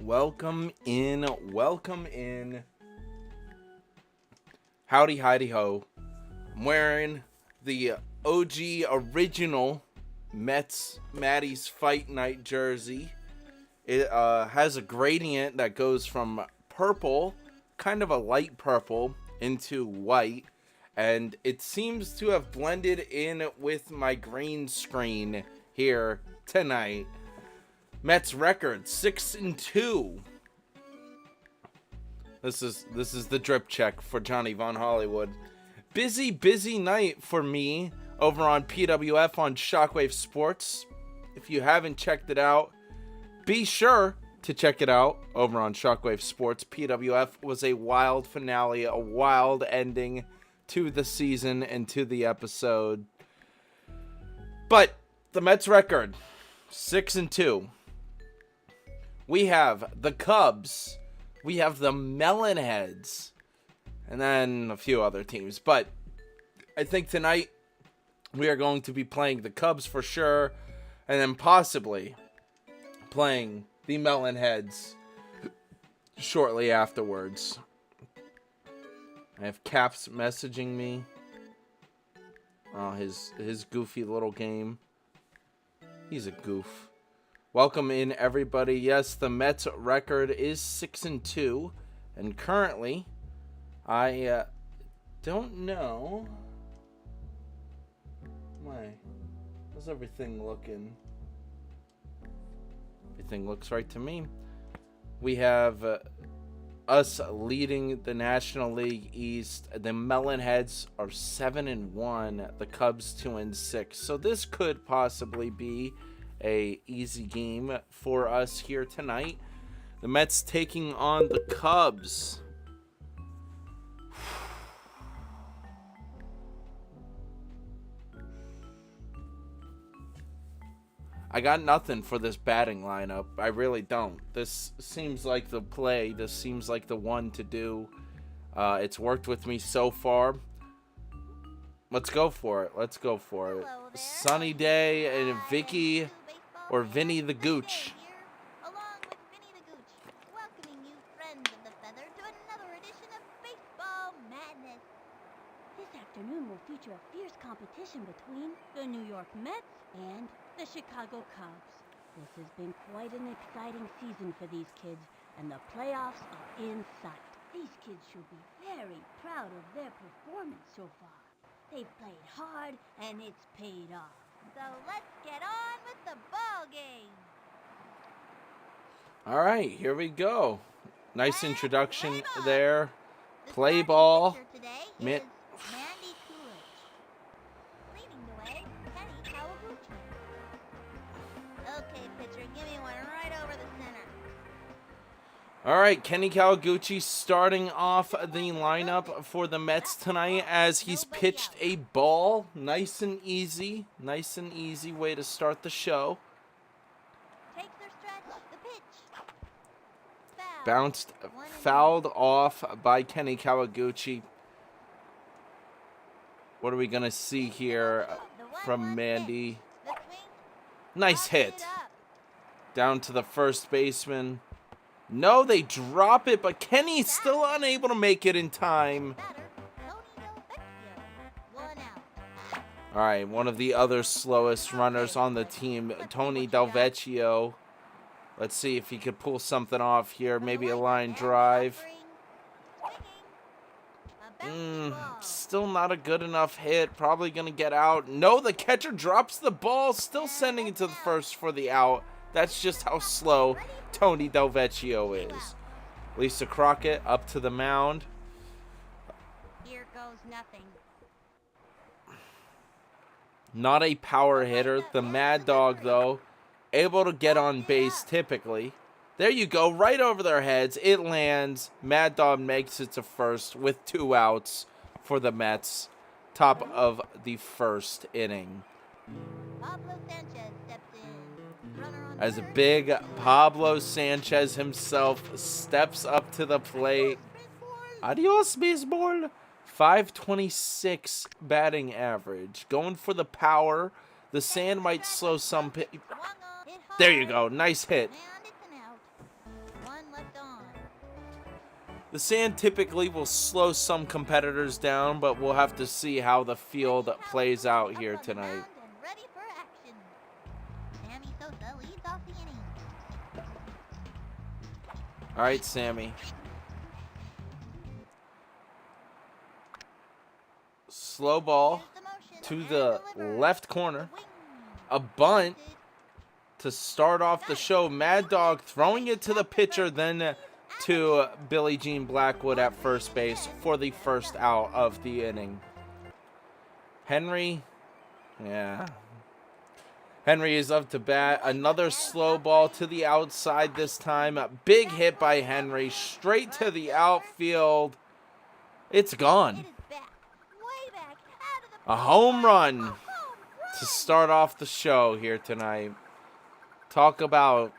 Welcome in, welcome in. Howdy, hidey ho. I'm wearing the OG original Mets Maddie's Fight Night jersey. It has a gradient that goes from purple, kind of a light purple, into white. And it seems to have blended in with my green screen here tonight. Mets record 6-2. This is the drip check for Johnny Von Hollywood. Busy night for me over on PWF on Shockwave Sports. If you haven't checked it out, be sure to check it out over on Shockwave Sports. PWF was a wild finale, a wild ending to the season and to the episode. But the Mets record 6-2. We have the Cubs, we have the Melonheads, and then a few other teams. But I think tonight we are going to be playing the Cubs for sure, and then possibly playing the Melonheads shortly afterwards. I have Caps messaging me. Oh, his goofy little game. He's a goof. Welcome in, everybody. Yes, the Mets record is 6-2, and currently, I don't know. How's everything looking? Everything looks right to me. We have us leading the National League East. The Melonheads are 7-1. The Cubs 2-6. So this could possibly be a easy game for us here tonight. The Mets taking on the Cubs. I got nothing for this batting lineup. I really don't. This seems like the play. This seems like the one to do. It's worked with me so far. Let's go for it. Let's go for it. Sunny day and Vicky or Vinny the Gooch. Along with Vinny the Gooch, welcoming you, friends of the feather, to another edition of Baseball Madness. This afternoon will feature a fierce competition between the New York Mets and the Chicago Cubs. This has been quite an exciting season for these kids, and the playoffs are in sight. These kids should be very proud of their performance so far. They've played hard, and it's paid off. So let's get on with the ball game. All right, here we go. Nice introduction there. Play ball. Today is Mandy Coolidge. Leading the way, Kenny Kawaguchi. Okay, pitcher, give me one right over the center. All right, Kenny Kawaguchi starting off the lineup for the Mets tonight as he's pitched a ball. Nice and easy way to start the show. Takes their stretch, the pitch. Foul. Bounced, fouled off by Kenny Kawaguchi. What are we going to see here from Mandy? Nice hit. Down to the first baseman. No, they drop it, but Kenny's still unable to make it in time. All right, one of the other slowest runners on the team, Tony Delvecchio. Let's see if he could pull something off here. Maybe a line drive. Still not a good enough hit. Probably going to get out. No, the catcher drops the ball. Still sending it to the first for the out. That's just how slow Tony Delvecchio is. Lisa Crockett up to the mound. Here goes nothing. Not a power hitter. The Mad Dog, though, able to get on base typically. There you go, right over their heads. It lands. Mad Dog makes it to first with 2 outs for the Mets. Top of the first inning. Pablo Sanchez steps in. Runner on As a third. big Pablo Sanchez himself steps up to the plate. Adios, baseball. 526 batting average. Going for the power. The sand might slow some. There you go. Nice hit. And it's an out. The sand typically will slow some competitors down, but we'll have to see how the field plays out here tonight. Ready for action. Sammy Sosa leads off the inning. All right, Sammy. Slow ball to the left corner. A bunt to start off the show. Mad Dog throwing it to the pitcher, then to Billie Jean Blackwood at first base for the first out of the inning. Henry is up to bat. Another slow ball to the outside this time. A big hit by Henry straight to the outfield. It's gone. A home run to start off the show here tonight. Talk about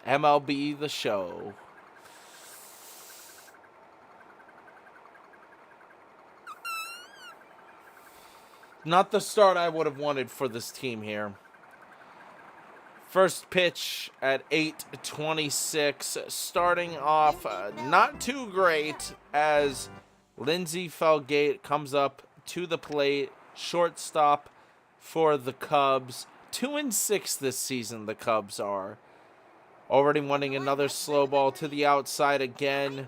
MLB The Show. Not the start I would have wanted for this team here. First pitch at 8:26. Starting off not too great as Lindsey Felgate comes up to the plate. Shortstop for the Cubs. 2-6 this season the Cubs are. Already wanting another slow ball to the outside again.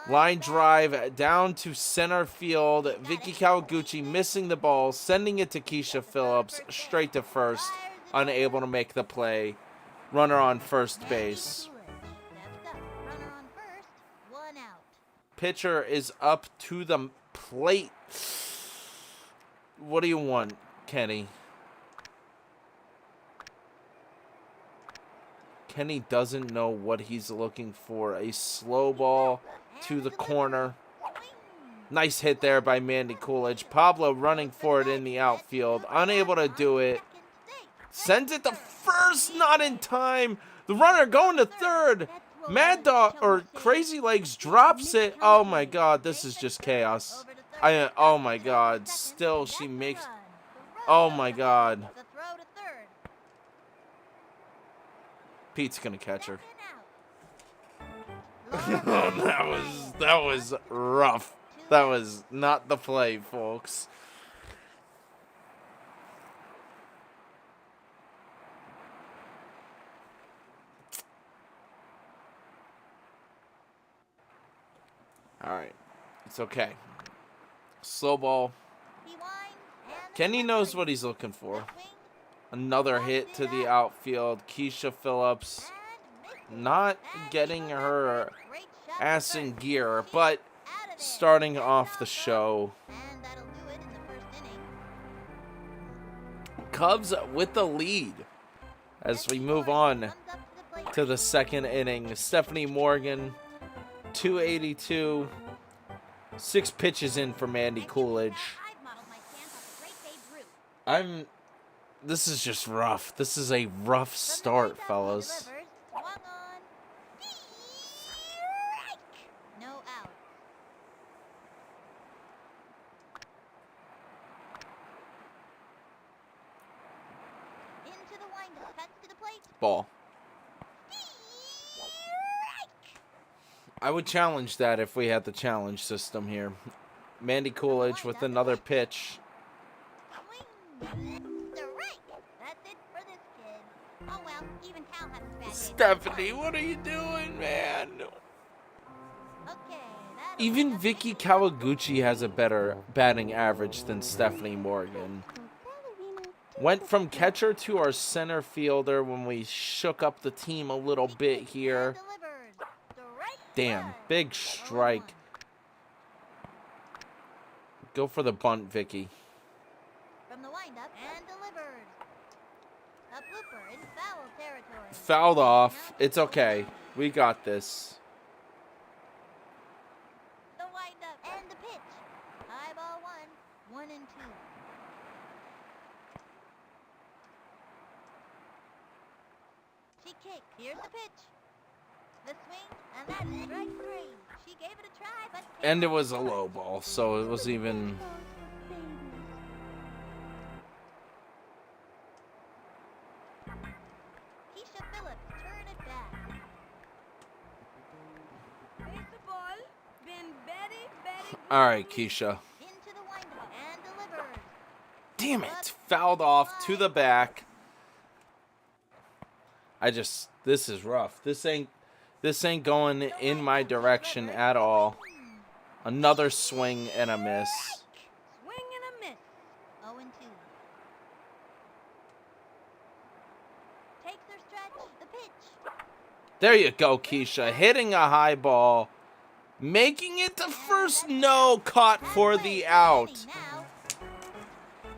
Line drive down to center field. Vicky Kawaguchi missing the ball, sending it to Keisha Phillips straight to first. Unable to make the play. Runner on first base. Pitcher is up to the plate. What do you want, Kenny? Kenny doesn't know what he's looking for. A slow ball to the corner. Nice hit there by Mandy Coolidge. Pablo running for it in the outfield. Unable to do it. Sends it to first, not in time. The runner going to third. Mad Dog, or Crazy Legs, drops it. Oh my God, this is just chaos. Oh my God, still she makes, oh my God. Pete's gonna catch her. that was rough. That was not the play, folks. All right, it's okay. Slow ball. Kenny knows what he's looking for. Another hit to the outfield. Keisha Phillips not getting her ass in gear, but starting off the show. Cubs with the lead as we move on to the second inning. Stephanie Morgan, 282. 6 pitches in for Mandy Coolidge. This is just rough. This is a rough start, fellas. No out. Into the windup, cuts to the plate. Ball. I would challenge that if we had the challenge system here. Mandy Coolidge with another pitch. Stephanie, what are you doing, man? Even Vicky Kawaguchi has a better batting average than Stephanie Morgan. Went from catcher to our center fielder when we shook up the team a little bit here. Damn, big strike. Go for the bunt, Vicky. From the windup and delivered. A blooper in foul territory. Fouled off. It's okay. We got this. The windup and the pitch. High ball 1, 1 and 2. She kicked. Here's the pitch. The swing, and that's strike 3. She gave it a try, but... And it was a low ball, so it was even... Keisha Phillips, turn it back. Here's the ball. All right, Keisha. Into the windup and delivered. Damn it. Fouled off to the back. This is rough. This ain't going in my direction at all. Another swing and a miss. Swing and a miss. 0-2. Takes her stretch. The pitch. There you go, Keisha. Hitting a high ball. Making it to first. No, caught for the out.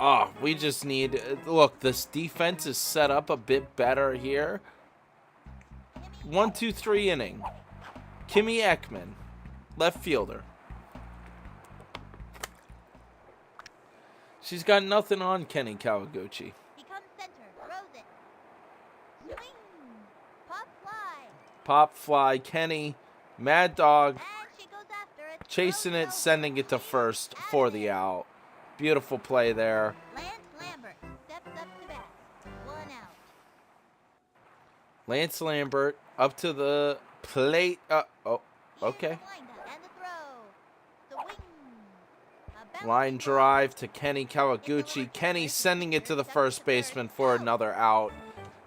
Oh, we just need... Look, this defense is set up a bit better here. 1-2-3 inning. Kimmy Ekman, left fielder. She's got nothing on Kenny Kawaguchi. He comes center. Throws it. Swing. Pop fly. Pop fly. Kenny, Mad Dog, And she goes after it. chasing Throws it, sending it to first for the out. Beautiful play there. Lance Lambert steps up to bat. 1 out. Lance Lambert up to the plate. Oh, okay. Here's the windup and the throw. The wing. A bounce Line ball. drive to Kenny Kawaguchi. Kenny sending it to the first baseman for another out.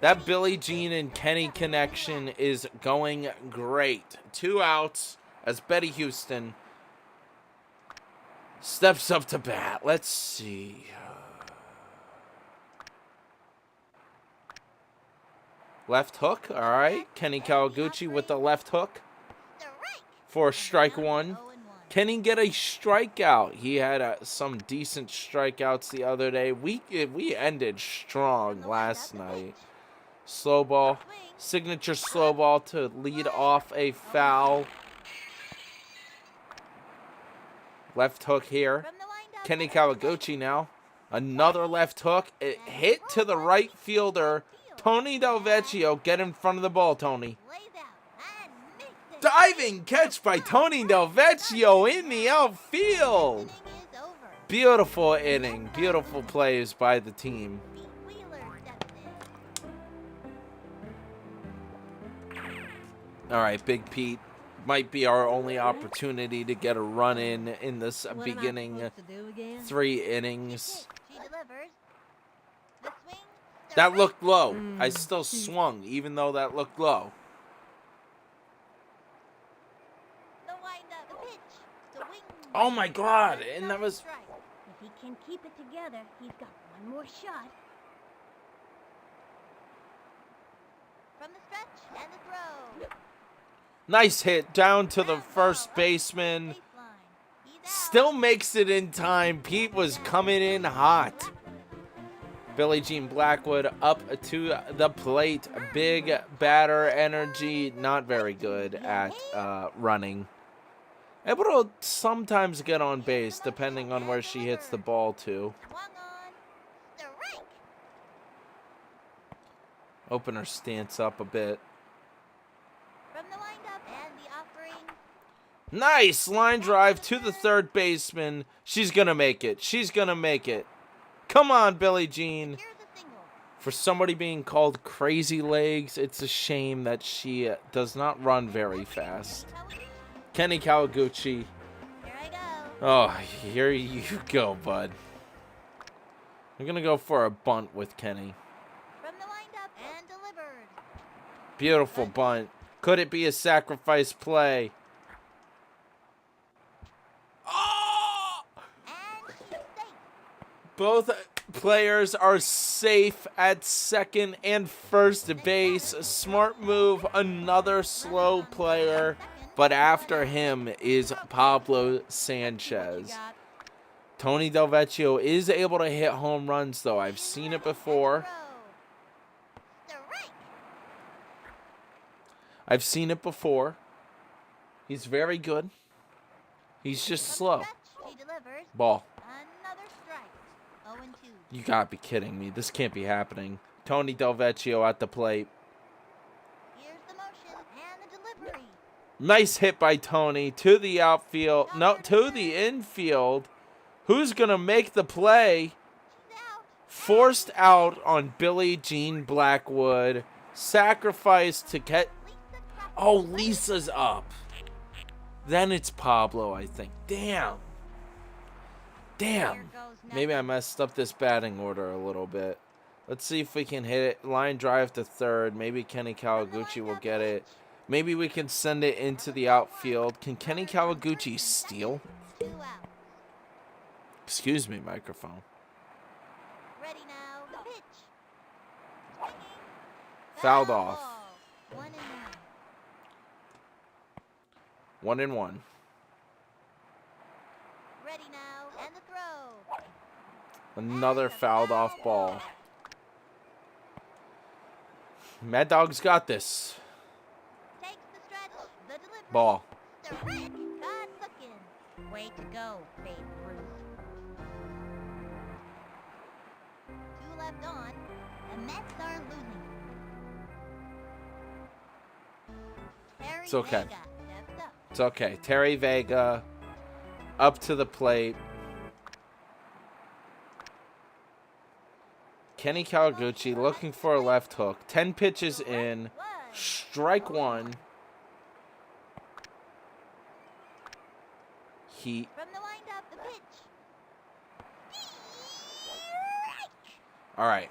That Billie Jean and Kenny connection is going great. 2 outs as Betty Houston steps up to bat. Let's see. Left hook. All right. Kenny Kawaguchi with the left hook Strike. for strike one. 0-1. Can he get a strikeout? He had some decent strikeouts the other day. We ended strong last night. Slow ball. Swing. Signature slow ball to lead off a foul. Left hook here. From the windup. Kenny Kawaguchi now. Another left hook. It hit to the right fielder. Tony Del Vecchio. Get in front of the ball, Tony. Lays out and makes it. Diving catch by Tony Del Vecchio in the outfield. Inning is over. Beautiful inning. Beautiful plays by the team. Pete Wheeler steps in. All right, Big Pete. Might be our only opportunity to get a run in this beginning 3 innings. She delivers. The swing. The That right. looked low. I still swung, even though that looked low. The windup. The pitch. The wing. Oh my God! And that was... Strike. If he can keep it together, he's got one more shot. From the stretch and the throw. Nice hit down to the first baseman. Baseline. He's out. Still makes it in time. Pete was coming in hot. Billie Jean Blackwood up to the plate. Big batter energy. Not very good at running. Able to sometimes get on base depending on where she hits the ball to. Swung on. Strike. Open her stance up a bit. From the windup and the offering. Nice line drive to the third baseman. She's going to make it. She's going to make it. Come on, Billie Jean. Here's a single. For somebody being called crazy legs, it's a shame that she does not run very fast. Kenny Kawaguchi. Here I go. Oh, here you go, bud. I'm going to go for a bunt with Kenny. From the windup and delivered. Beautiful bunt. Could it be a sacrifice play? Oh! And she's safe. Both players are safe at second and first base. Smart move. Another slow player. But after him is Pablo Sanchez. Tony Del Vecchio is able to hit home runs, though. I've seen it before. Strike. I've seen it before. He's very good. He's just slow. She delivers. Ball. Another strike. 0-2. You gotta be kidding me. This can't be happening. Tony Del Vecchio at the plate. Here's the motion and the delivery. Nice hit by Tony to the outfield. No, to the infield. Who's gonna make the play? She's out. Forced out on Billie Jean Blackwood. Sacrifice to get... Lisa Craft. Oh, Lisa's up. Then it's Pablo, I think. Damn. Damn. Maybe I messed up this batting order a little bit. Let's see if we can hit it. Line drive to third. Maybe Kenny Kawaguchi will get it. Maybe we can send it into the outfield. Can Kenny Kawaguchi steal? 2 outs. Excuse me, microphone. Ready now. Pitch. Swinging. Fouled Foul off. ball. 1 and 1 and 1. Ready now. And the throw. Another fouled off ball. Mad Dog's got this. Takes the stretch. The delivery. Ball. Strike. Good looking. Way to go, Babe Ruth. 2 left on. The Mets are losing. Terry It's okay. Vega steps up. It's okay. Terry Vega up to the plate. Kenny Kawaguchi looking for a left hook. 10 pitches in. Strike 1. Heat. From the windup, the pitch. Strike. All right.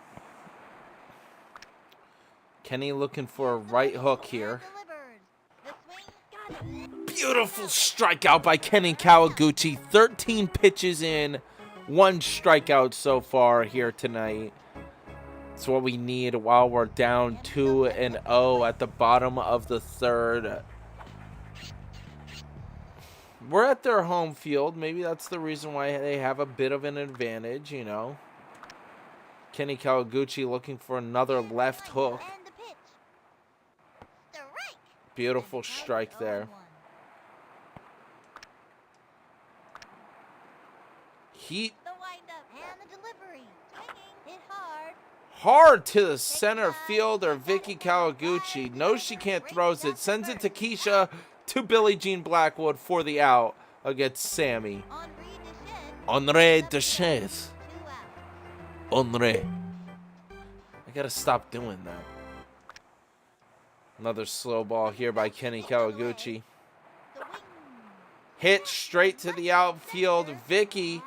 Kenny looking for a right hook here. Delivers. The swing got it. Beautiful strikeout by Kenny Kawaguchi. 13 pitches in. 1 strikeout so far here tonight. It's what we need while we're down 2-0 at the bottom of the third. We're at their home field. Maybe that's the reason why they have a bit of an advantage, you know. Kenny Kawaguchi looking for another left hook. And the pitch. Strike. Beautiful strike there. Heat The windup and the delivery. Swinging. Hit hard. hard to the center fielder, Vicky Kawaguchi. Knows she can't throws it. Sends it to Keisha, to Billie Jean Blackwood for the out against Sammy. Henri Deschamps. 2 outs. Henri. I gotta stop doing that. Another slow ball here by Kenny Kawaguchi. The wing. Hit straight to the outfield. Vicky.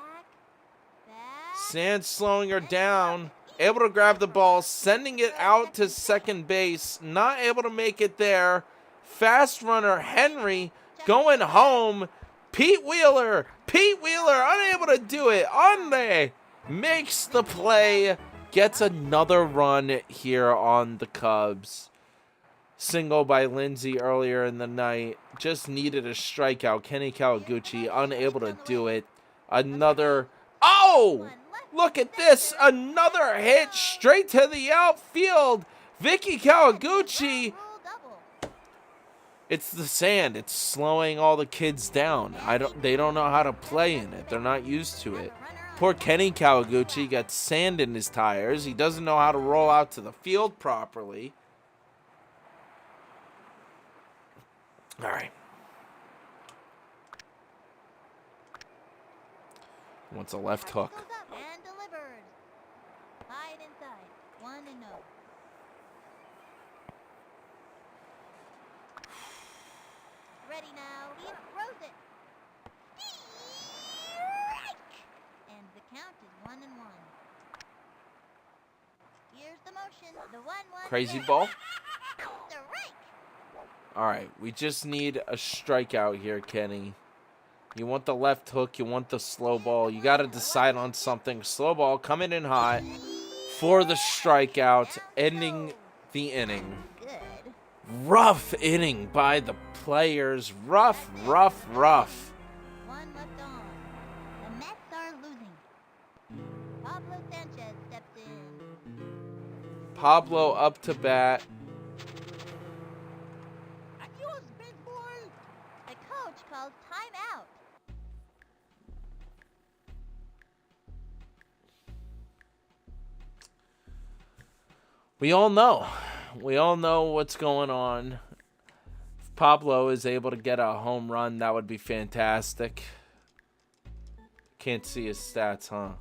Back. Sands slowing her down. Able to grab the ball. Sending it out to second base. Not able to make it there. Fast runner Henry going home. Pete Wheeler unable to do it. Ande makes the play. Gets another run here on the Cubs. Single by Lindsay earlier in the night. Just needed a strikeout. Kenny Kawaguchi unable to do it. Another. Oh! Look at this. Another hit straight to the outfield. Vicky Kawaguchi. It's the sand. It's slowing all the kids down. They don't know how to play in it. They're not used to it. Poor Kenny Kawaguchi got sand in his tires. He doesn't know how to roll out to the field properly. All right. Wants a left hook. And delivered. High and inside. 1-0. Ready now. He throws it. Strike! And the count is 1-1. Here's the motion. The 1-1. Crazy ball. Strike! All right. We just need a strikeout here, Kenny. You want the left hook. You want the slow ball. You got to decide on something. Slow ball coming in hot for the strikeout, ending the inning. Good. Rough inning by the players. Rough. 1 left on. The Mets are losing. Pablo Sanchez steps in. Pablo up to bat. Adios, big boy. The coach calls timeout. We all know what's going on. If Pablo is able to get a home run, that would be fantastic. Can't see his stats, huh?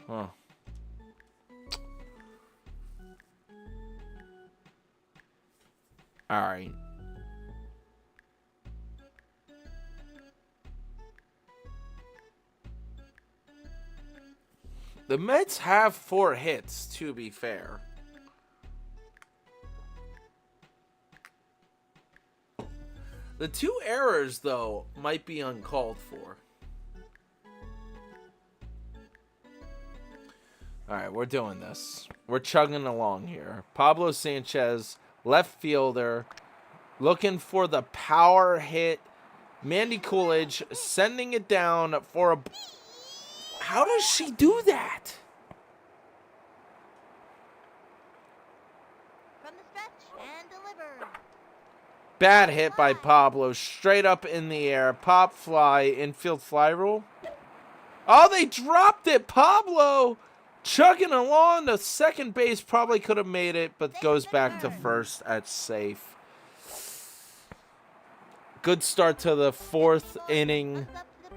Huh. All right. The Mets have 4 hits, to be fair. The 2 errors, though, might be uncalled for. All right, we're doing this. We're chugging along here. Pablo Sanchez, left fielder, looking for the power hit. Mandy Coolidge sending it down for a... How does she do that? From the stretch and delivered. Bad hit by Pablo. Straight up in the air. Pop fly. Infield fly rule. Oh, they dropped it. Pablo chugging along to second base. Probably could have made it, but goes back to first at safe. Good start to the 4th inning.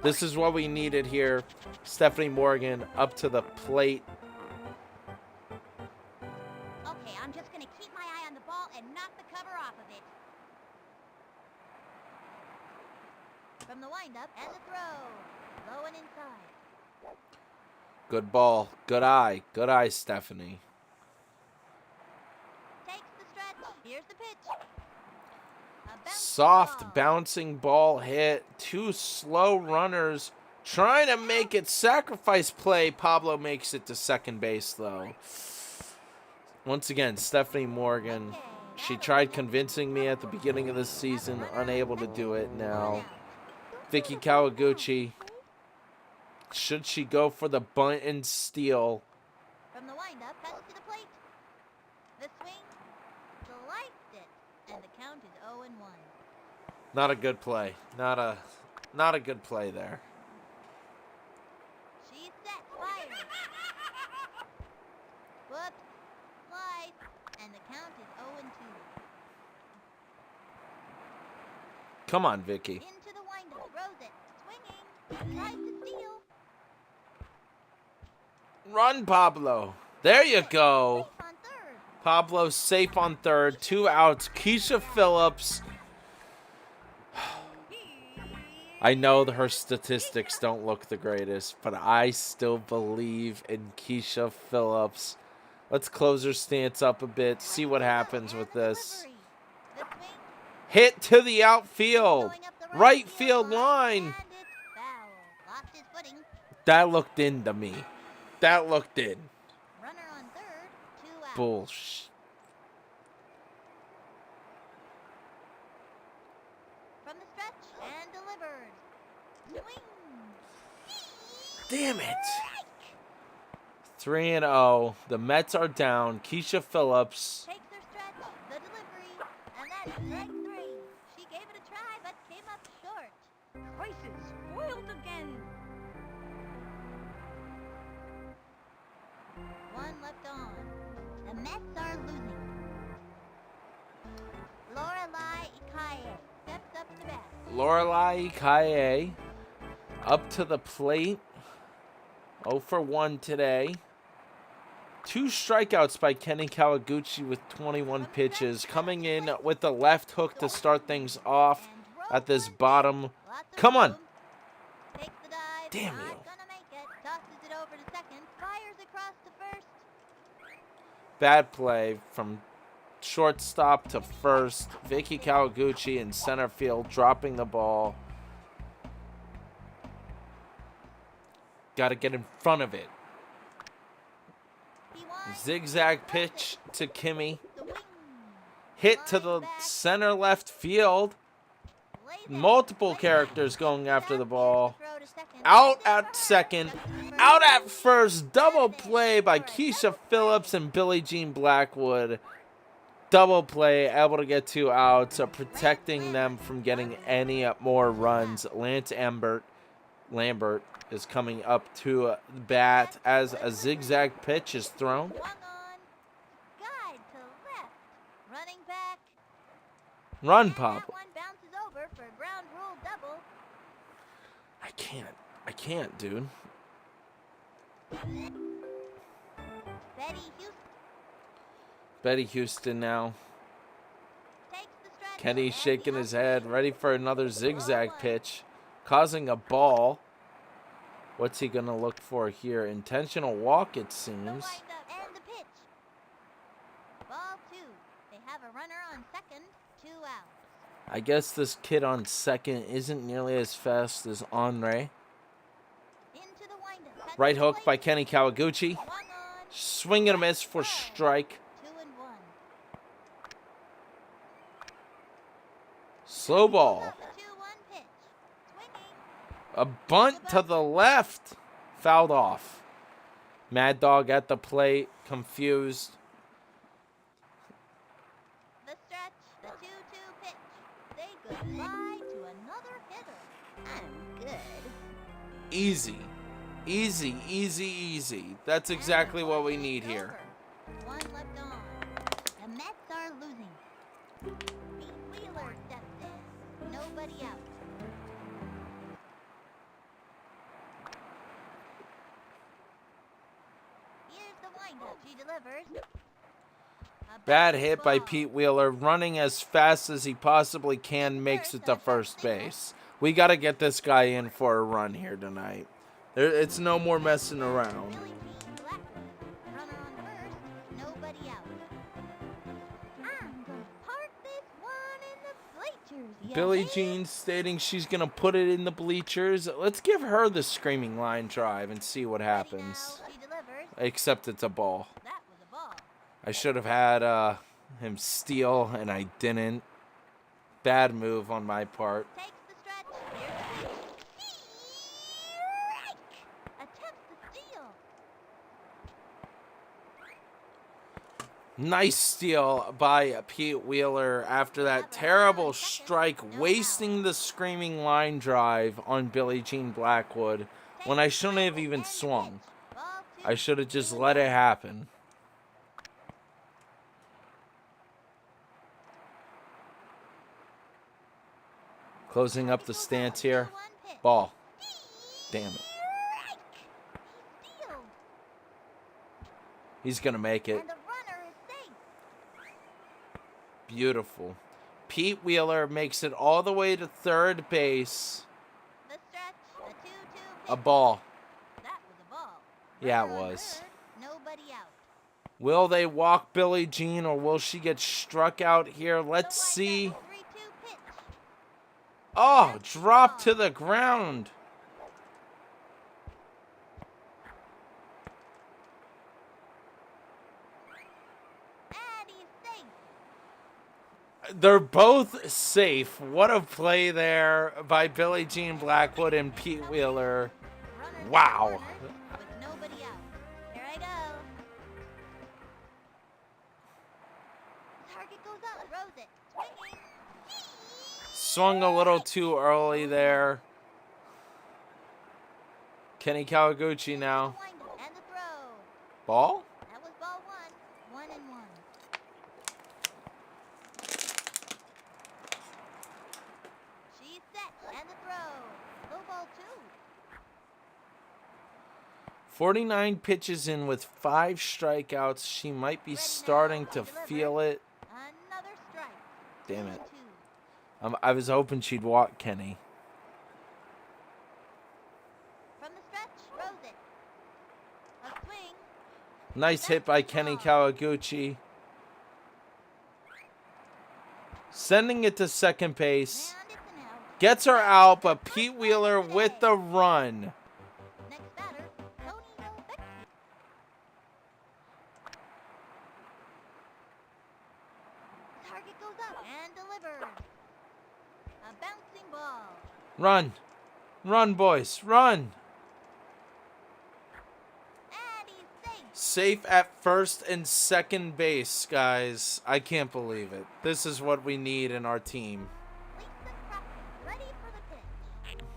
This is what we needed here. Stephanie Morgan up to the plate. Okay, I'm just gonna keep my eye on the ball and knock the cover off of it. From the windup and the throw. Low and inside. Good ball. Good eye. Good eye, Stephanie. Takes the stretch. Here's the pitch. A bouncing Soft ball. bouncing ball hit. 2 slow runners trying to make it sacrifice play. Pablo makes it to second base, though. Once again, Stephanie Morgan. She tried convincing me at the beginning of the season. Unable to do it now. Vicky Kawaguchi. Should she go for the bunt and steal? From the windup, pass to the plate. The swing. Sliced it. And the count is 0-1. Not a good play. Not a good play there. She's set. Fire. Whoops. Slice. And the count is 0-2. Come on, Vicky. Into the windup. Throws it. Swinging. Tries to steal. Run, Pablo. There you go. Safe on third. Pablo safe on third. 2 outs. Keisha Phillips. I know that her statistics don't look the greatest, but I still believe in Keisha Phillips. Let's close her stance up a bit. See what happens with this. The swing. Hit to the outfield. Going up the Right field line. And it's foul. Lost his footing. That looked in to me. That looked in. Runner on third. 2 out. Bullshit. From the stretch and delivered. Swing. Damn it. 3-0. The Mets are down. Keisha Phillips. Takes her stretch. The delivery. And that's strike 3. She gave it a try but came up short. Crisis spoiled again. 1 left on. The Mets are losing. Lorelai Ikaye steps up to bat. Lorelai Kaye up to the plate. 0 for 1 today. 2 strikeouts by Kenny Kawaguchi with 21 pitches. Coming in with the left hook to start things off at this bottom. Lots of Come on. room. Takes the dive. Damn Not you. gonna make it. Tosses it over to second. Fires across to first. Bad play from shortstop to first. Vicky Kawaguchi in center field dropping the ball. Got to get in front of it. He winds Zigzag pitch to Kimmy. the wing. Hit to the center left field. Lay back, Multiple lay back. characters going after the Down, ball. throw to second. Out And at it's second. first. Out at first. Double play by Keisha Phillips and Billie Jean Blackwood. Double play. Able to get 2 outs. Protecting them from getting any more runs. Lance Lambert is coming up to bat as a zigzag pitch is thrown. Swung on. Guide to left. Running back. Run, And Pablo. that one bounces over for a ground rule double. I can't, dude. Betty Houston Betty Houston now. takes the stretch. Kenny and shaking the his outfield. head, ready for another zigzag pitch, causing a ball. What's he going to look for here? Intentional walk, it The seems. windup and the pitch. Ball 2. They have a runner on second, 2 outs. I guess this kid on second isn't nearly as fast as Henry. Into the windup. Catch Right the hook plate. by Kenny Kawaguchi. Swung on. Swing and a miss for strike. 2-1. Slow ball. The 2-1 pitch. Swinging. A bunt to the left. Fouled off. Mad Dog at the plate. Confused. The stretch. The 2-2 pitch. Say goodbye to another hitter. I'm good. Easy. Easy, easy, easy. That's exactly what we need here. One left on. The Mets are losing. Pete Wheeler steps in. Nobody out. Here's the windup. She delivers. A Bad bouncing hit by ball. Pete Wheeler. Running as fast as he possibly can makes it to first base. We got to get this guy in for a run here tonight. It's no more messing around. Billy Jean Blackwood. Runner on first. Nobody out. I'm gonna park this one in the bleachers. Yeah, Billie baby. Jean stating she's going to put it in the bleachers. Let's give her the screaming line drive and see what Ready happens. now. She delivers. Except it's a ball. That was a ball. I should have had him steal, and I didn't. Bad move on my part. Takes the stretch. Here's the pitch. Strike! Attempts to steal. Nice steal by Pete Wheeler after that terrible strike, wasting the screaming line drive on Billie Jean Blackwood when I shouldn't have even swung. Ball 2. I should have just let it happen. Closing up the stance here. 2-1 pitch. Ball. Damn it. Strike! He steals. He's going to make it. And the runner is safe. Beautiful. Pete Wheeler makes it all the way to third base. The stretch. The 2-2 A pitch. ball. That was a ball. Yeah, it Runner on was. third. Nobody out. Will they walk Billie Jean or will she get struck out here? The Let's see. windup. 3-2 pitch. Oh, drop to the ground. And he's safe. They're both safe. What a play there by Billie Jean Blackwood and Pete Wheeler. Runners Wow. at corners with nobody out. Here I go. Target goes up. Throws it. Swinging. Swung a little too early there. Kenny Kawaguchi now. Windup and the throw. Ball? That was ball 1. 1-1. She's set and the throw. Low ball 2. 49 pitches in with 5 strikeouts. She might be starting to feel it. Another strike. Damn it. 2-2. I was hoping she'd walk Kenny. From the stretch, throws it. A swing. Nice hit by Kenny Kawaguchi. Sending it to second base. And it's an out. Gets her out, but Pete Wheeler with the run. Next batter, Tony Novicki. Target goes up and delivers. A bouncing ball. Run. Run, boys. Run. And he's safe. Safe at first and second base, guys. I can't believe it. This is what we need in our team. Lisa Crockett, ready for the pitch.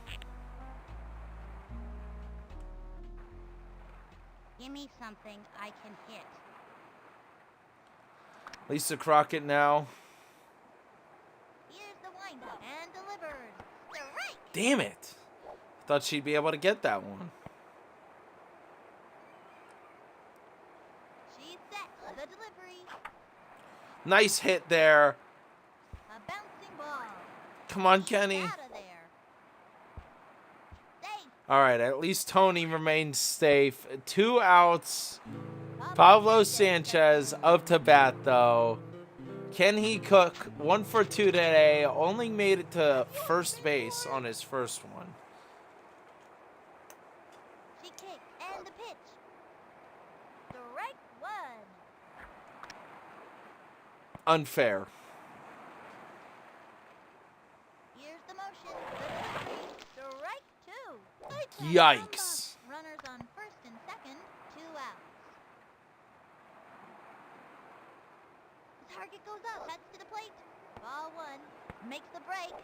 Give me something I can hit. Lisa Crockett now. Here's the windup and delivers. Strike! Damn it. Thought she'd be able to get that one. She's set. The delivery. Nice hit there. A bouncing ball. Come on, He's Kenny. Out of there. Safe. All right, at least Tony remains safe. 2 outs. Pablo Sanchez up to bat, though. Can he cook? 1 for 2 today. Only made it to first base on his first one. She kicked and the pitch. Strike one. Unfair. Here's the motion. Strike two. Yikes. Runners on first and second. 2 outs. The target goes up. Cuts to the plate. Ball one. Makes the break.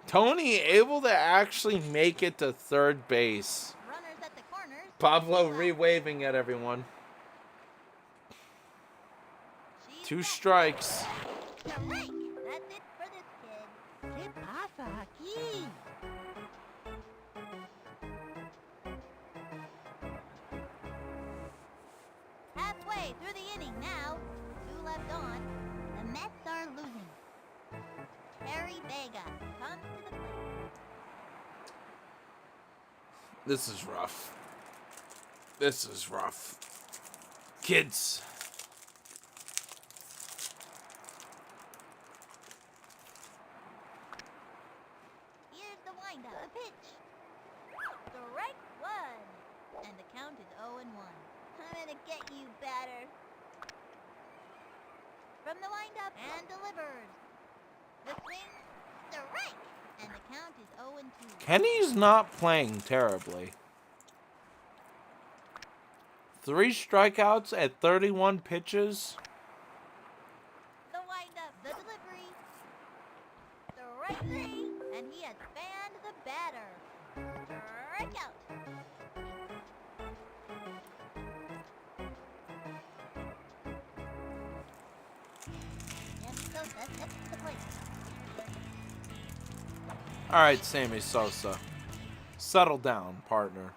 Tony able to actually make it to third base. Runners at the corners. Pablo 2 outs. re-waving at everyone. She's 2 back. strikes. Strike. That's it for this kid. ¿Qué pasa aquí? Halfway through the inning now. 2 left on. The Mets are losing. Terry Vega comes to the plate. This is rough. This is rough. Kids. Here's the windup. A pitch. Strike one. And the count is 0-1. I'm gonna get you, batter. From the windup and delivers. The swing. Strike. And the count is 0-2. Kenny's not playing terribly. 3 strikeouts at 31 pitches. The windup. The delivery. Strike three. And he has fanned the batter. Strike out. And Sosa steps to the plate. All right, Sammy Sosa. Settle down, partner.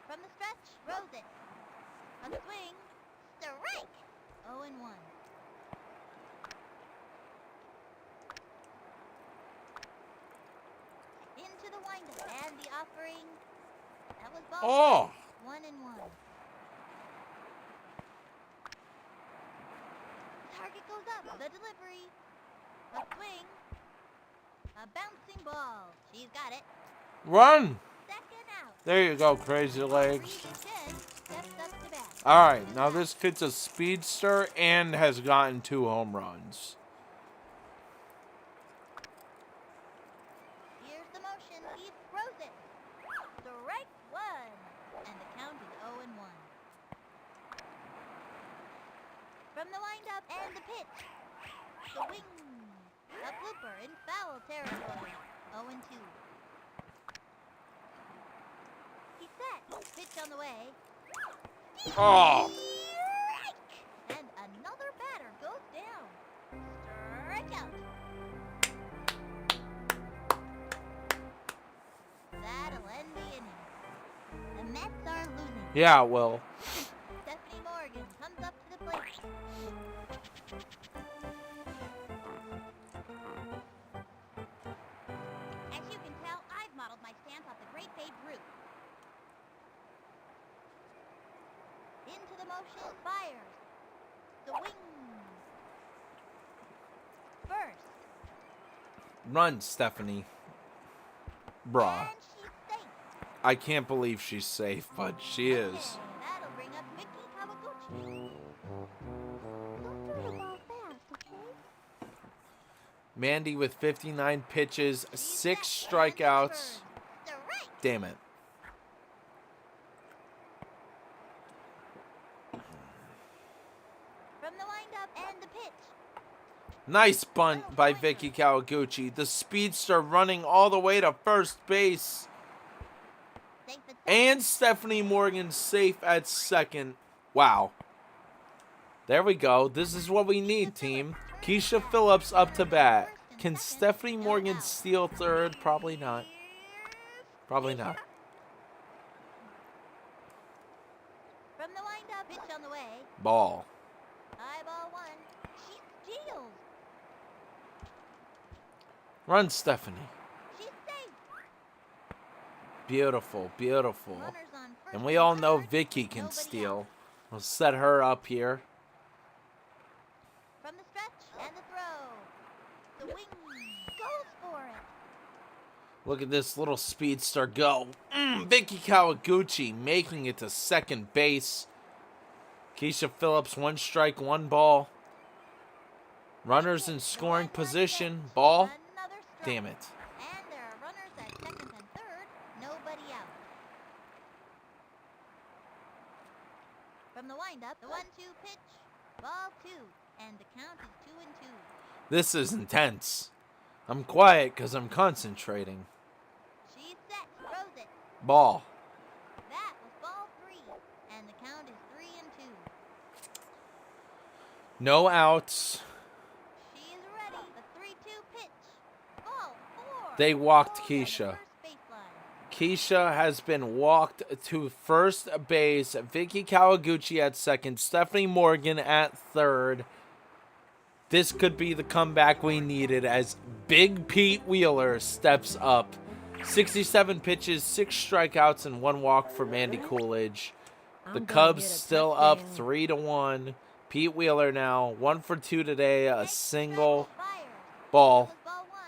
From the stretch, throws it. A swing. Strike. 0-1. Into the windup and the offering. That was ball. Oh! 1-1. Target goes up. The delivery. A swing. A bouncing ball. She's got it. Run! Second out. There you go, crazy legs. Reed Chen steps up to bat. All right, now this kid's a speedster and has gotten 2 home runs. Here's the motion. He throws it. Strike one. And the count is 0-1. From the windup and the pitch. The wing. A blooper in foul territory. 0-2. He's set. Pitch on the way. Oh! Strike! And another batter goes down. Strikeout. That'll end the inning. The Mets are losing. Yeah, well, Stephanie Morgan comes up to the plate. As you can tell, I've modeled my stance off the great Babe Ruth. Into the motion, fires. The wing. First. run, Stephanie. Bruh. And she's safe. I can't believe she's safe, but she is. That'll bring up Vicky Kawaguchi. Don't throw the ball fast, okay? Mandy with 59 pitches, 6 strikeouts. Strike. Damn it. From the windup and the pitch. Nice bunt by Vicky Kawaguchi. The speedster running all the way to first base. Safe at second. And Stephanie Morgan safe at second. Wow. There we go. This is what we need, team. Keisha Phillips up to bat. Can Stephanie Morgan steal third? Probably not. Probably not. From the windup, pitch on the way. Ball. High ball one. She steals. Run, Stephanie. She's safe. Beautiful, beautiful. Runners on first And we all know third. Vicky can Nobody steal. out. We'll set her up here. From the stretch and the throw. The wing goes for it. Look at this little speedster go. Vicky Kawaguchi making it to second base. Keisha Phillips, 1 strike, 1 ball. Runners in scoring position. Ball. Another strike. Damn it. And there are runners at second and third. Nobody out. From the windup, the 1-2 pitch. Ball 2. And the count is 2-2. This is intense. I'm quiet because I'm concentrating. She's set. Throws it. Ball. That was ball 3. And the count is 3-2. No outs. She's ready. The 3-2 pitch. Ball 4. They walked Ball to the Keisha. first baseline. Keisha has been walked to first base. Vicky Kawaguchi at second. Stephanie Morgan at third. This could be the comeback we needed as Big Pete Wheeler steps up. 67 pitches, 6 strikeouts, and 1 walk for Mandy Coolidge. The Cubs still up 3-1. Pete Wheeler now 1 for 2 today. A single Fires. ball. That was ball 1.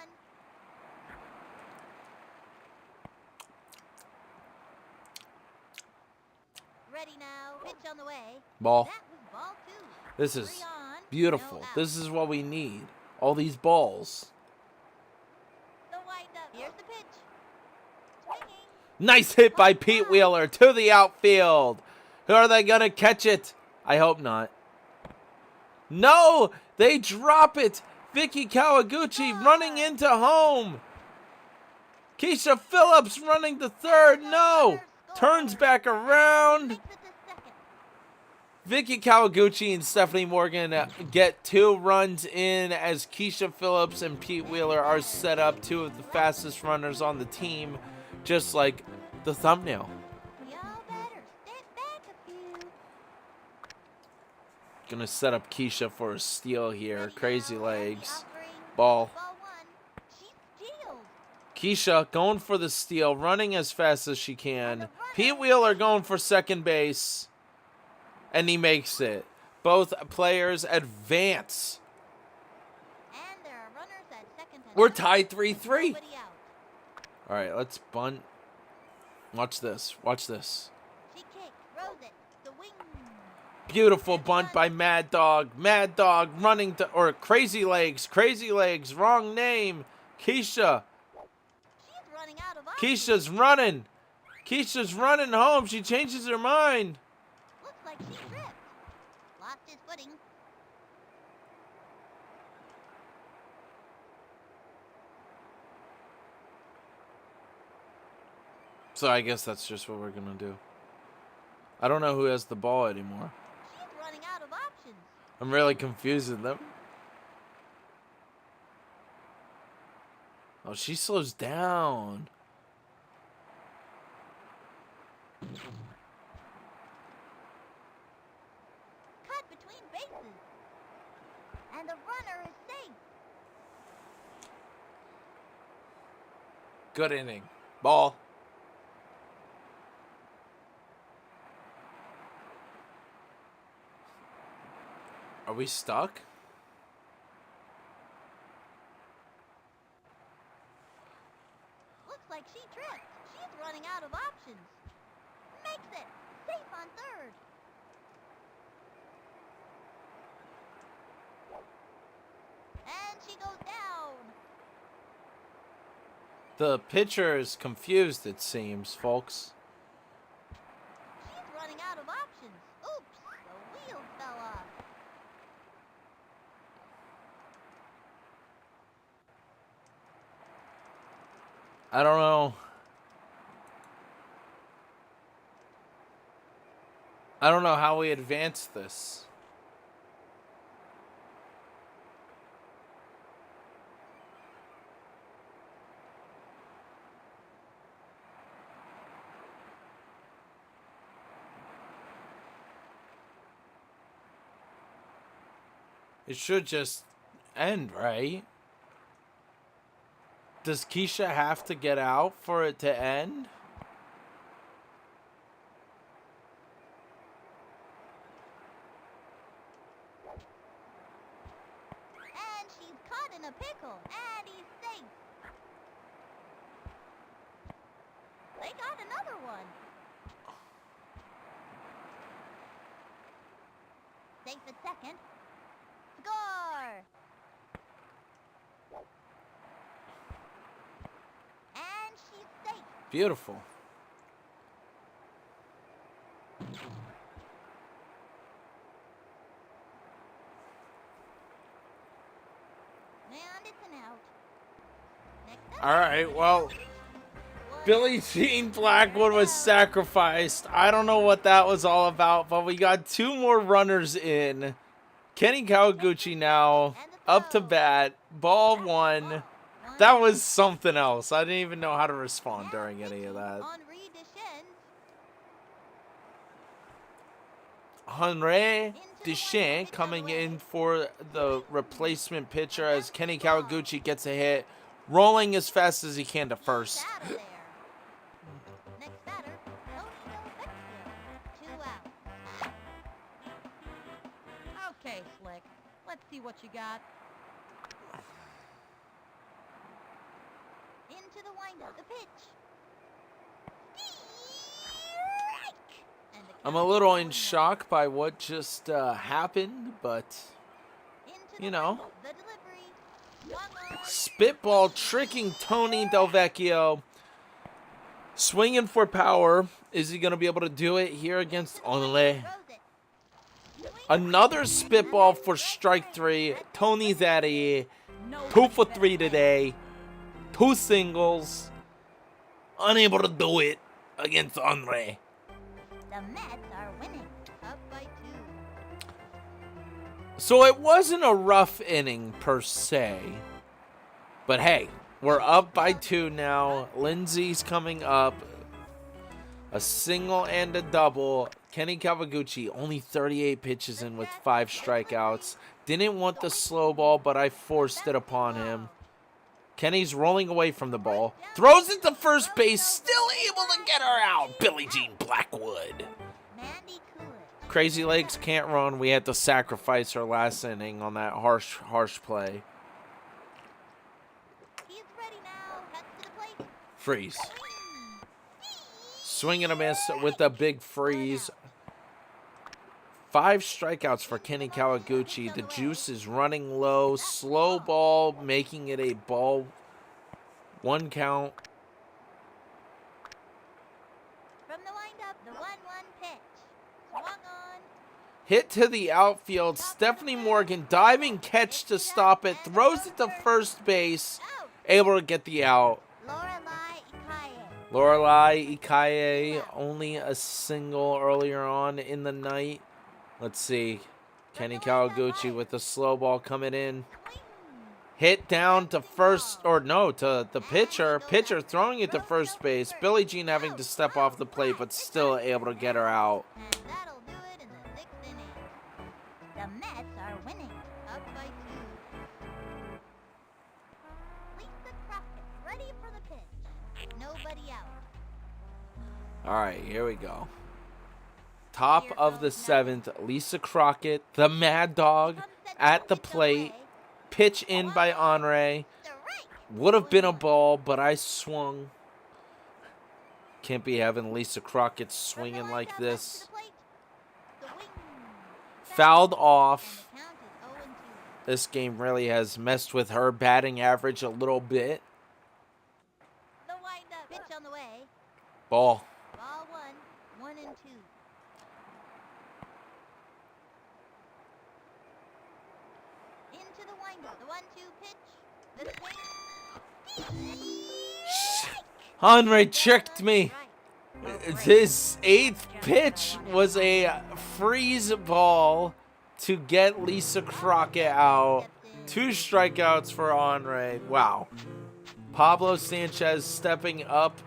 Ready now. Pitch on the way. Ball. That was ball 2. This is 3 on. beautiful. No out. This is what we need. All these balls. The windup. Here's the pitch. Swinging. Nice hit by Pete Wheeler to the outfield. Who are they going to catch it? I hope not. No, they drop it. Vicky Kawaguchi running into home. Keisha Phillips running to third. No. Turns back around. Makes it to second. Vicky Kawaguchi and Stephanie Morgan get 2 runs in as Keisha Phillips and Pete Wheeler are set up, 2 of the fastest runners on the team, just like the thumbnail. Y'all better step back a few. Gonna set up Keisha for a steal here. Ready Crazy now. legs. Offering. Ball. Ball 1. She steals. Keisha going for the steal, running as fast as she can. Pete Wheeler going for second base. And he makes it. Both players advance. And there are runners at second and We're third. tied 3-3. Nobody out. All right, let's bunt. Watch this. Watch this. She kicks, throws it. The wing. Beautiful bunt by Mad Dog. Mad Dog running to, or Crazy Legs. Crazy Legs, wrong name. Keisha. She's running out of options. Keisha's running. Keisha's running home. She changes her mind. Looks like she tripped. Lost his footing. So I guess that's just what we're going to do. I don't know who has the ball anymore. She's running out of options. I'm really confusing them. Oh, she slows down. Cut between bases. And the runner is safe. Good inning. Ball. Are we stuck? Looks like she tripped. She's running out of options. Makes it. Safe on third. And she goes down. The pitcher is confused, it seems, folks. She's running out of options. Oops, the wheel fell off. I don't know. I don't know how we advance this. It should just end, right? Does Keisha have to get out for it to end? And she's caught in a pickle. And he's safe. They got another one. Safe at second. Score! And she's safe. Beautiful. And it's an out. Next up. All right, well, Billie Jean Blackwood was sacrificed. I don't know what that was all about, but we got 2 more runners in. Kenny Kawaguchi now up to bat. Ball 1. That was something else. I didn't even know how to respond during any of that. Henry Deschamps coming in for the replacement pitcher as Kenny Kawaguchi gets a hit, rolling as fast as he can to first. Next batter, Tony Delvecchio. 2 out. Okay, Slick. Let's see what you got. Into the windup, the pitch. And the I'm a count little is in 1-0. shock by what just happened, but Into you the know. windup, the delivery. Swung on. spitball tricking Tony Delvecchio. Swinging for power. Is he going to be able to do it here against Onle? Throws it. Another spitball for strike 3. Tony's out of here. 2 for 3 today. 2 singles. Unable to do it against Andre. The Mets are winning, up by 2. So it wasn't a rough inning per se. But hey, we're up by 2 now. Lindsay's coming up. A single and a double. Kenny Kawaguchi only 38 pitches in with 5 strikeouts. Didn't want the slow ball, but I forced it upon him. Kenny's rolling away from the ball. Throws it to first base. Still able to get her out. Billie Jean Blackwood. Mandy Coolidge. Crazy Legs can't run. We had to sacrifice her last inning on that harsh play. He's ready now. Heads to the plate. Freeze. Swing. Swing and a miss with a big freeze. 5 strikeouts for Kenny Kawaguchi. The juice is running low. Slow ball, making it a ball. 1 count. From the windup, the 1-1 pitch. Swung on. Hit to the outfield. Stephanie Morgan diving catch to stop it. Throws it to first base. Out. Able to get the out. Lorelai Ikaye. Lorelai Ikaye only a single earlier on in the night. Let's see. Kenny Kawaguchi with the slow ball coming in. Swing. Hit down to first, or no, to the pitcher. Pitcher throwing it to first base. Billie Jean having to step off the plate, but still able to get her out. And that'll do it in the 6th inning. The Mets are winning, up by 2. Lisa Crockett, ready for the pitch. Nobody out. All right, here we go. Top of the 7th, Lisa Crockett, the Mad Dog, at the plate. Pitch in by Henry. Would have been a ball, but I swung. Can't be having Lisa Crockett swinging like this. Fouled off. This game really has messed with her batting average a little bit. The wind-up pitch on the way. Ball. Ball 1, 1 and 2. Into the wind-up. The 1-2 pitch. The swing. Henry tricked me. Right. His 8th pitch was a freeze ball to get Lisa Crockett out. 2 strikeouts for Henry. Wow. Pablo Sanchez stepping up.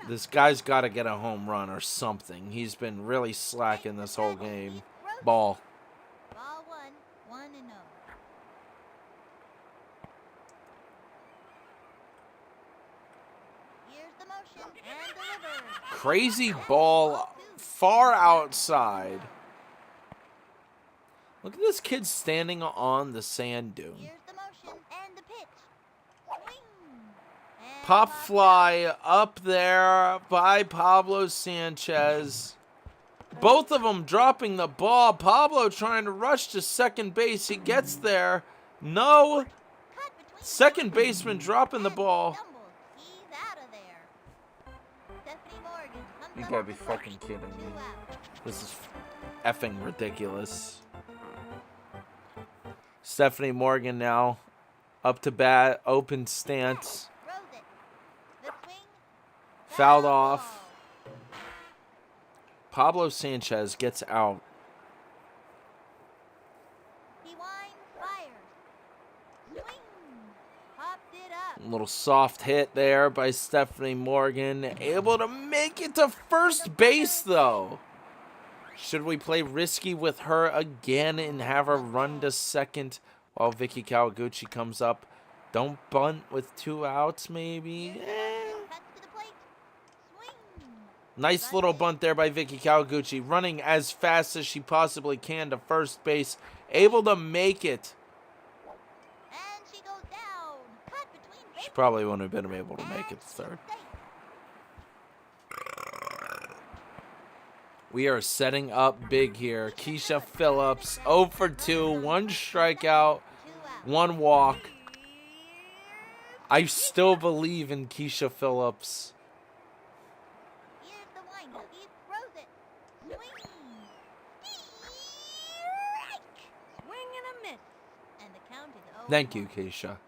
This guy's got to get a home run or something. He's been really slacking this whole game. Ball. Ball 1, 1 crazy ball far outside. Look at this kid standing on the sand dune. Here's the motion and the pitch. Swing. And Pop popped fly up there by Pablo Sanchez. Both of them dropping the ball. Pablo trying to rush to second base. He gets there. No. out. Cut between Second baseman dropping the and ball. stumbles. He's out of there. Stephanie Morgan comes You up gotta be with the fucking plate. kidding me. 2 out. This is effing ridiculous. Stephanie Morgan now up to bat, open stance, Throws it. The swing. fouled Foul off. ball. Pablo Sanchez gets out. He winds, fires. Swing. Popped it up. A little soft hit there by Stephanie Morgan. Able to make it to first base, though. Should we play risky with her again and have her run to second while Vicky Kawaguchi comes up? Don't bunt with 2 outs, maybe? Cuts to the plate. Swing. Nice little bunt there by Vicky Kawaguchi, running as fast as she possibly can to first base. Able to make it. And she goes down. Cut between She bases. probably wouldn't have been able to make And it to third. she's safe. We are setting up big here. Keisha Phillips, 0 for 2, 1 strikeout, 2 out. 1 walk. I still believe in Keisha Phillips. Here's the windup. He throws it. Swing. Strike. Swing and a miss. And the count is 0. Thank you, Keisha.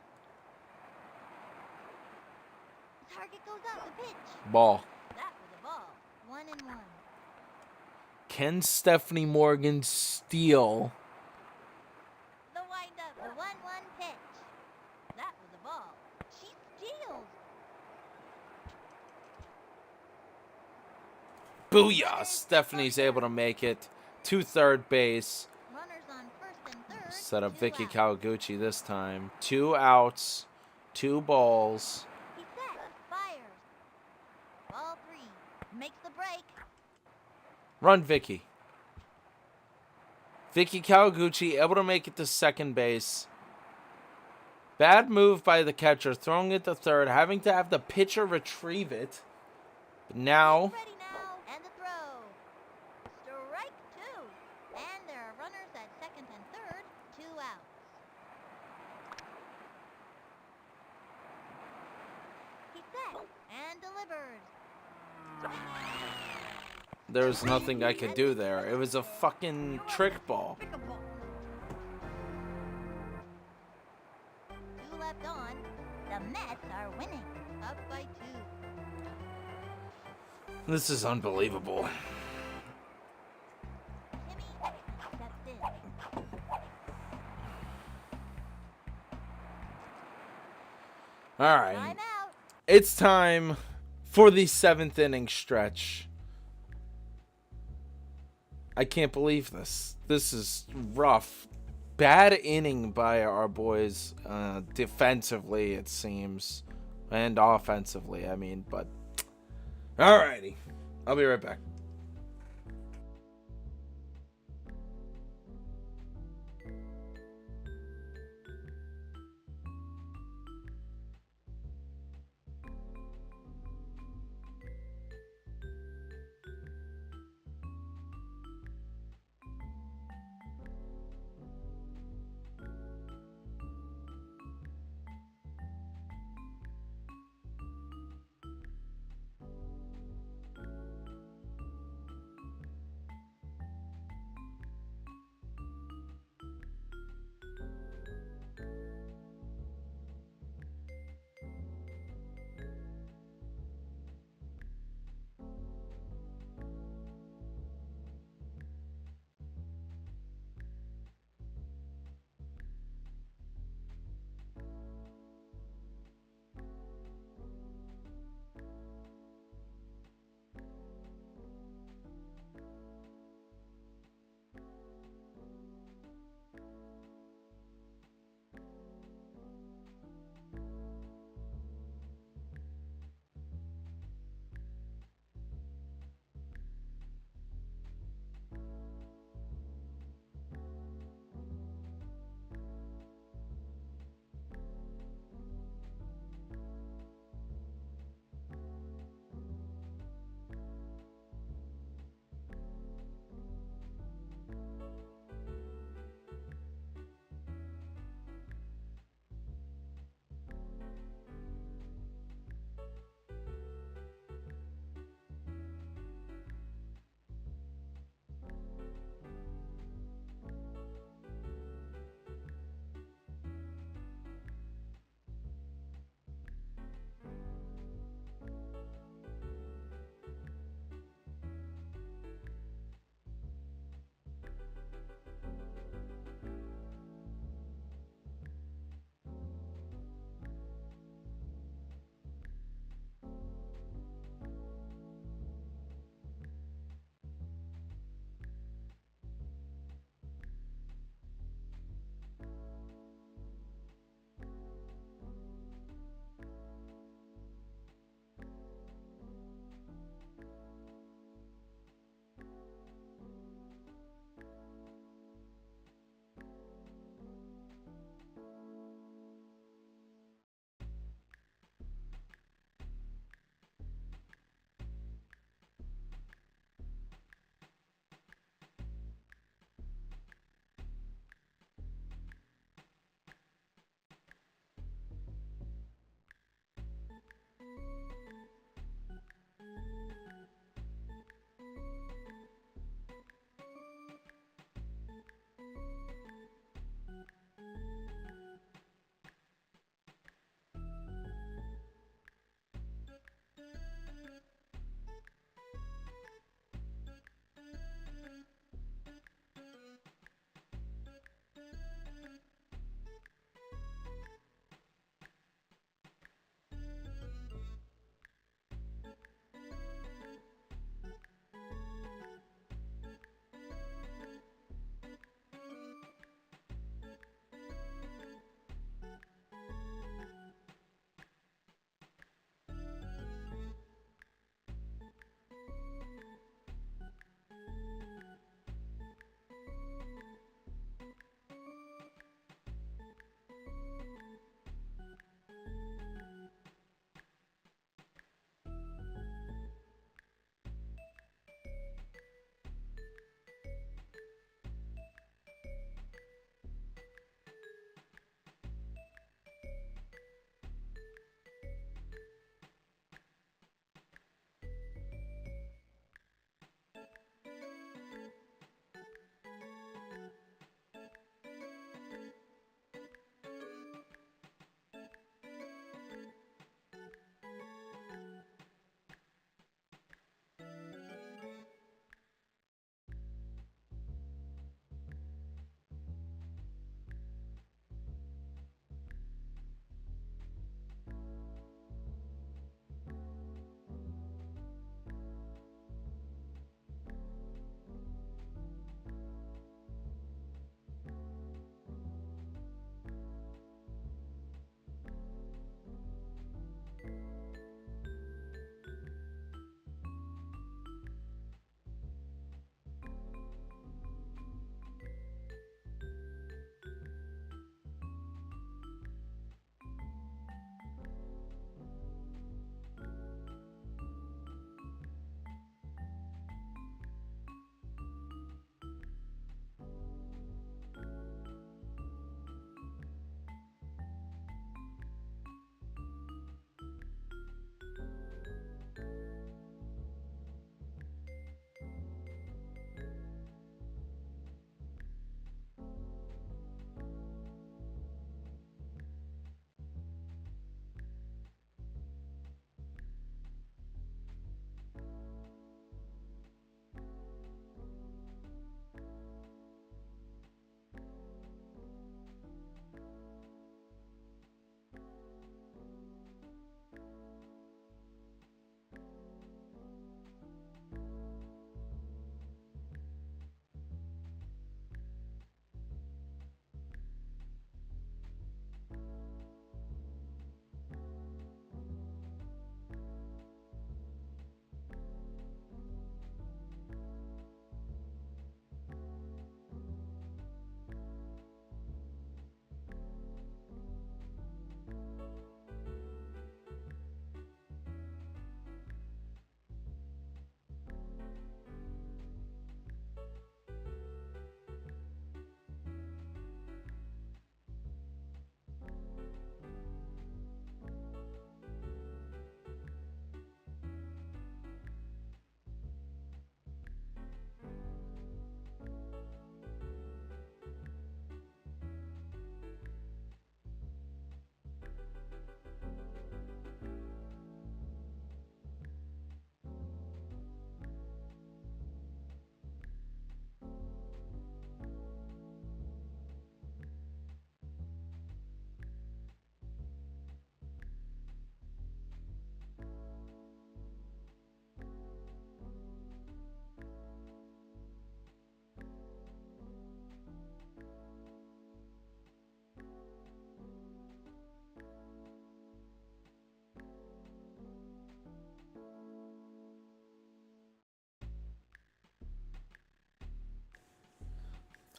Target goes up. The pitch. Ball. That was a ball. 1-1. Can Stephanie Morgan steal? The windup. The 1-1 pitch. That was a ball. She steals. Booyah! Stephanie's able to make it to third base. Runners on first and third. Set up 2 Vicky out. Kawaguchi this time. 2 outs, 2 balls. He sets. Fires. Ball 3. Makes the break. Run, Vicky. Vicky Kawaguchi able to make it to second base. Bad move by the catcher, throwing it to third, having to have the pitcher retrieve it. But now, Ready now. And the throw. Strike 2. And there are runners at second and third. 2 outs. He sets and delivers. there's nothing I could do there. It was a fucking trick ball. Pick a ball. 2 left on. The Mets are winning. Up by 2. This is unbelievable. Timmy steps in. All right. Time out. It's time for the 7th inning stretch. I can't believe this. This is rough. Bad inning by our boys defensively, it seems. And offensively, I mean. But, alrighty. I'll be right back.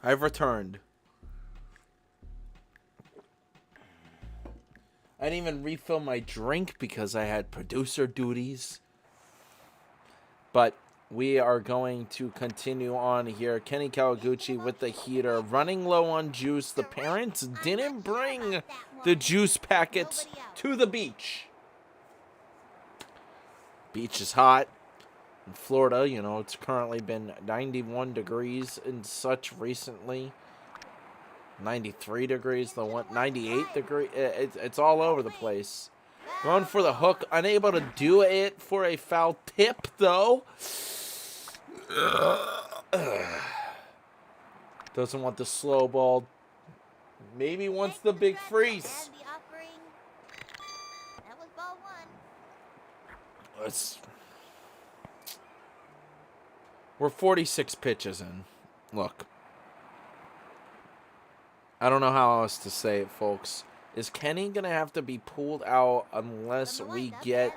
I've returned. I didn't even refill my drink because I had producer duties. But we are going to continue on here. Kenny Kawaguchi with the heater. Running low on juice. The parents didn't bring the juice packets to the beach. Beach is hot. In Florida, you know, it's currently been 91 degrees and such recently. 93 degrees, 98 degrees. It's all over the place. Going for the hook, unable to do it for a foul tip, though. Doesn't want the slow ball. Maybe wants the big freeze. That was ball one. We're 46 pitches in. Look. I don't know how else to say it, folks. Is Kenny going to have to be pulled out unless we get...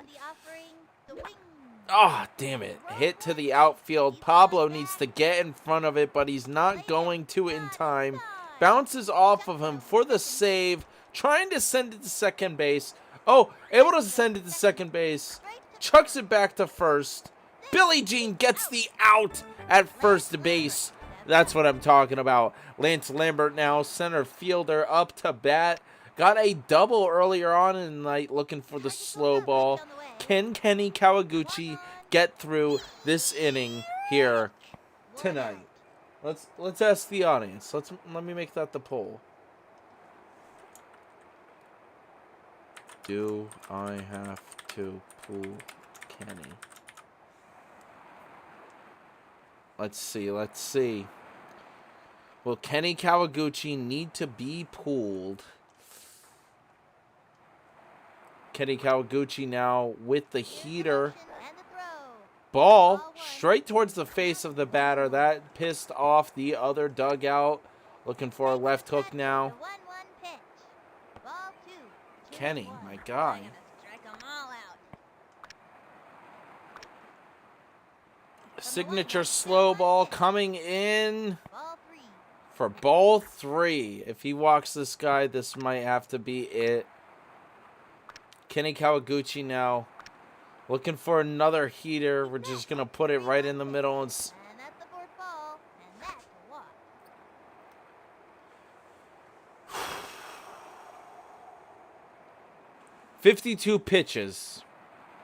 Oh, damn it. Hit to the outfield. Pablo needs to get in front of it, but he's not going to in time. Bounces off of him for the save. Trying to send it to second base. Oh, able to send it to second base. Chucks it back to first. Billie Jean gets the out at first base. That's what I'm talking about. Lance Lambert now, center fielder, up to bat. Got a double earlier on in the night looking for the slow ball. Can Kenny Kawaguchi get through this inning here tonight? Let's ask the audience. Let me make that the poll. Do I have to pull Kenny? Let's see. Will Kenny Kawaguchi need to be pulled? Kenny Kawaguchi now with the heater. Ball straight towards the face of the batter. That pissed off the other dugout. Looking for a left hook now. Kenny, my God. Signature slow ball coming in for ball three. If he walks this guy, this might have to be it. Kenny Kawaguchi now looking for another heater. We're just going to put it right in the middle. And that's the fourth ball, and that's a walk. 52 pitches.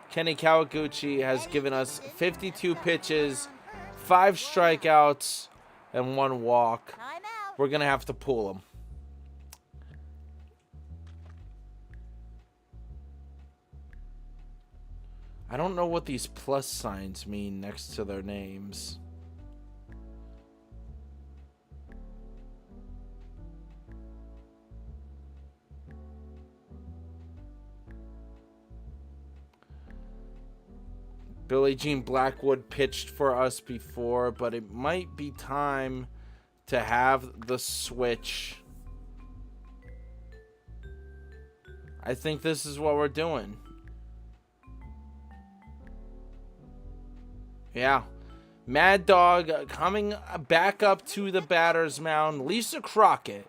Kenny Kawaguchi has given us 52 pitches, 5 strikeouts, and 1 walk. We're going to have to pull him. I don't know what these plus signs mean next to their names. Billie Jean Blackwood pitched for us before, but it might be time to have the switch. I think this is what we're doing. Yeah. Mad Dog coming back up to the batter's mound. Lisa Crockett,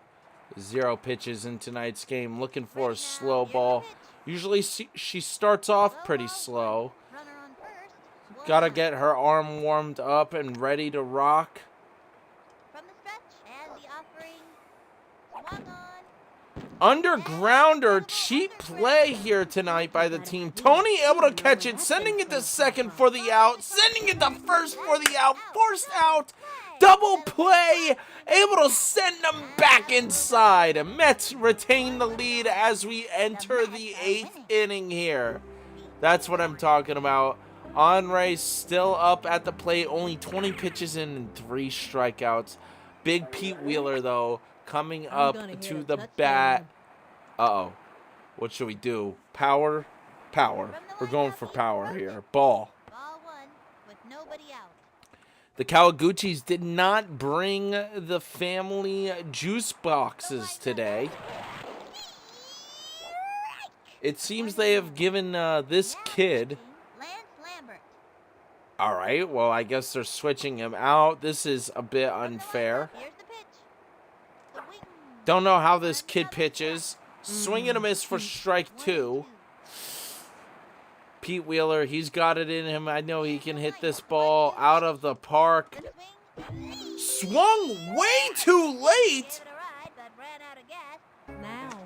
0 pitches in tonight's game, looking for a slow ball. Usually she starts off pretty slow. Gotta get her arm warmed up and ready to rock. From the stretch, and the offering. Swung on. Undergrounder, cheap play here tonight by the team. Tony able to catch it, sending it to second for the out, sending it to first for the out, forced out, double play, able to send them back inside. Mets retain the lead as we enter the 8th inning here. That's what I'm talking about. Henry still up at the plate, only 20 pitches in and 3 strikeouts. Big Pete Wheeler, though, coming up to the bat. Uh-oh. What should we do? Power? Power. We're going for power here. Ball. Ball one with nobody out. The Kawaguchis did not bring the family juice boxes today. It seems they have given this kid... All right, well, I guess they're switching him out. This is a bit unfair. Here's the pitch. Don't know how this kid pitches. Swing and a miss for strike 2. Pete Wheeler, he's got it in him. I know he can hit this ball out of the park. The swing. Swung way too late. Gave it a ride, but ran out of gas. Now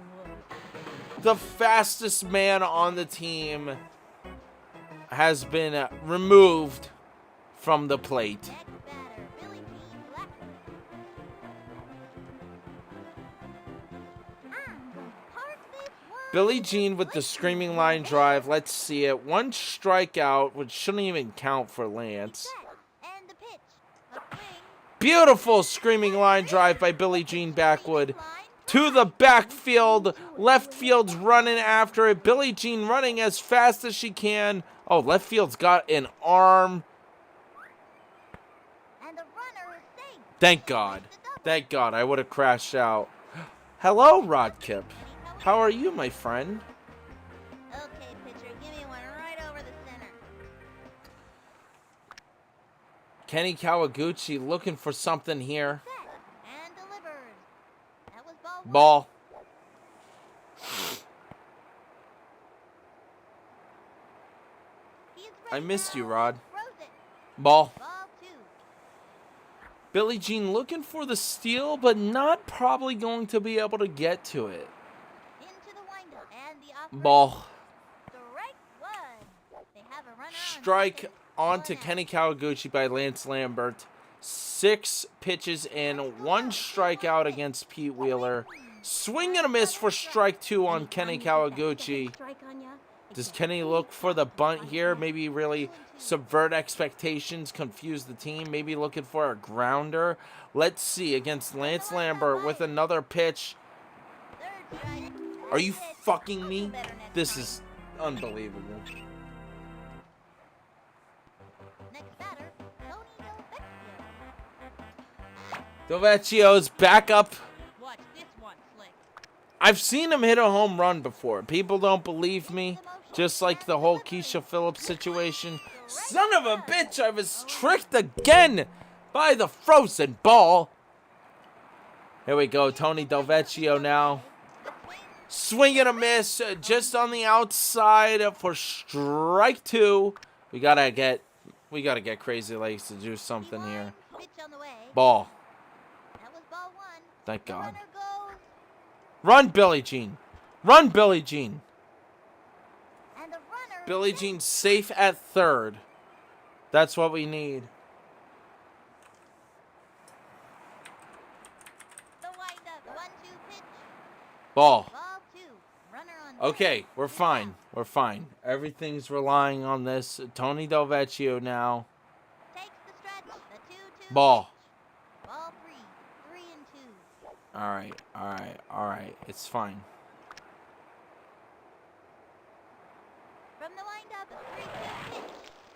what? The fastest man on the team has been removed from the plate. Next batter, Billy Jean Blackman. I'm gonna park this one. Billie Jean with the screaming line drive. Let's see it. One strikeout, which shouldn't even count for Lance. Set. And the pitch. A swing. Beautiful screaming line drive by Billie Jean Backwood. To the backfield. Left field's running after it. Billie Jean running as fast as she can. Oh, left field's got an arm. And the runner is safe. Thank God. Thank God. I would have crashed out. Hello, Rod Kip. How are you, my friend? Okay, pitcher, give me one right over the center. Kenny Kawaguchi looking for something here. Set and delivers. That was ball one. Ball. He's I ready missed you, now. Rod. Throws it. Ball. Ball 2. Billie Jean looking for the steal, but not probably going to be able to get to it. Into the windup and the off. Ball. Strike 1. They have a runner on Strike second. onto One out. Kenny Kawaguchi by Lance Lambert. 6 pitches and 1 strikeout against Pete Wheeler. Swing and a miss for strike 2 on Kenny Kawaguchi. Does Kenny look for the bunt here? Maybe really subvert expectations, confuse the team. Maybe looking for a grounder. Let's see against Lance Lambert with another pitch. Third strike. Are you That's it. fucking I'll me? do better next This time. is unbelievable. Next batter, Tony Delvecchio. Delvecchio's back up. Watch this one, Slick. I've seen him hit a home run before. People don't believe me. Just like the whole Keisha Phillips situation. Son of a bitch, I was tricked again by the frozen ball. Here we go, Tony Delvecchio now. Swing and a miss, just on the outside for strike 2. We gotta get Crazy Legs to do something here. Pitch on the way. Ball. That was ball 1. Thank The God. runner goes. Run, Billie Jean. Run, Billie Jean. And the runner Billie is Jean safe at third. That's what we need. the windup. 1-2 pitch. Ball. Ball 2. Runner on Okay, second. we're fine. We're fine. Everything's relying on this. Tony Delvecchio now. Takes the stretch. The 2-2 Ball. pitch. Ball 3. 3-2. All right, all right, all right. It's fine. From the windup, a 3-2 pitch.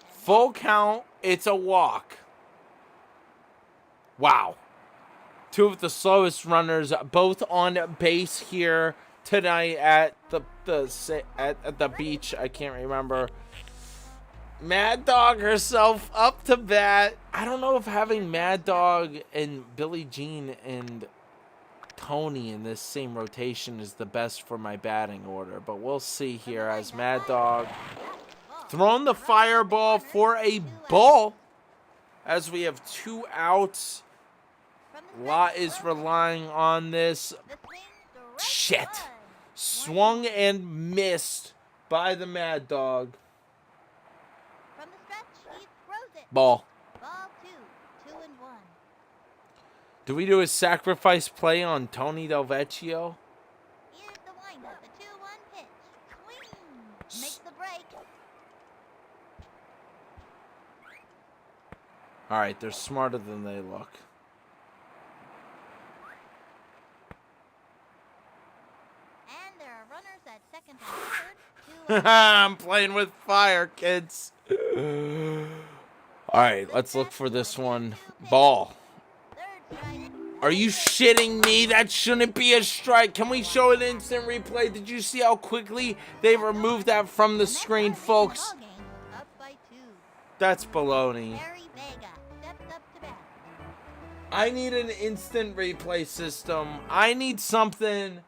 And Full count. It's a walk. Wow. 2 of the slowest runners, both on base here tonight at the beach. I can't remember. Mad Dog herself up to bat. I don't know if having Mad Dog and Billie Jean and Tony in this same rotation is the best for my batting order, but we'll see here as Mad Dog throwing the fireball for a ball as we have 2 outs. from the Lot stretch, is throws it. relying on this. The swing, strike Shit. 1. Swung and missed by the Mad Dog. From the stretch, he throws it. Ball. Ball 2. 2-1. Do we do a sacrifice play on Tony Delvecchio? Here's the windup. The 2-1 pitch. Swing. Makes the break. All right, they're smarter than they look. And there are runners at second and third. 2 I'm playing with fire, kids. All right, let's look for this one. Ball. Third strike. Are you shitting me? That shouldn't be a strike. Can we show an instant replay? Did you see how quickly they removed that from the screen, folks? Ball game, up by 2. That's baloney. Harry Vega steps up to bat. I need an instant replay system. I need something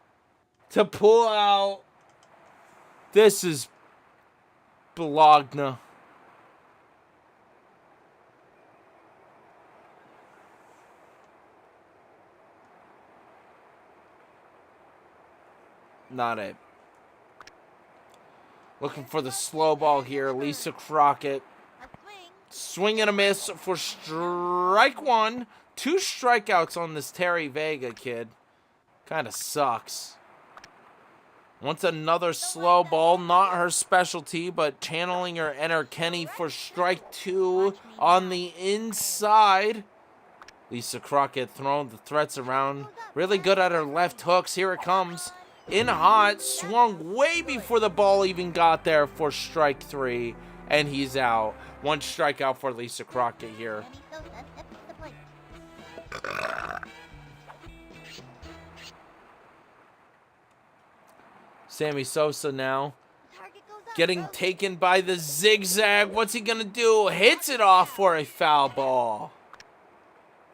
to pull out. This is Bologna. Not it. Looking for the slow ball here. Lisa Crockett. Swing and a miss for strike one. 2 strikeouts on this Terry Vega kid. Kind of sucks. Wants another slow ball. Not her specialty, but channeling her Enter Kenny for strike 2 on the inside. Lisa Crockett throwing the threats around. Really good at her left hooks. Here it comes. In hot. Swung way before the ball even got there for strike 3. And he's out. 1 strikeout for Lisa Crockett here. Sammy Sosa now getting taken by the zigzag. What's he gonna do? Hits it off for a foul ball.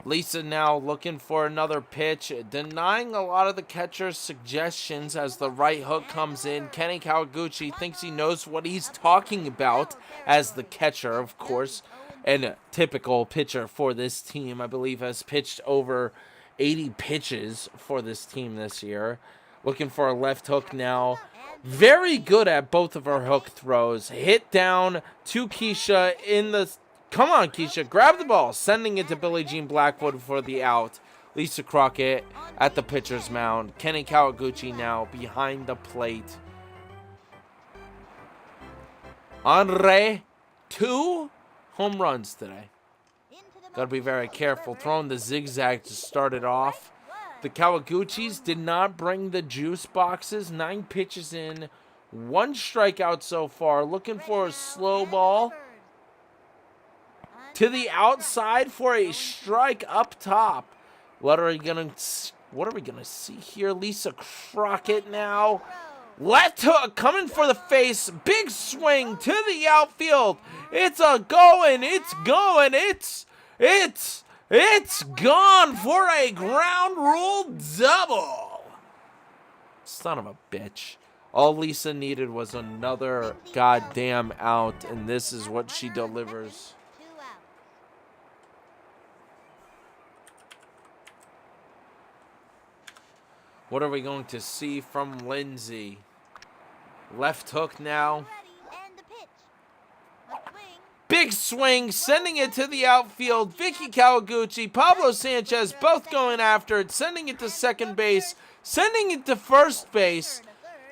Lisa now looking for another pitch, denying a lot of the catcher's suggestions as the right hook comes in. Kenny Kawaguchi thinks he knows what he's talking about as the catcher, of course, and a typical pitcher for this team. I believe has pitched over 80 pitches for this team this year. Looking for a left hook now. Very good at both of her hook throws. Hit down to Keisha in the... Come on, Keisha. Grab the ball. Sending it to Billie Jean Blackwood for the out. Lisa Crockett at the pitcher's mound. Kenny Kawaguchi now behind the plate. Andre, 2 home runs today. Got to be very careful. Throwing the zigzag to start it off. The Kawaguchis did not bring the juice boxes. 9 pitches in. 1 strikeout so far. Looking for a slow ball. To the outside for a strike up top. What are we gonna see here? Lisa Crockett now. Left hook coming for the face. Big swing to the outfield. It's going. It's gone for a ground rule double. Son of a bitch. All Lisa needed was another goddamn out, and this is what she delivers. What are we going to see from Lindsay? Left hook now. Big swing, sending it to the outfield. Vicky Kawaguchi, Pablo Sanchez, both going after it, sending it to second base, sending it to first base.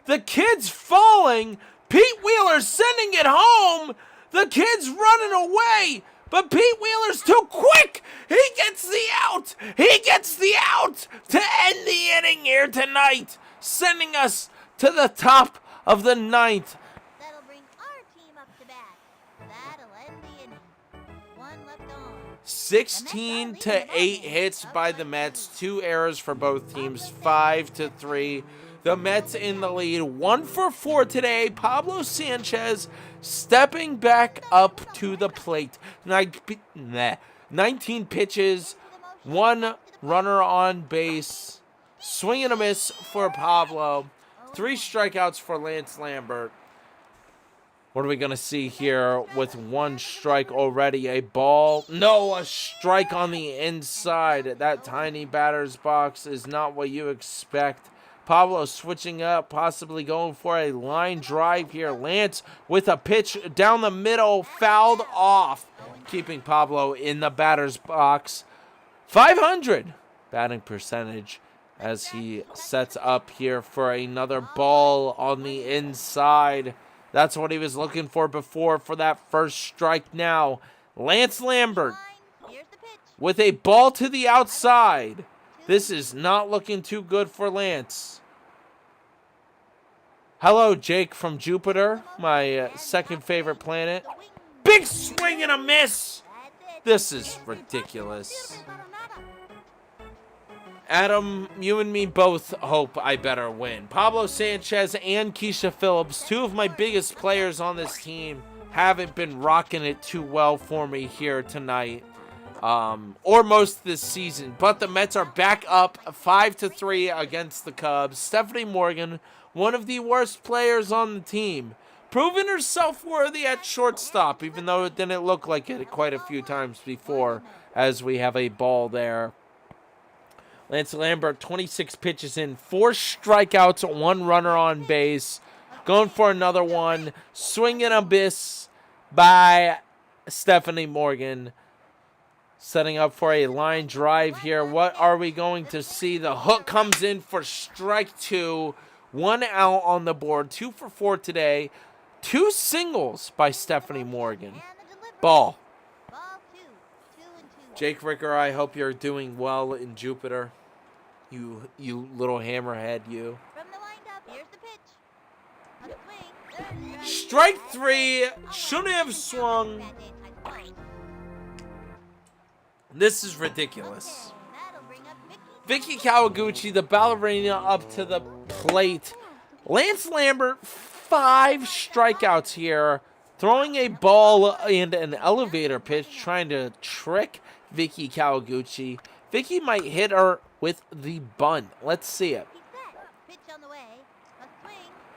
The kid's falling. Pete Wheeler sending it home. The kid's running away. But Pete Wheeler's too quick. He gets the out. He gets the out to end the inning here tonight. Sending us to the top of the 9th. That'll bring our team up to bat. That'll end the inning. 1 left on. 16 to 8 hits by the Mets. 2 errors for both teams. 5 to 3. The Mets in the lead. 1 for 4 today. Pablo Sanchez stepping back up to the plate. 19 pitches. 1 runner on base. Swing and a miss for Pablo. 3 strikeouts for Lance Lambert. What are we going to see here with 1 strike already? A ball. No, a strike on the inside. That tiny batter's box is not what you expect. Pablo switching up, possibly going for a line drive here. Lance with a pitch down the middle, fouled off, keeping Pablo in the batter's box. 500 batting percentage as he sets up here for another ball on the inside. That's what he was looking for before for that first strike now. Lance Lambert with a ball to the outside. This is not looking too good for Lance. Hello, Jake from Jupiter, my second favorite planet. Big swing and a miss. This is ridiculous. Adam, you and me both hope I better win. Pablo Sanchez and Keisha Phillips, 2 of my biggest players on this team, haven't been rocking it too well for me here tonight. or most of this season. But the Mets are back up 5-3 against the Cubs. Stephanie Morgan, one of the worst players on the team, proving herself worthy at shortstop, even though it didn't look like it quite a few times before, as we have a ball there. Lance Lambert, 26 pitches in, 4 strikeouts, 1 runner on base. Going for another one. Swing and a miss by Stephanie Morgan. Setting up for a line drive here. What are we going to see? The hook comes in for strike 2. 1 out on the board. 2 for 4 today. 2 singles by Stephanie Morgan. Ball. Ball 2. 2 and 2. Jake Ricker, I hope you're doing well in Jupiter. You little hammerhead, you. From the windup, here's the pitch. A swing. Third Strike 3. Shouldn't have swung. Bad day type twice. This is ridiculous. That'll bring up Vicky. Vicky Kawaguchi, the ballerina, up to the plate. Lance Lambert, 5 strikeouts here. Throwing a ball and an elevator pitch, trying to trick Vicky Kawaguchi. Vicky might hit her with the bunt. Let's see it. He's set. Pitch on the way. A swing.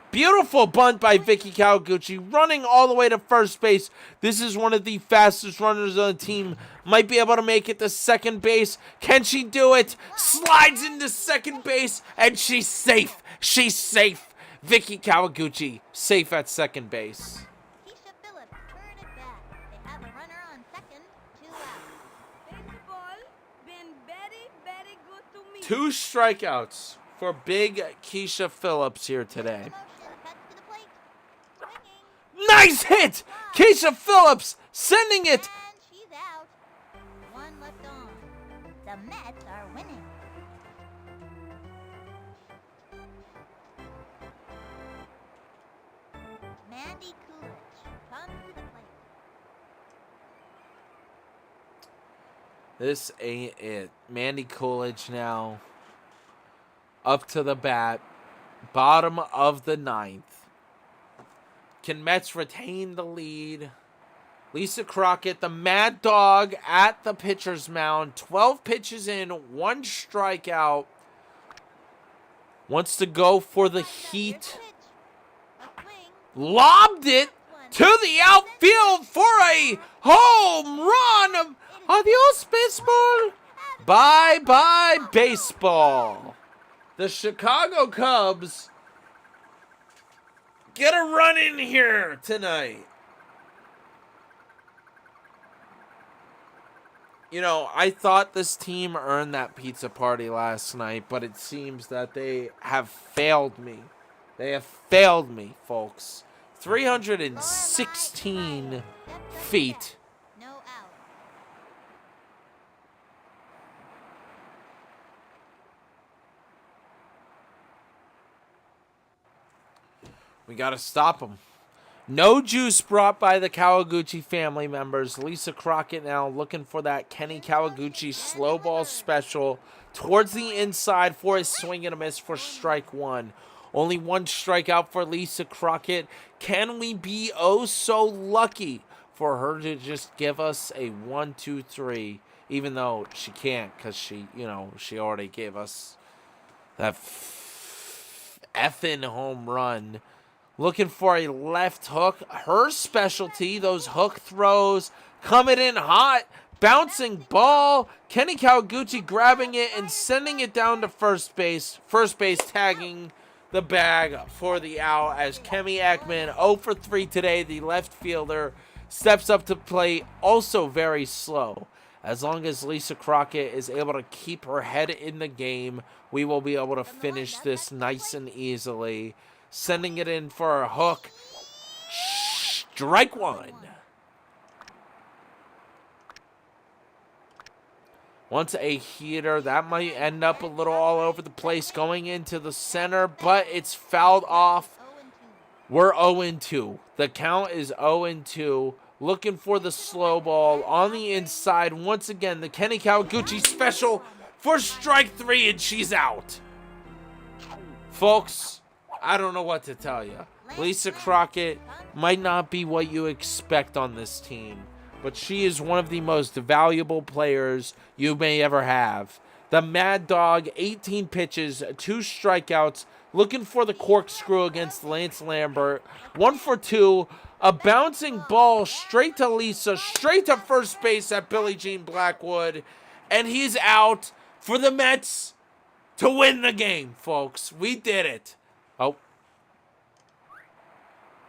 Beautiful bunt by Vicky Kawaguchi, running all the way to first base. This is one of the fastest runners on the team. Might be able to make it to second base. Can she do it? Slides into second base, and she's safe. She's safe. Vicky Kawaguchi, safe at second base. Keisha Phillips turn it back. They have a runner on second. 2 out. Baseball been very good to me. 2 strikeouts for big Keisha Phillips here today. Motion cuts to the plate. Swinging. Nice hit! Keisha Phillips sending it. And she's out. 1 left on. The Mets are winning. Mandy Coolidge comes to the plate. This ain't it. Mandy Coolidge now up to the bat. Bottom of the 9th. Can Mets retain the lead? Lisa Crockett, the Mad Dog, at the pitcher's mound. 12 pitches in, 1 strikeout. Wants to go for the Here's heat. the pitch. A swing. Lobbed it to the outfield for a home run. Adios, baseball. Bye-bye, baseball. The Chicago Cubs get a run in here tonight. You know, I thought this team earned that pizza party last night, but it seems that they have failed me. They have failed me, folks. 316 feet. No out. We got to stop them. No juice brought by the Kawaguchi family members. Lisa Crockett now looking for that Kenny Kawaguchi slow ball special towards the inside for a swing and a miss for strike 1. Only 1 strikeout for Lisa Crockett. Can we be oh so lucky for her to just give us a 1-2-3, even though she can't, because she already gave us that effing home run. Looking for a left hook. Her specialty, those hook throws coming in hot. Bouncing ball. Kenny Kawaguchi grabbing it and sending it down to first base. First base tagging the bag for the out as Kemi Ekman, 0 for 3 today. The left fielder steps up to plate, also very slow. As long as Lisa Crockett is able to keep her head in the game, we will be able to finish this nice and easily. Sending it in for a hook. Strike 1. Once a heater, that might end up a little all over the place going into the center, but it's fouled off. 0-2. We're 0-2. The count is 0-2. Looking for the slow ball on the inside. Once again, the Kenny Kawaguchi special for strike 3, and she's out. Folks, I don't know what to tell you. Lisa Crockett might not be what you expect on this team. but she is one of the most valuable players you may ever have. The Mad Dog, 18 pitches, 2 strikeouts, looking for the corkscrew against Lance Lambert. 1 for 2, a bouncing ball straight to Lisa, straight to first base at Billie Jean Blackwood, and he's out for the Mets to win the game, folks. We did it. Oh.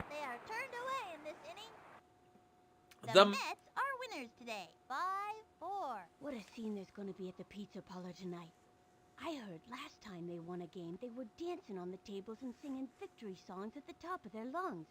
They are turned away in this inning. The The Mets are winners today. 5-4. What a scene there's gonna be at the pizza parlor tonight. I heard last time they won a game, they were dancing on the tables and singing victory songs at the top of their lungs.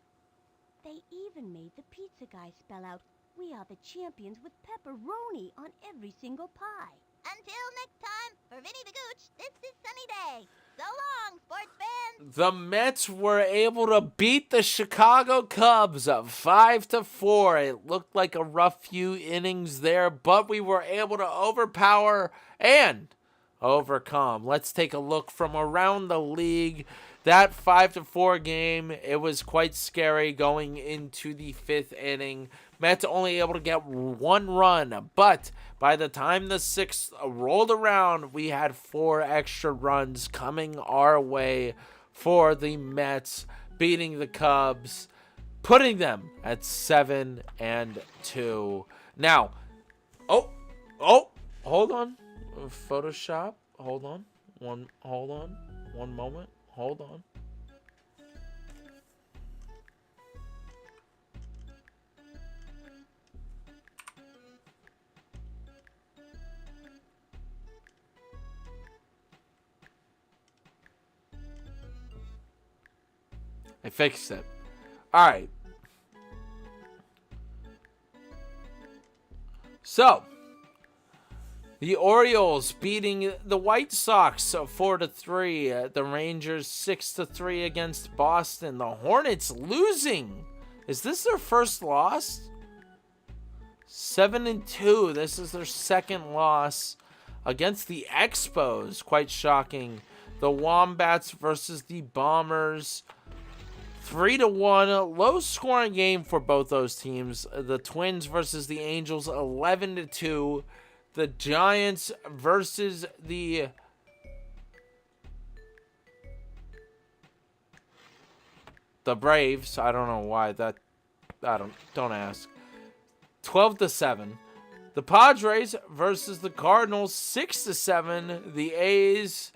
They even made the pizza guy spell out, "We are the champions," with pepperoni on every single pie. Until next time, for Vinny the Gooch, this is Sunny Day. So long, sports fans. The Mets were able to beat the Chicago Cubs 5-4. It looked like a rough few innings there, but we were able to overpower and overcome. Let's take a look from around the league. That 5-4 game, it was quite scary going into the 5th inning. Mets only able to get 1 run, but by the time the 6th rolled around, we had 4 extra runs coming our way for the Mets, beating the Cubs, putting them at 7-2. Now, hold on. Photoshop, hold on. One moment. Hold on. I fixed it. All right. So, the Orioles beating the White Sox 4-3. The Rangers 6-3 against Boston. The Hornets losing. Is this their first loss? 7-2. This is their second loss against the Expos. Quite shocking. The Wombats versus the Bombers. 3-1, low scoring game for both those teams. The Twins versus the Angels, 11-2. The Giants versus the Braves. I don't know why that. Don't ask. 12-7. The Padres versus the Cardinals, 6-7. The A's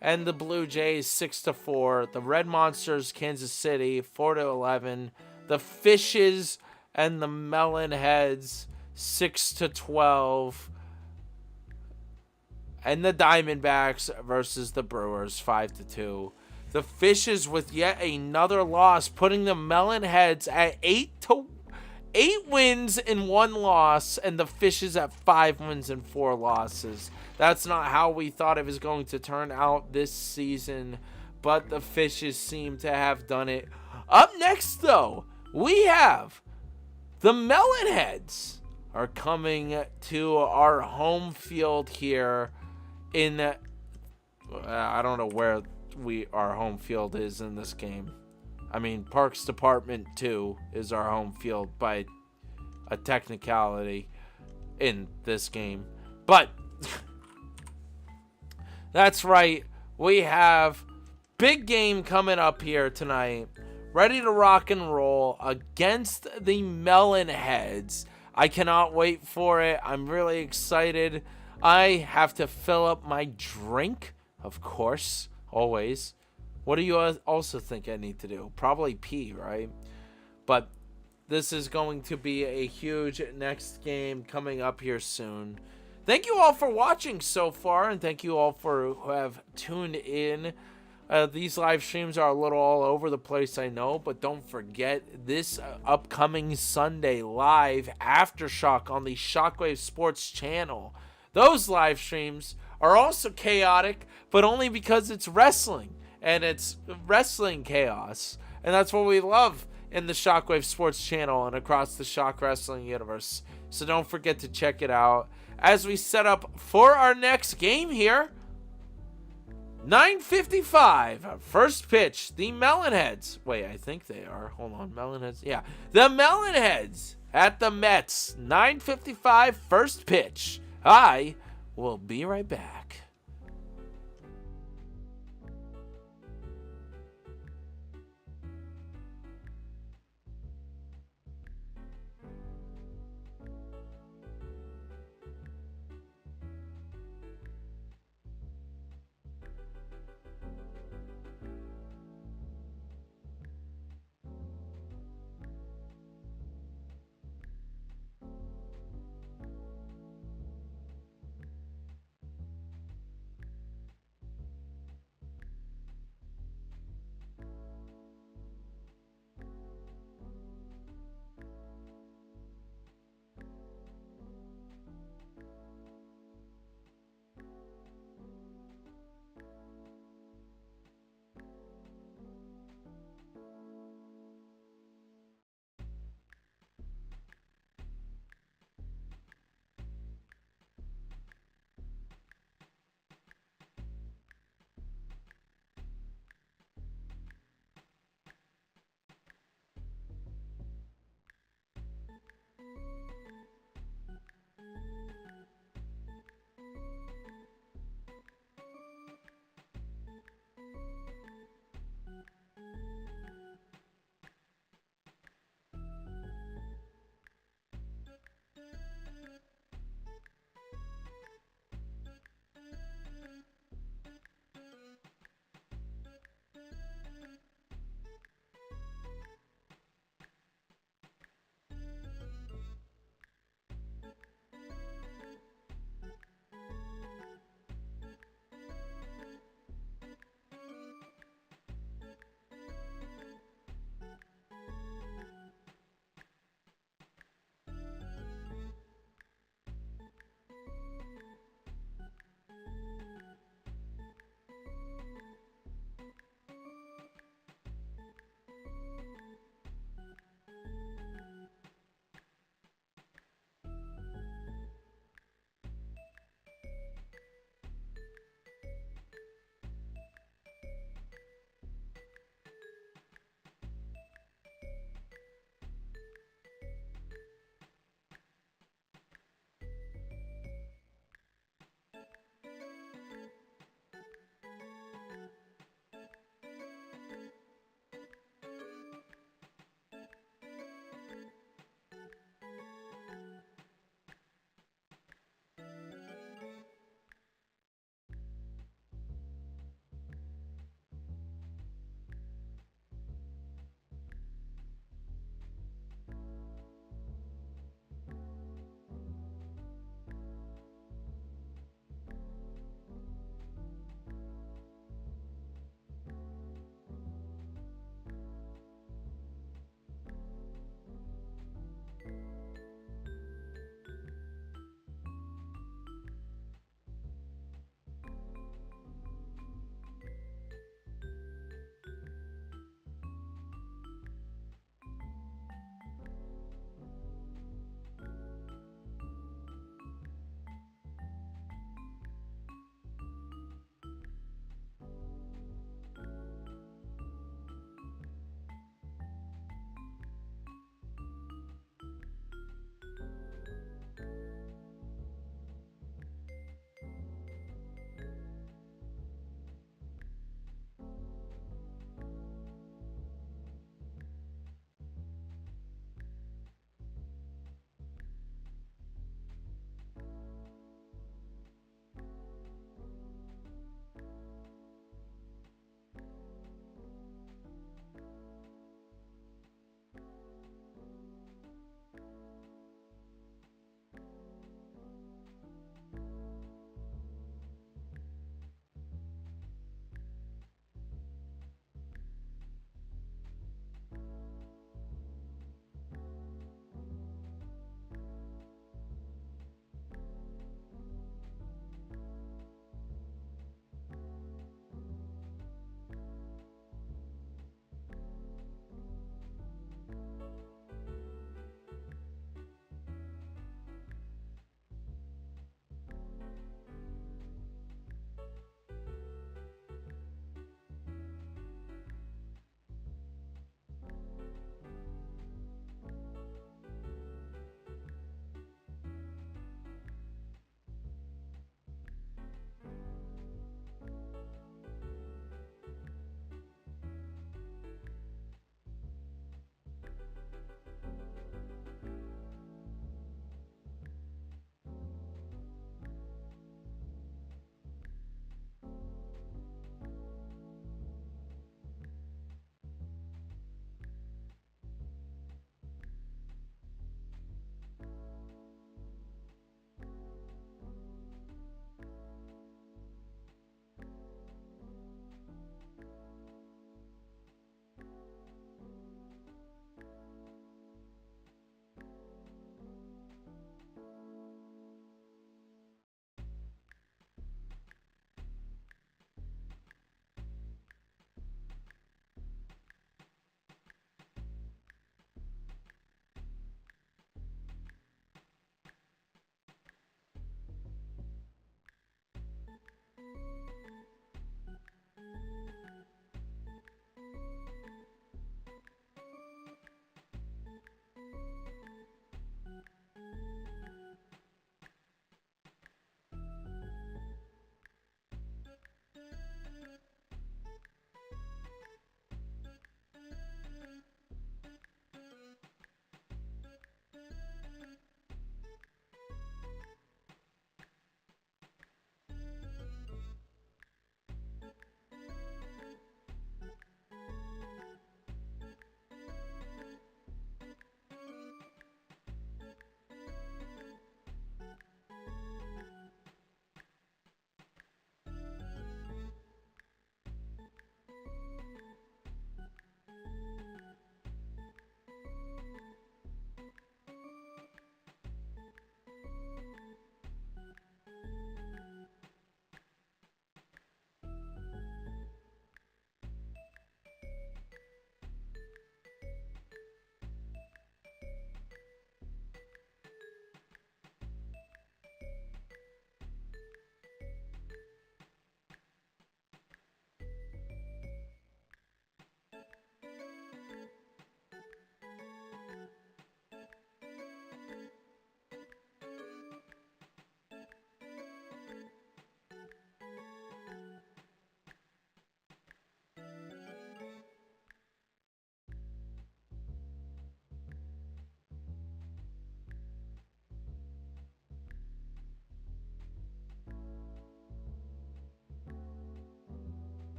and the Blue Jays, 6-4. The Red Monsters, Kansas City, 4-11. The Fishes and the Melonheads, 6-12. And the Diamondbacks versus the Brewers, 5-2. The Fishes with yet another loss, putting the Melonheads at 8 wins and 1 loss, and the Fishes at 5 wins and 4 losses. That's not how we thought it was going to turn out this season, but the Fishes seem to have done it. Up next, though, we have the Melonheads are coming to our home field here in, I don't know where our home field is in this game. I mean, Parks Department 2 is our home field by a technicality in this game. But that's right. We have big game coming up here tonight. Ready to rock and roll against the Melonheads. I cannot wait for it. I'm really excited. I have to fill up my drink, of course, always. What do you also think I need to do? Probably pee, right? But this is going to be a huge next game coming up here soon. Thank you all for watching so far, and thank you all who have tuned in. These live streams are a little all over the place, I know, but don't forget this upcoming Sunday live Aftershock on the Shockwave Sports channel. Those live streams are also chaotic, but only because it's wrestling, and it's wrestling chaos, and that's what we love in the Shockwave Sports channel and across the Shock Wrestling universe. So don't forget to check it out. As we set up for our next game here, 9:55, first pitch. The Melonheads. Wait, I think they are. Hold on, Melonheads. Yeah, the Melonheads at the Mets. 9:55, first pitch. I will be right back.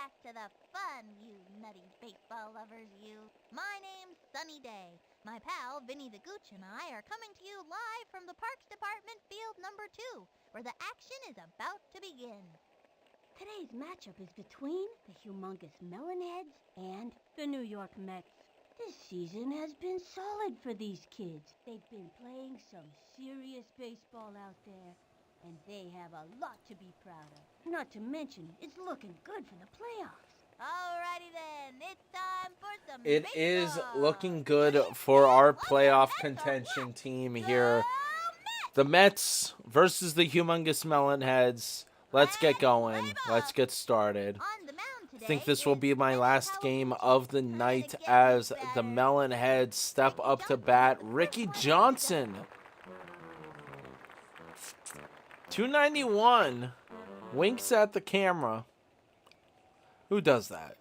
back to the fun, you nutty baseball lovers, you. My name's Sunny Day. My pal, Vinny the Gooch, and I are coming to you live from the Parks Department Field number 2, where the action is about to begin. Today's matchup is between the humongous Melonheads and the New York Mets. This season has been solid for these kids. They've been playing some serious baseball out there, and they have a lot to be proud of. Not to mention, it's looking good for the playoffs. Alrighty then, it's time for some It is baseball. looking good for our playoff contention team here. The Mets versus the humongous Melonheads. Let's get going. Let's get started. On the mound I today think this will be is my Kenny last game Kawaguchi of the trying to night get as his the batter. Melonheads step up to bat. Ricky Johnson. 291. Winks at the camera. Who does that?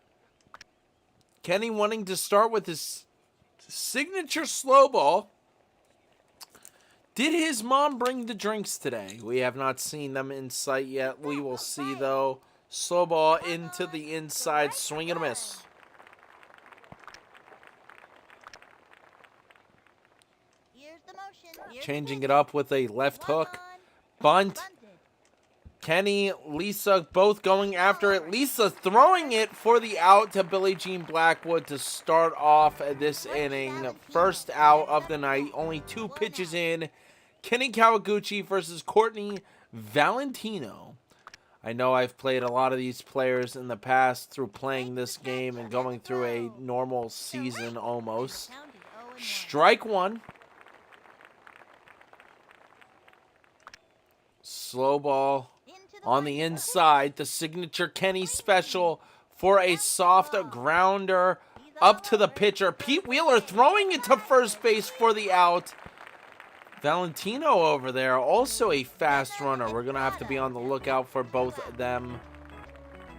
Kenny wanting to start with his signature slow ball. Did his mom bring the drinks today? We have not seen them in sight yet. We will see, though. Slow ball into the inside. Swing and a miss. Here's the motion. Here's Changing the it up with a left One hook. on, Bunt. bunted. Kenny, Lisa both going after it. Lisa throwing it for the out to Billie Jean Blackwood to start off this inning. First out of the night. Only 2 pitches in. Kenny Kawaguchi versus Courtney Valentino. I know I've played a lot of these players in the past through playing this game and going through a normal season almost. Count is 0-1. Strike one. Slow ball Into on the right inside. The signature Kenny special for a soft grounder up to the pitcher. Pete Wheeler throwing it to first base for the out. Valentino over there, also a fast runner. We're going to have to be on the lookout for both of them.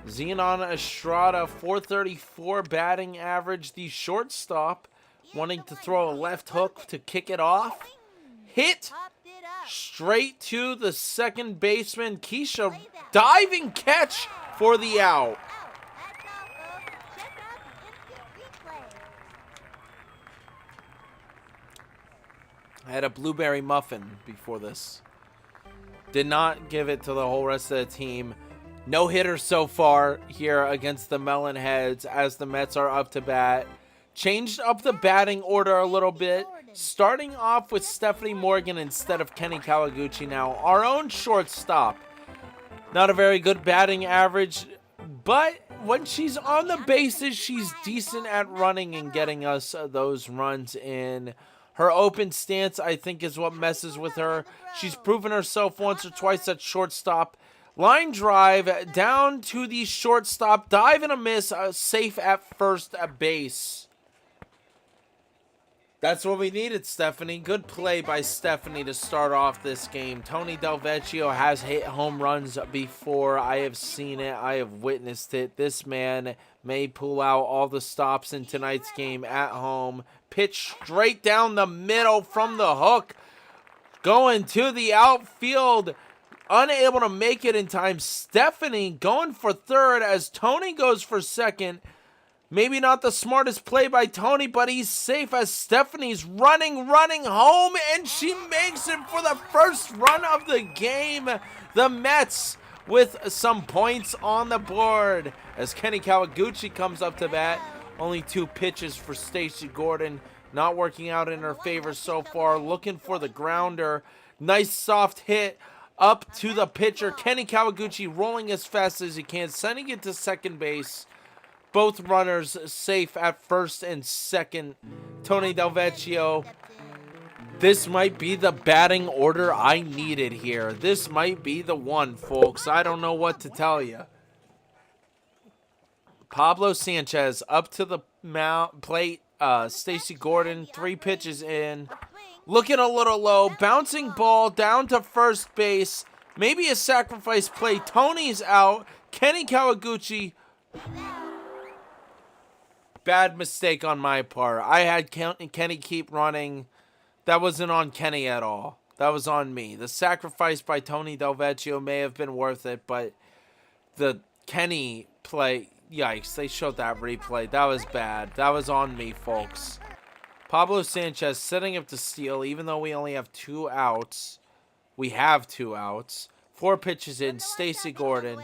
Zenon Estrada, 434 batting average. The shortstop wanting to throw a left hook to kick it off. Hit Popped it up. straight to the second baseman. Keisha diving catch for the out. Out. That's all, folks. Check out the instant replay. I had a blueberry muffin before this. Did not give it to the whole rest of the team. No hitter so far here against the Melonheads as the Mets are up to bat. Changed up the batting order a little bit. Starting off with Stephanie Morgan instead of Kenny Kawaguchi now. Our own shortstop. Not a very good batting average, but when she's on the bases, she's decent at running and getting us those runs in. Her open stance, I think, is what messes with her. She's proven herself once or twice at shortstop. Line drive down to the shortstop. Dive and a miss. Safe at first base. That's what we needed, Stephanie. Good play by Stephanie to start off this game. Tony Del Vecchio has hit home runs before. I have seen it. I have witnessed it. This man may pull out all the stops in tonight's game at home. Pitch straight down the middle from the hook. Going to the outfield. Unable to make it in time. Stephanie going for third as Tony goes for second. Maybe not the smartest play by Tony, but he's safe as Stephanie's running home, and she makes it for the first run of the game. The Mets with some points on the board as Kenny Kawaguchi comes up to bat. Only 2 pitches for Stacey Gordon. Not working out in her favor so far. Looking for the grounder. Nice soft hit up to the pitcher. Kenny Kawaguchi rolling as fast as he can, sending it to second base. Both runners safe at first and second. Tony Del Vecchio. This might be the batting order I needed here. This might be the one, folks. I don't know what to tell you. Pablo Sanchez up to the plate. Stacey Gordon, 3 pitches in. Looking a little low. Bouncing ball down to first base. Maybe a sacrifice play. Tony's out. Kenny Kawaguchi. Bad mistake on my part. I had Kenny keep running. That wasn't on Kenny at all. That was on me. The sacrifice by Tony Del Vecchio may have been worth it, but the Kenny play Yikes, they showed that replay. That was bad. That was on me, folks. Pablo Sanchez setting up to steal, even though we only have 2 outs. We have 2 outs. 4 pitches in. Stacy Gordon.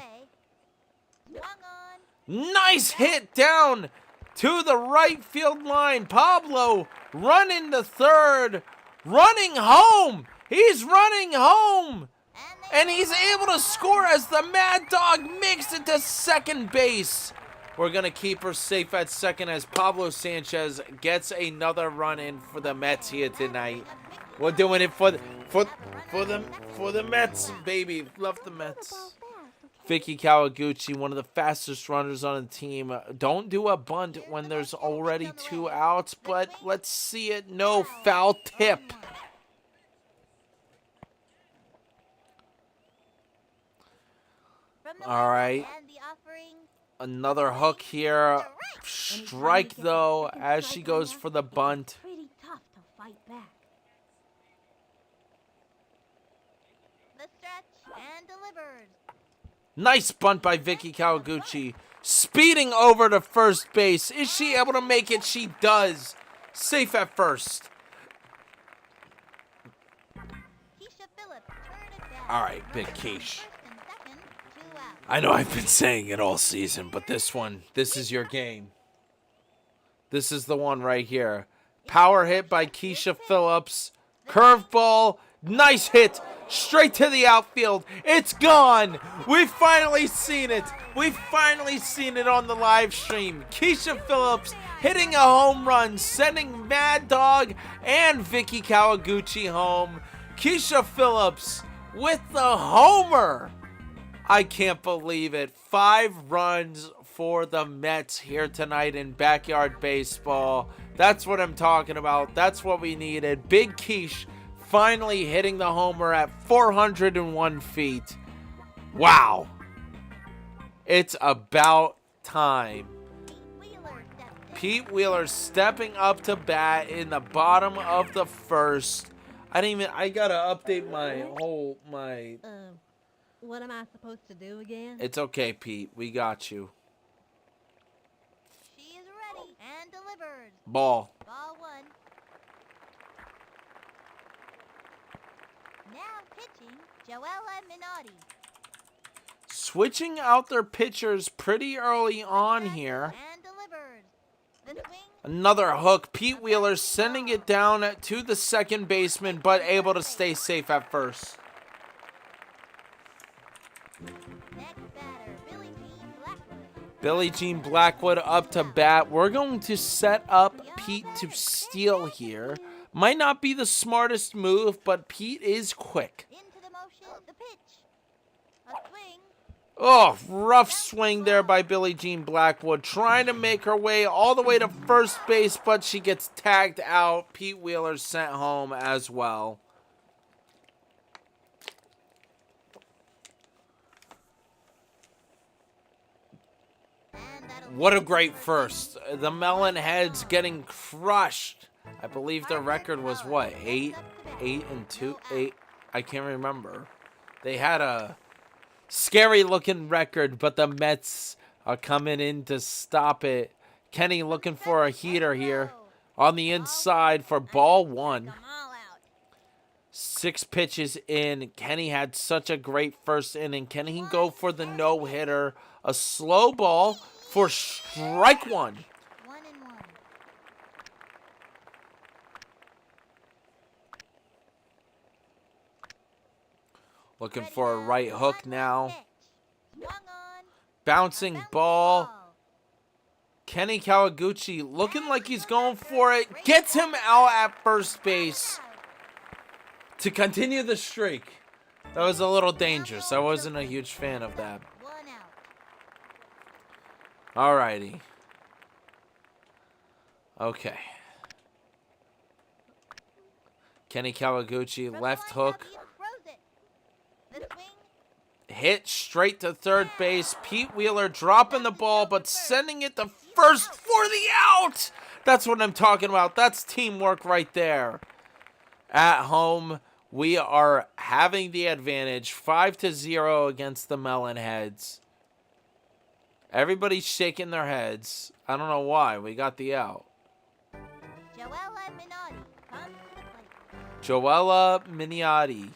Nice hit down to the right field line. Pablo running to third. Running home. He's running home. And he's able to score as the Mad Dog makes it to second base. We're going to keep her safe at second as Pablo Sanchez gets another run in for the Mets here tonight. We're doing it for the Mets, baby. Love the Mets. Vicky Kawaguchi, one of the fastest runners on the team. Don't do a bunt when there's already 2 outs, but let's see it. No, foul tip. All right. Another hook here. Strike, though, as she goes for the bunt. Pretty tough to fight back. The stretch and delivers. Nice bunt by Vicky Kawaguchi. Speeding over to first base. Is she able to make it? She does. Safe at first. Keisha Phillips turned it down. All right, Big Keish. First and second, 2 outs. I know I've been saying it all season, but this is your game. This is the one right here. Power hit by Keisha Phillips. Curveball. Nice hit. Straight to the outfield. It's gone. We've finally seen it. We've finally seen it on the live stream. Keisha Phillips hitting a home run, sending Mad Dog and Vicky Kawaguchi home. Keisha Phillips with the homer. I can't believe it. 5 runs for the Mets here tonight in Backyard Baseball. That's what I'm talking about. That's what we needed. Big Keish finally hitting the homer at 401 feet. Wow. It's about time. Pete Wheeler stepping up to bat in the bottom of the first. I gotta update my What am I supposed to do again? It's okay, Pete. We got you. She is ready and delivers. Ball. Ball 1. Now pitching, Joella Minotti. Switching out their pitchers pretty early on here. And delivers. The swing. Another hook. Pete Wheeler sending it down to the second baseman, but able to stay safe at first. Next batter, Billie Jean Blackwood. Billie Jean Blackwood up to bat. We're going to set up Pete to steal here. Might not be the smartest move, but Pete is quick. Into the motion, the pitch. A swing. Oh, rough swing there by Billie Jean Blackwood. Trying to make her way all the way to first base, but she gets tagged out. Pete Wheeler sent home as well. What a great first. The Melonheads getting crushed. I believe their record was what? 8 and 2? 8. I can't remember. They had a scary looking record, but the Mets are coming in to stop it. Kenny looking for a heater here on the inside for ball 1. Them all out. 6 pitches in. Kenny had such a great first inning. Can he go for the no-hitter? A slow ball for strike 1. 1-1. Looking for a right hook now. Swung on. Bouncing Bounce ball. Kenny Kawaguchi looking like he's going for it. Gets him out at first base to continue the streak. That was a little dangerous. I wasn't a huge fan of that. 1 out. Alrighty. Okay. Kenny Kawaguchi, From left the line, hook. Javier throws it. The swing. Hit straight to third base. Pete Wheeler dropping the ball, but sending it to first for the out. That's what I'm talking about. That's teamwork right there. At home, we are having the advantage 5-0 against the Melonheads. Everybody's shaking their heads. I don't know why. We got the out. Joella Minotti comes to the plate. Joella Minotti.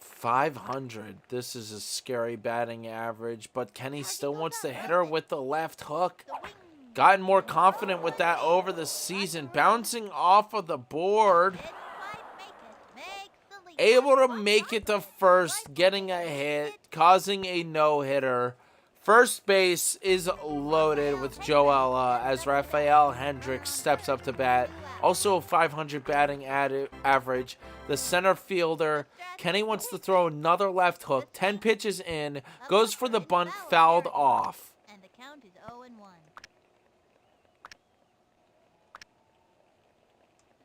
500. This is a scary batting average, but Kenny still wants to hit her with the left hook. The wing. Gotten more confident with that over the season. Bouncing off of the board. Hit by Makis makes the lead. Able to make it to first, getting a hit, causing a no-hitter. First base is loaded with Joella as Rafael Hendricks steps up to bat. Also a 500 batting average. The center fielder, Kenny wants to throw another left hook. 10 pitches in, goes for the bunt, fouled off. And the count is 0-1.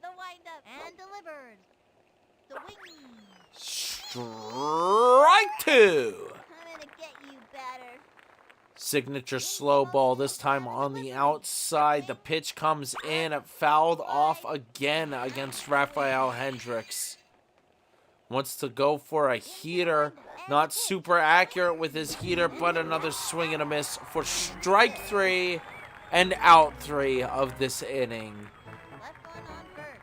The windup and delivers. The wing. Strike two. I'm gonna get you, batter. Signature slow ball, this time on the outside. The pitch comes in, fouled off again against Rafael Hendricks. Wants to go for a heater. Not super accurate with his heater, but another swing and a miss for strike three and out three of this inning. Left one on first.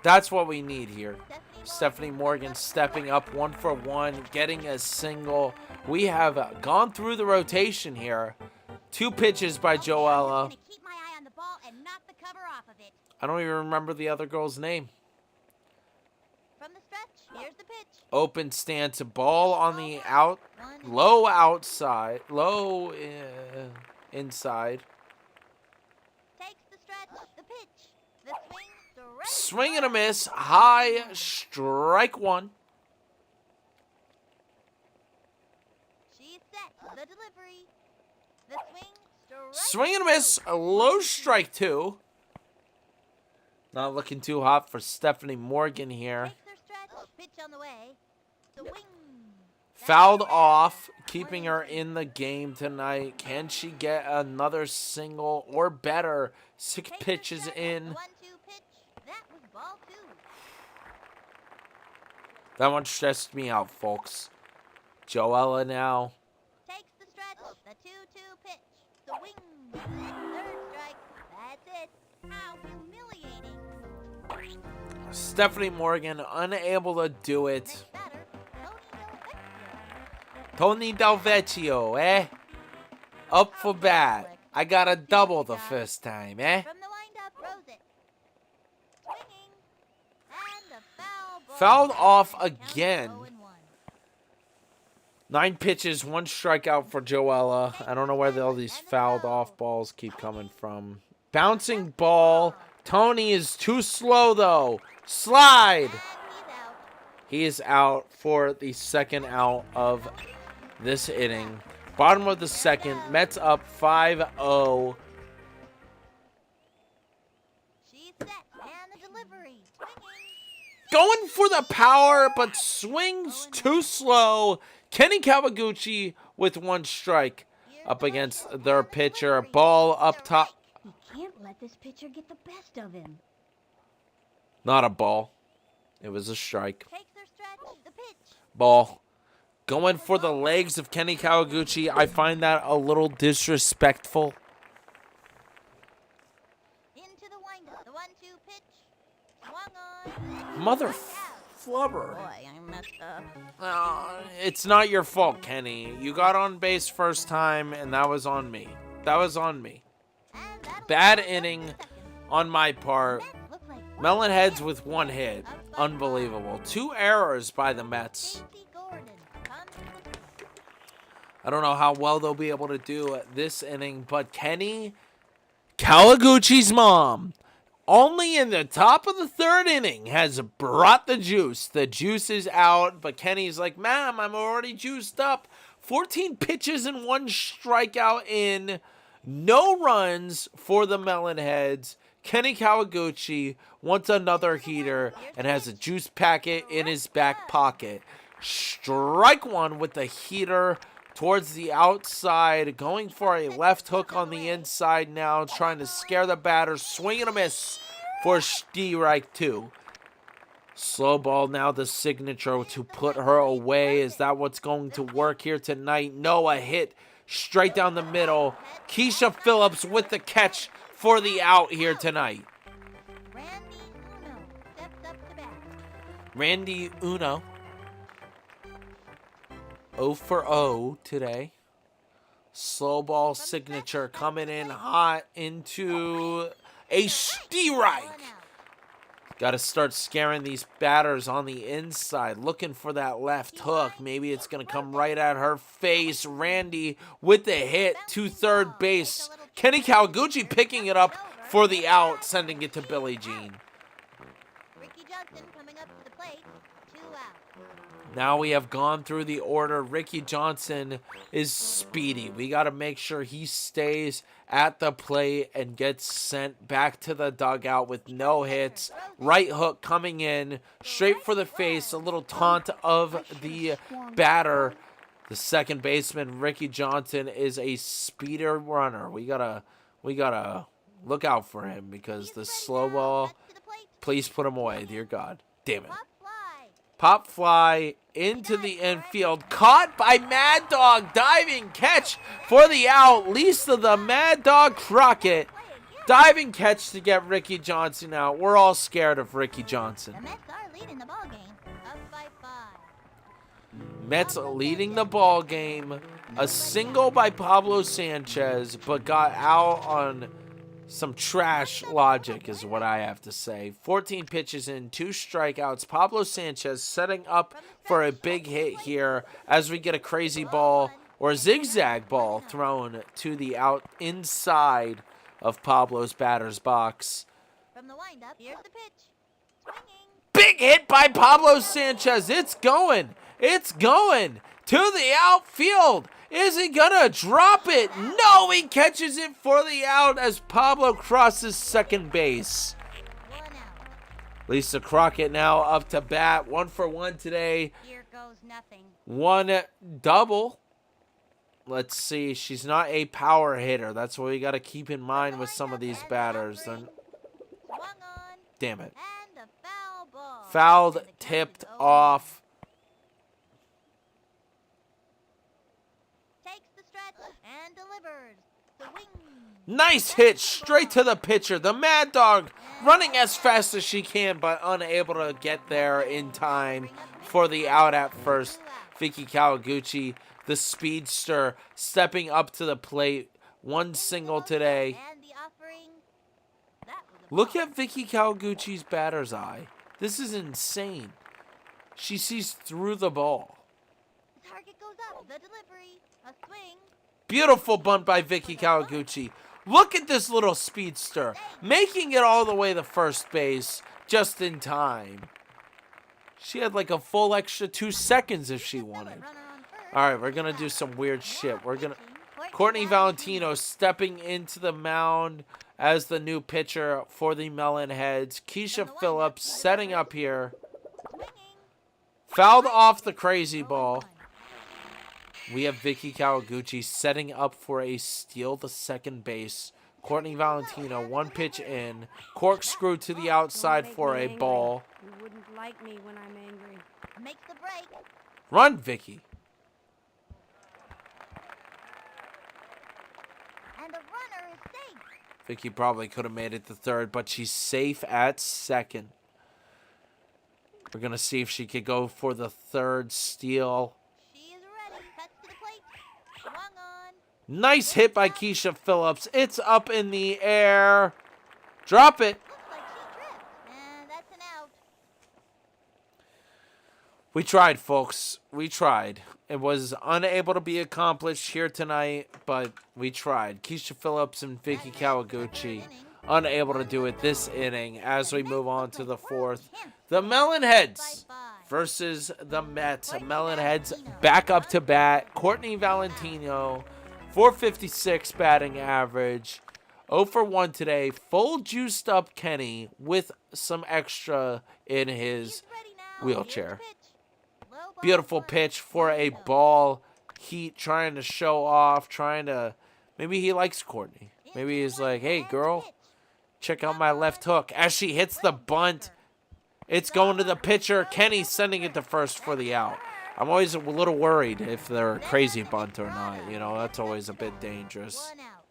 That's what we need here. Stephanie Morgan stepping up 1 for 1, getting a single. We have gone through the rotation here. 2 pitches by Joella. I'm gonna keep my eye on the ball and knock the cover off of it. I don't even remember the other girl's name. From the stretch, here's the pitch. Open stance, ball on the out, 1. low outside, low inside. Takes the stretch. The pitch. The swing. Straight Swing and a miss, high, strike one. She's set. The delivery. The swing. Swing and a miss, a low strike two. Not looking too hot for Stephanie Morgan here. Takes her stretch. Pitch on the way. The wing. Fouled off, keeping her in the game tonight. Can she get another single or better? 6 Takes her pitches stretch. in. The 1-2 pitch. That was ball 2. That one stressed me out, folks. Joella now. Takes the stretch. The 2-2 pitch. The wing. Third strike. That's it. How humiliating. Stephanie Morgan unable to do it. Next batter, Tony Del Tony Vecchio. Del Vecchio, Up for bat. I got a double the first time, From the windup, throws it. Swinging. And the foul ball. Fouled off Count again. 0-1. 9 pitches, 1 strikeout for Joella. I don't know where all these fouled off balls keep coming from. Bouncing ball. Tony is too slow, though. Slide. And he's out. He is out for the second out of this inning. Bottom of the second. Mets up 5-0. She's set. And the delivery. Swinging. Going for the power, but swings too slow. Kenny Kawaguchi with 1 strike up against their pitcher. Ball up top. You can't let this pitcher get the best of him. Not a ball. It was a strike. Takes her stretch. The pitch. Ball. Going for the legs of Kenny Kawaguchi. I find that a little disrespectful. Into the windup. The 1-2 pitch. Swung on. Mother flubber. Boy, I messed up. It's not your fault, Kenny. You got on base first time, and that was on me. That was on me. And that'll Bad be inning 7 seconds. on my part. Mets look like Melonheads with 1 hit. Unbelievable. 2 errors by the Mets. Stacey Gordon comes to the I don't know how well they'll be able to do this inning, but Kenny Kawaguchi's mom, only in the top of the 3rd inning, has brought the juice. The juice is out, but Kenny's like, "Ma'am, I'm already juiced up." 14 pitches and 1 strikeout in. No runs for the Melonheads. Kenny Kawaguchi wants another heater and has a juice packet in his back pocket. Strike 1 with the heater towards the outside. Going for a left hook on the inside now. Trying to scare the batter. Swing and a miss for strike 2. Slow ball now, the signature to put her away. Is that what's going to work here tonight? No, a hit straight down the middle. Keisha Phillips with the catch for the out here tonight. Randy Uno steps up to bat. Randy Uno. 0 for 0 today. Slow ball signature coming in hot into a strike. Got to start scaring these batters on the inside, looking for that left hook. Maybe it's going to come right at her face. Randy with the hit to third base. Kenny Kawaguchi picking it up for the out, sending it to Billie Jean. Ricky Johnson coming up to the plate. 2 out. Now we have gone through the order. Ricky Johnson is speedy. We got to make sure he stays at the plate and gets sent back to the dugout with no hits. Right hook coming in, straight for the face. A little taunt of the batter. The second baseman, Ricky Johnson, is a speeder runner. We gotta look out for him because the slow ball. To the plate. Please put him away, dear God. Damn it. Pop fly. Pop fly into the infield. Caught by Mad Dog. Diving catch for the out. Lisa the Mad Dog Crockett. Play again. Diving catch to get Ricky Johnson out. We're all scared of Ricky Johnson. The Mets are leading the ball game. Up by 5. Mets leading the ball game. A single by Pablo Sanchez, but got out on some trash logic is what I have to say. 14 pitches in, 2 strikeouts. Pablo Sanchez setting up for a big hit here as we get a crazy ball or zigzag ball thrown to the out inside of Pablo's batter's box. From the windup, here's the pitch. Swinging. Big hit by Pablo Sanchez. It's going. It's going to the outfield. Is he gonna drop it? No, he catches it for the out as Pablo crosses second base. 1 out. Lisa Crockett now up to bat. 1 for 1 today. Here goes nothing. 1 double. Let's see. She's not a power hitter. That's what we got to keep in mind with some of these batters. They're, Swung on. damn it. And a foul ball. Fouled, And the count tipped is 0-1. off. Takes the stretch and delivers. Swing. Nice hit straight to the pitcher. The Mad Dog running as fast as she can, but unable to get there in time for the out at first. Vicky Kawaguchi, the speedster, stepping up to the plate. 1 single today. And the offering. That was a Look ball. at Vicky Kawaguchi's batter's eye. This is insane. She sees through the ball. The target goes up. The delivery. A swing. Beautiful bunt by Vicky Kawaguchi. Look at this little speedster, making it all the way to first base just in time. She had like a full extra 2 seconds if she wanted. Runner on first. All right, we're going to do some weird shit. Courtney Valentino stepping into the mound as the new pitcher for the Melonheads. Keisha Phillips setting up here. Swinging. Fouled off the crazy ball. We have Vicky Kawaguchi setting up for a steal to second base. Courtney Valentino, 1 pitch in. Corkscrew to the outside for a ball. You wouldn't like me when I'm angry. Makes the break. Run, Vicky. And the runner is safe. Vicky probably could have made it to third, but she's safe at second. We're going to see if she could go for the third steal. She is ready. Cuts to the plate. Swung on. Nice hit by Keisha Phillips. It's up in the air. Drop it. Looks like she tripped. And that's an out. We tried, folks. We tried. It was unable to be accomplished here tonight, but we tried. Keisha Phillips and Vicky Kawaguchi unable to do it this inning as we move on to the fourth. The Melonheads versus the Mets. Melonheads back up to bat. Courtney Valentino, 456 batting average. 0 for 1 today. Full juiced up Kenny with some extra in his wheelchair. Beautiful pitch for a ball. Heat trying to show off, maybe he likes Courtney. Maybe he's like, hey, girl, check out my left hook. As she hits the bunt, It's going to the pitcher. Kenny sending it to first for the out. I'm always a little worried if they're a crazy bunt or not. You know, that's always a bit dangerous. One out.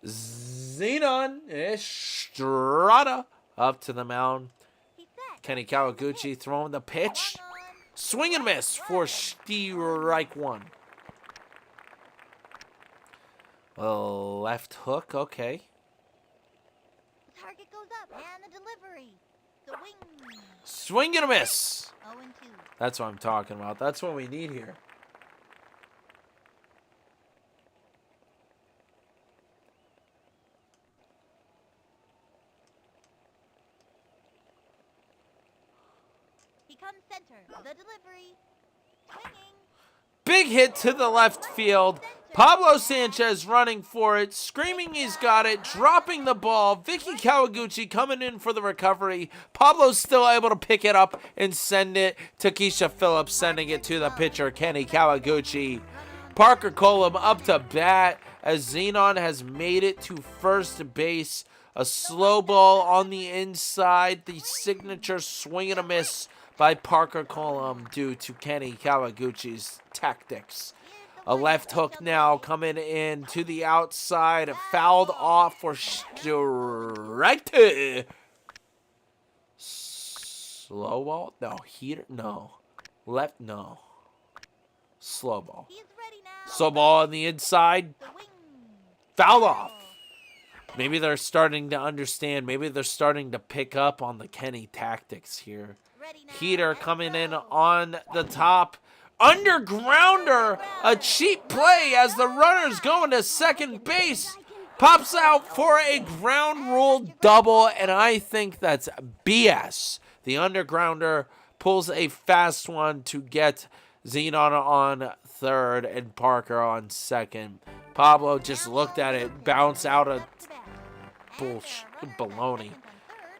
Zenon Estrada up to the mound. He's set. Kenny Kawaguchi throwing the pitch. Swing and miss for strike one. Left hook, okay. Target goes up and the delivery. Swing. Swing and a miss. 0-2. That's what I'm talking about. That's what we need here. He comes center. The delivery. Swinging. Big hit to the left field. Pablo Sanchez running for it, screaming he's got it, dropping the ball. Vicky Kawaguchi coming in for the recovery. Pablo's still able to pick it up and send it to Keisha Phillips, sending it to the pitcher, Kenny Kawaguchi. Parker Colum up to bat as Zenon has made it to first base. A slow ball on the inside. The signature swing and a miss by Parker Colum due to Kenny Kawaguchi's tactics. A left hook now coming in to the outside. Fouled off for strike two. Slow ball? No. Heater? No. Left? No. Slow ball. He's ready now. Slow ball on the inside. Swing. Fouled off. Maybe they're starting to understand. Maybe they're starting to pick up on the Kenny tactics here. Ready now. Heater And coming in go. on the top. Undergrounder, a cheap play as the runner's going to second base. Pops out for a ground rule double, and I think that's BS. The undergrounder pulls a fast one to get Zenon on third and Parker on second. Pablo just looked at it, bounce out of bullshit, baloney.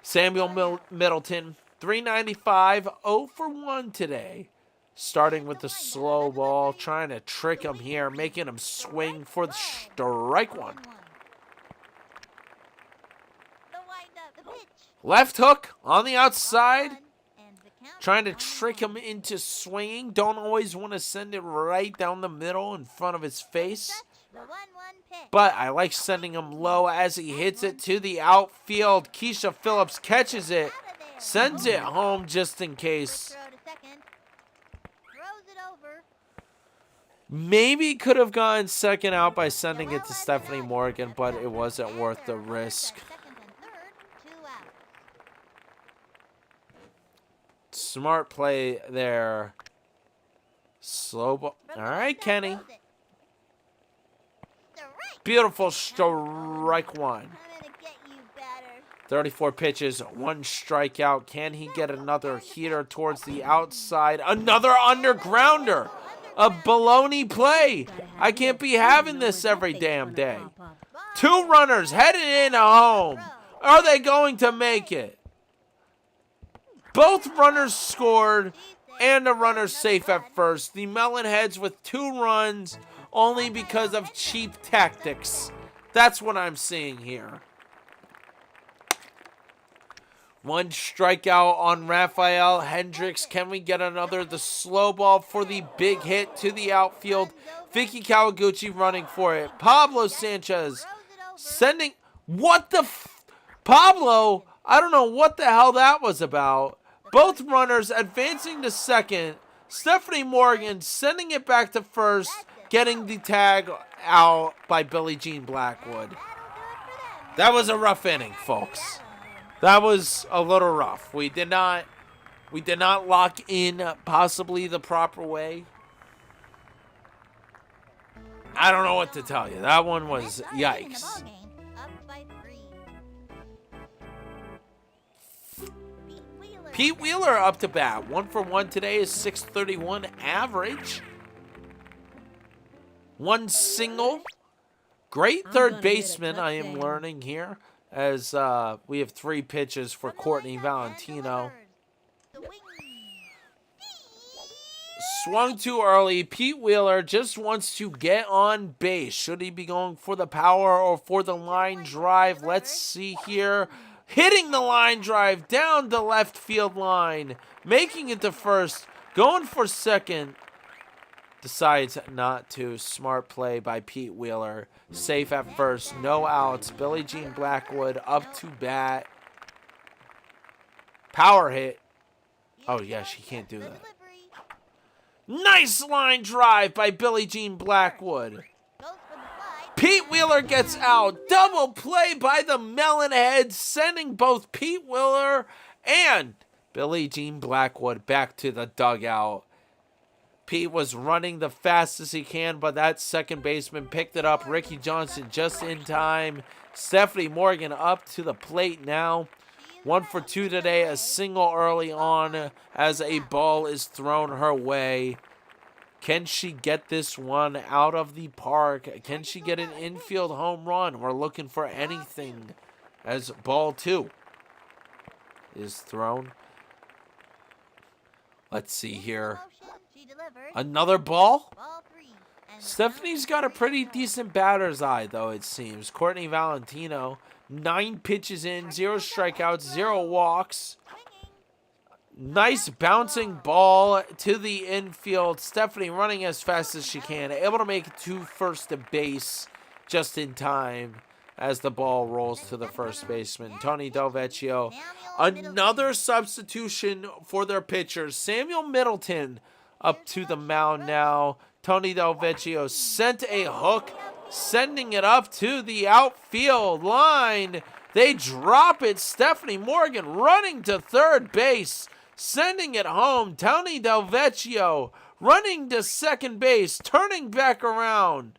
Samuel Middleton, 395, 0 for 1 today. Starting with the slow ball, trying to trick him here, making him swing for the strike one. The wind-up, the pitch. Left hook on the outside, And the count trying to is trick 1-1. him into swinging. Don't always want to send it right down the middle in front of his face. Touch, the 1-1 pitch. But I like sending him low as he hits it to the outfield. Keisha Phillips catches it, Out of there. sends it home just in case. Throw to second. Throws it over. Maybe could have gone second out by sending it to Stephanie Morgan, but it wasn't worth the risk. Second and third, 2 out. Smart play there. Slow ball. All right, Kenny. Beautiful strike one. I'm gonna get you better. 34 pitches, 1 strikeout. Can he get another heater towards the outside? Another undergrounder. A baloney play. I can't be having this every damn day. 2 runners headed in home. Are they going to make it? Both runners scored and a runner safe at first. The Melonheads with 2 runs only because of cheap tactics. That's what I'm seeing here. 1 strikeout on Rafael Hendricks. Can we get another? The slow ball for the big hit to the outfield. Vicky Kawaguchi running for it. Pablo Sanchez sending... What the... Pablo, I don't know what the hell that was about. Both runners advancing to second. Stephanie Morgan sending it back to first. Getting the tag out by Billie Jean Blackwood. That was a rough inning, folks. That was a little rough. We did not lock in possibly the proper way. I don't know what to tell you. That one was yikes. Up by 3. Pete Wheeler up to bat. 1 for 1 today is .631 average. 1 single. Great third baseman, I am learning here, as we have 3 pitches for Courtney Valentino. Swung too early. Pete Wheeler just wants to get on base. Should he be going for the power or for the line drive? Let's see here. hitting the line drive down the left field line, making it to first, going for second. Decides not to. Smart play by Pete Wheeler. Safe at first, no outs. Billie Jean Blackwood up to bat. Power hit. Oh, yeah, she can't do that. Nice line drive by Billie Jean Blackwood. Pete Wheeler gets out. Double play by the Melonheads, sending both Pete Wheeler and Billie Jean Blackwood back to the dugout. Pete was running the fastest he can, but that second baseman picked it up. Ricky Johnson just in time. Stephanie Morgan up to the plate now. 1 for 2 today, a single early on as a ball is thrown her way. Can she get this one out of the park? Can she get an infield home run? We're looking for anything as ball 2 is thrown. Let's see here. Another ball? Stephanie's got a pretty decent batter's eye, though, it seems. Courtney Valentino, 9 pitches in, 0 strikeouts, 0 walks. Nice bouncing ball to the infield. Stephanie running as fast as she can, able to make it to first base just in time as the ball rolls to the first baseman. Tony Del Vecchio. Another substitution for their pitchers. Samuel Middleton up to the mound now. Tony Del Vecchio sent a hook, sending it up to the outfield line. They drop it. Stephanie Morgan running to third base, sending it home. Tony Del Vecchio running to second base, turning back around.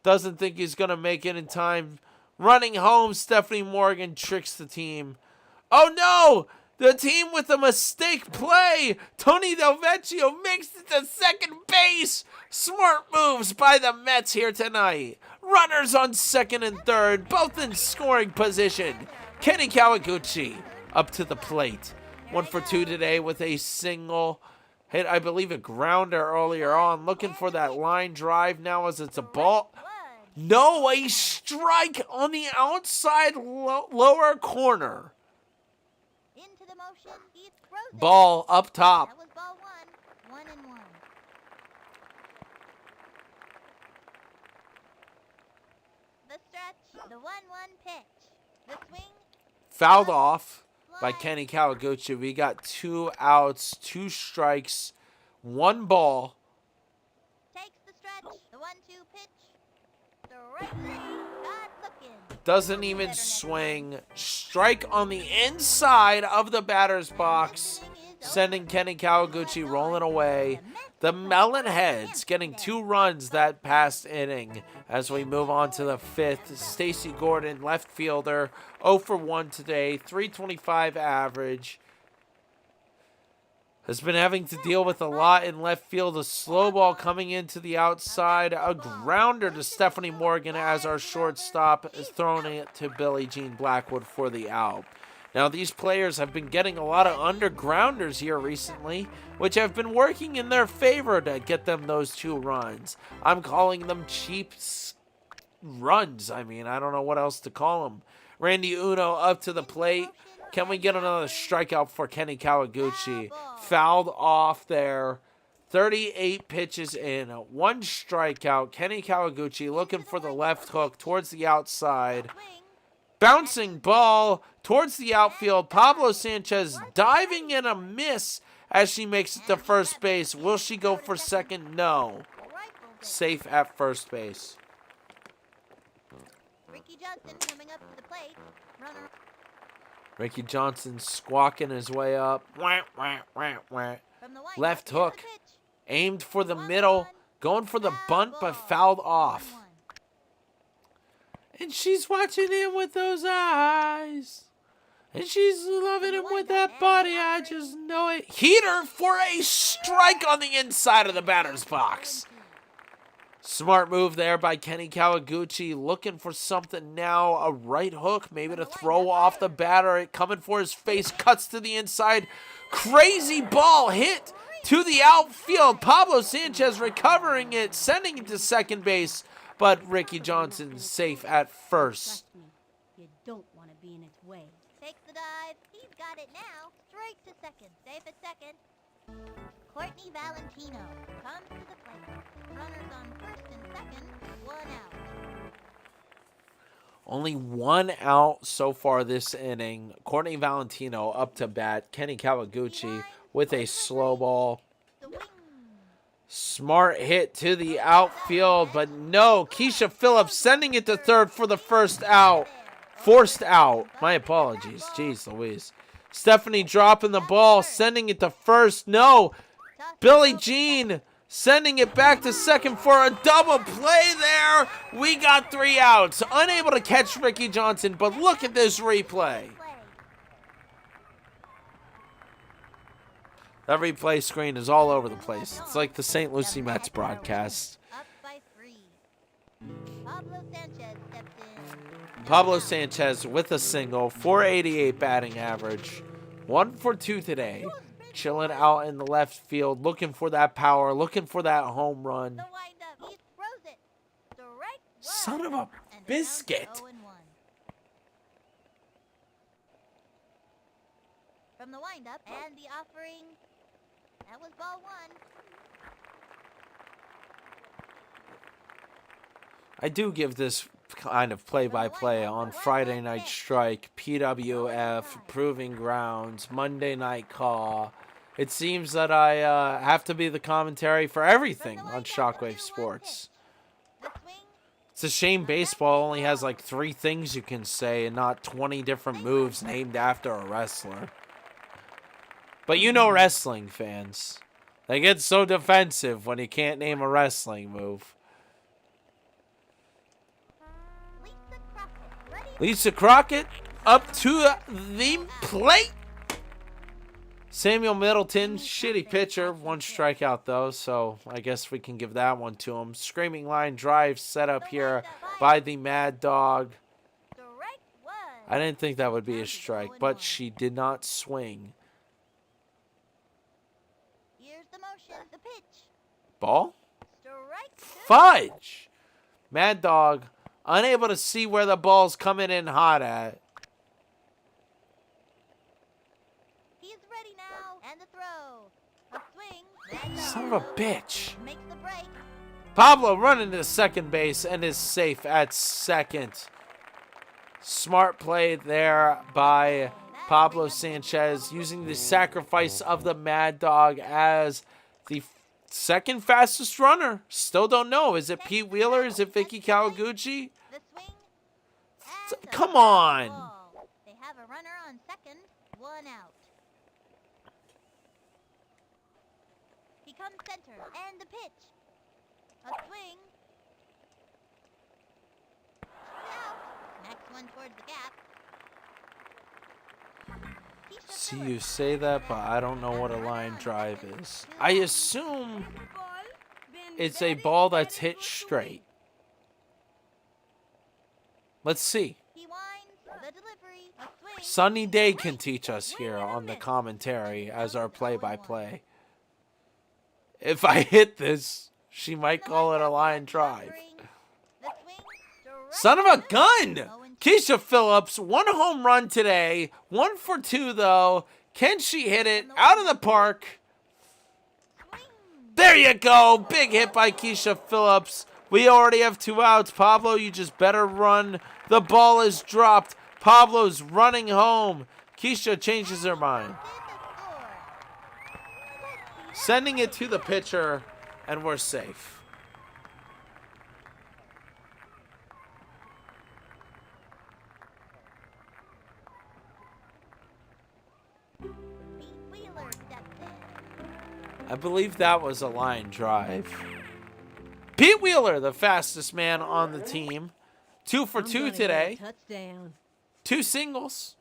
Doesn't think he's going to make it in time. Running home, Stephanie Morgan tricks the team. Oh no! The team with a mistake play. Tony Del Vecchio makes it to second base. Smart moves by the Mets here tonight. Runners on second and third, both in scoring position. Kenny Kawaguchi up to the plate. 1 for 2 today with a single. Hit, I believe, a grounder earlier on. Looking for that line drive now as it's a ball. No, a strike on the outside lower corner. Ball up top. That was ball 1. 1-1. The stretch, the 1-1 pitch, the swing. Fouled off by Kenny Kawaguchi. We got 2 outs, 2 strikes, 1 ball. Takes the stretch, the 1-2 pitch. Strike 3, God looking. Doesn't even swing. Strike on the inside of the batter's box, sending Kenny Kawaguchi rolling away. The Melonheads getting 2 runs that past inning as we move on to the 5th. Stacy Gordon, left fielder, 0 for 1 today, 325 average. Has been having to deal with a lot in left field. A slow ball coming into the outside. A grounder to Stephanie Morgan as our shortstop is throwing it to Billie Jean Blackwood for the out. Now, these players have been getting a lot of undergrounders here recently, which have been working in their favor to get them those 2 runs. I'm calling them cheap runs. I mean, I don't know what else to call them. Randy Uno up to the plate. Can we get another strikeout for Kenny Kawaguchi? Fouled off there. 38 pitches in, 1 strikeout. Kenny Kawaguchi looking for the left hook towards the outside. Bouncing ball towards the outfield. Pablo Sanchez diving in a miss as she makes it to first base. Will she go for second? No. Safe at first base. Ricky Johnson coming up to the plate. Runner. Ricky Johnson squawking his way up. Wah, wah, wah, wah. Left hook. Aimed for the middle. Going for the bunt, but fouled off. And she's watching him with those eyes. And she's loving him with that body. I just know it. Heater for a strike on the inside of the batter's box. Smart move there by Kenny Kawaguchi. Looking for something now. A right hook, maybe to throw off the batter. It coming for his face. Cuts to the inside. Crazy ball hit to the outfield. Pablo Sanchez recovering it. Sending it to second base. But Ricky Johnson safe at first. Trust me, you don't want to be in its way. takes the dive. He's got it now. Straight to second. Safe at second. Courtney Valentino comes to the plate. Runners on first and second. 1 out. Only 1 out so far this inning. Courtney Valentino up to bat. Kenny Kawaguchi with a slow ball. The wing. Smart hit to the outfield, but no. Keisha Phillips sending it to third for the first out. Forced out. My apologies. Jeez Louise. Stephanie dropping the ball, sending it to first. No. Billie Jean sending it back to second for a double play there. We got 3 outs. Unable to catch Ricky Johnson, but look at this replay. That replay screen is all over the place. It's like the St. Lucie Mets broadcast. Up by 3. Pablo Sanchez steps in. Pablo Sanchez with a single, 488 batting average. 1 for 2 today. Chilling out in the left field, looking for that power, looking for that home run. The windup. He throws it. Strike 1. Son of a And the count biscuit. 0-1. From the windup and the offering. That was ball 1. I do give this kind of play-by-play on Friday Night Strike, PWF, Proving Grounds, Monday Night Call. It seems that I have to be the commentary for everything on Shockwave Sports. The swing. It's a shame baseball only has like 3 things you can say and not 20 different moves named after a wrestler. But you know wrestling fans. They get so defensive when you can't name a wrestling move. Lisa Crockett. Ready. Lisa Crockett up to the plate. Samuel Middleton, shitty pitcher. 1 strikeout though, so I guess we can give that one to him. Screaming line drive set up here by the Mad Dog. Strike 1. I didn't think that would be a strike, but she did not swing. Here's the motion. The pitch. Ball? Strike 2. Fudge! Mad Dog, unable to see where the ball's coming in hot at. He's ready now. And the throw. A swing. That Son of a bitch. makes the break. Pablo running to second base and is safe at second. Smart play there by Pablo Sanchez, using the sacrifice of the Mad Dog as the second fastest runner. Still don't know. Is it Pete Wheeler? Is it Vicky Kawaguchi? The swing. And a Come foul on. ball. They have a runner on second. 1 out. He comes center. And the pitch. A swing. Out. Next one towards the gap. Keisha See, Phillips. you say that, but I don't know what a line drive is. I assume it's a ball that's hit straight. Let's see. He winds the delivery. A swing. Sunny Day can teach us here on the commentary as our play-by-play. If I hit this, she might call it a line drive. The swing. Strike Son of a gun! 0-2. Keisha Phillips, 1 home run today. 1 for 2, though. Can she hit it out of the park? Swing. There you go. Big hit by Keisha Phillips. We already have 2 outs. Pablo, you just better run. The ball is dropped. Pablo's running home. Keisha changes her mind. Sending it to the pitcher, and we're safe. Pete Wheeler steps in. I believe that was a line drive. Pete Wheeler, the fastest man on the team. 2 for 2 today. Touchdown. 2 singles.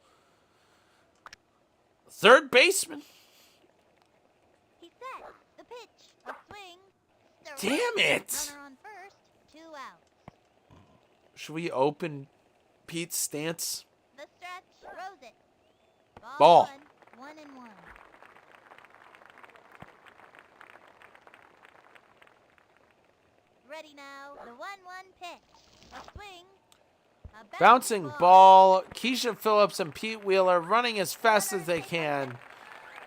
Third baseman. He's set. The pitch. A swing. Damn it. Runner on first. 2 outs. Should we open Pete's stance? The stretch. Throws it. Ball. 1. 1-1. Ready now. The 1-1 pitch. A swing. Bouncing ball. Keisha Phillips and Pete Wheeler running as fast as they can.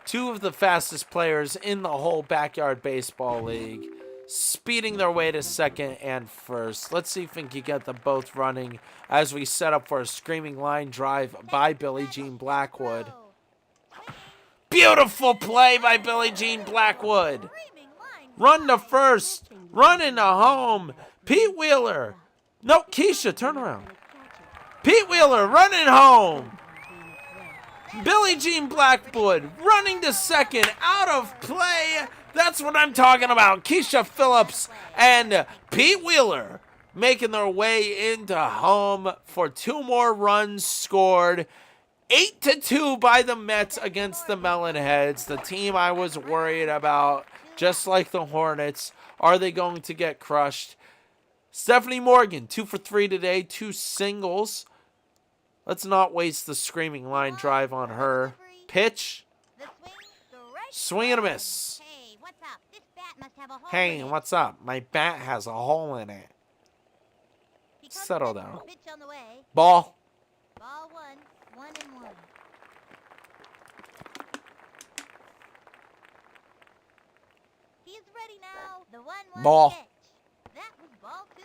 Two of the fastest players in the whole Backyard Baseball League. Speeding their way to second and first. Let's see if we can get them both running as we set up for a screaming line drive by Billie Jean Blackwood. Beautiful play by Billie Jean Blackwood. Run to first. Run into home. Pete Wheeler. No, Keisha, turn around. Pete Wheeler running home. Billie Jean Blackwood running to second, out of play. That's what I'm talking about. Keisha Phillips and Pete Wheeler making their way into home for 2 more runs scored. 8-2 by the Mets against the Melonheads, the team I was worried about, just like the Hornets. Are they going to get crushed? Stephanie Morgan, 2 for 3 today, 2 singles. Let's not waste the screaming line drive on her. Pitch. Swing and a miss. Hey, what's up? My bat has a hole in it. Settle down. Ball. Ball 1, 1-1. He's ready now. The 1-1 Ball. pitch. That was ball 2.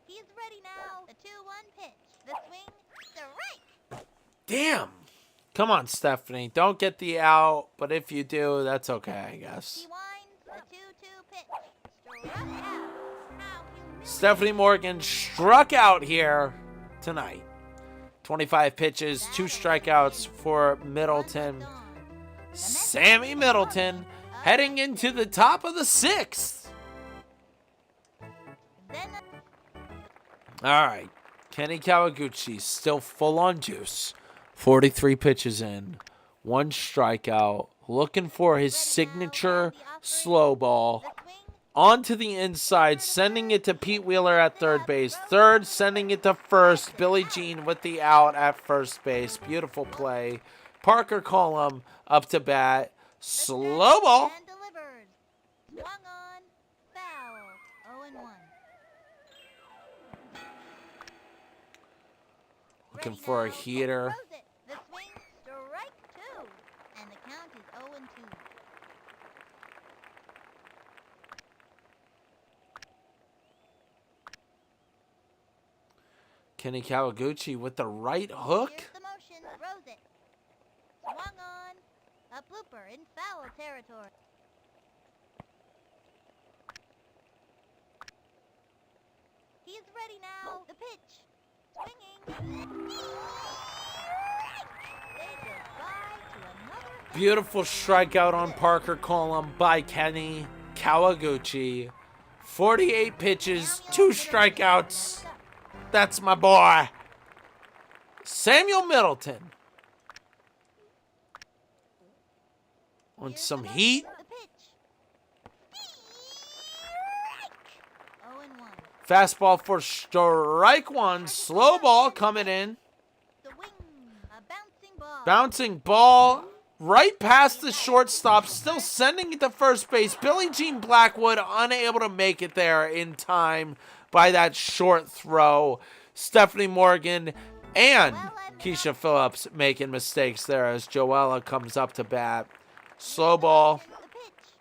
He's ready now. The 2-1 pitch. The swing. Strike. Damn. Come on, Stephanie. Don't get the out, but if you do, that's okay, I guess. He winds. The 2-2 pitch. Struck out. How humiliating. Stephanie Morgan struck out here tonight. 25 pitches, 2 strikeouts for Middleton. Sammy Middleton heading into the top of the 6th. All right. Kenny Kawaguchi still full on juice. 43 pitches in. 1 strikeout. Looking for his signature slow ball. Onto the inside, sending it to Pete Wheeler at third base. Third, sending it to first. Billie Jean with the out at first base. Beautiful play. Parker Cullum up to bat. Slow ball. And delivered. Swung on. Foul. 0-1. Looking for a heater. Throws it. The swing. Strike 2. And the count is 0-2. Kenny Kawaguchi with the right hook. Here's the motion. Throws it. Swung on. A blooper in foul territory. He's ready now. The pitch. Swinging. Say goodbye to another. Beautiful strikeout on Parker Cullum by Kenny Kawaguchi. 48 pitches, 2 strikeouts. That's my boy. Samuel Middleton. Want Here's some the heat? motion. The pitch. Strike. 0-1. Fastball for strike 1. Slow ball coming in. The wing. A bouncing ball. Bouncing ball right past the shortstop. Still sending it to first base. Billie Jean Blackwood unable to make it there in time by that short throw. Stephanie Morgan and Keisha Phillips making mistakes there as Joella comes up to bat. Slow ball. The pitch.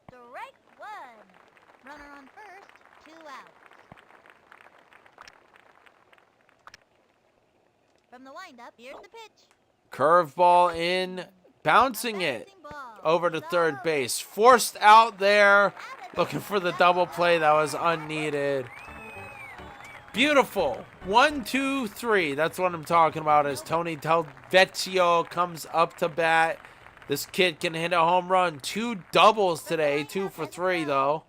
Strike 1. Runner on first. 2 outs. From the windup, here's the pitch. Curveball in. Bouncing it Bouncing ball. over to third base. Forced out there. Looking for the double play that was unneeded. Beautiful. 1, 2, 3. That's what I'm talking about as Tony Del Vecchio comes up to bat. This kid can hit a home run. 2 doubles today. 2 for 3, though.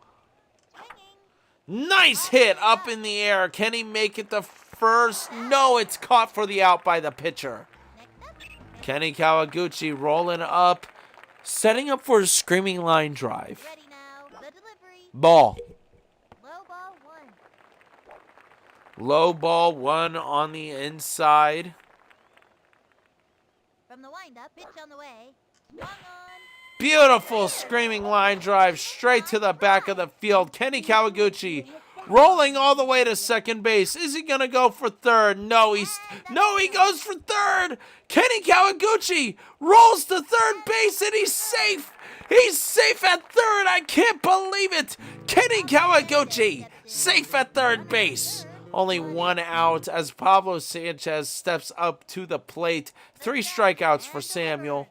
Swinging. Nice hit up in the air. Can he make it to first? No, it's caught for the out by the pitcher. Next up. Kenny Kawaguchi rolling up. Setting up for a screaming line drive. Ready now. The delivery. Ball. Low ball 1. Low ball 1 on the inside. From the windup, pitch on the way. Swung on. Beautiful screaming line drive straight to the back of the field. Kenny Kawaguchi rolling all the way to second base. Is he going to go for third? No, he goes for third. Kenny Kawaguchi rolls to third base and he's safe. He's safe at third. I can't believe it. Kenny Kawaguchi safe at third base. Only one out as Pablo Sanchez steps up to the plate. 3 strikeouts for Samuel.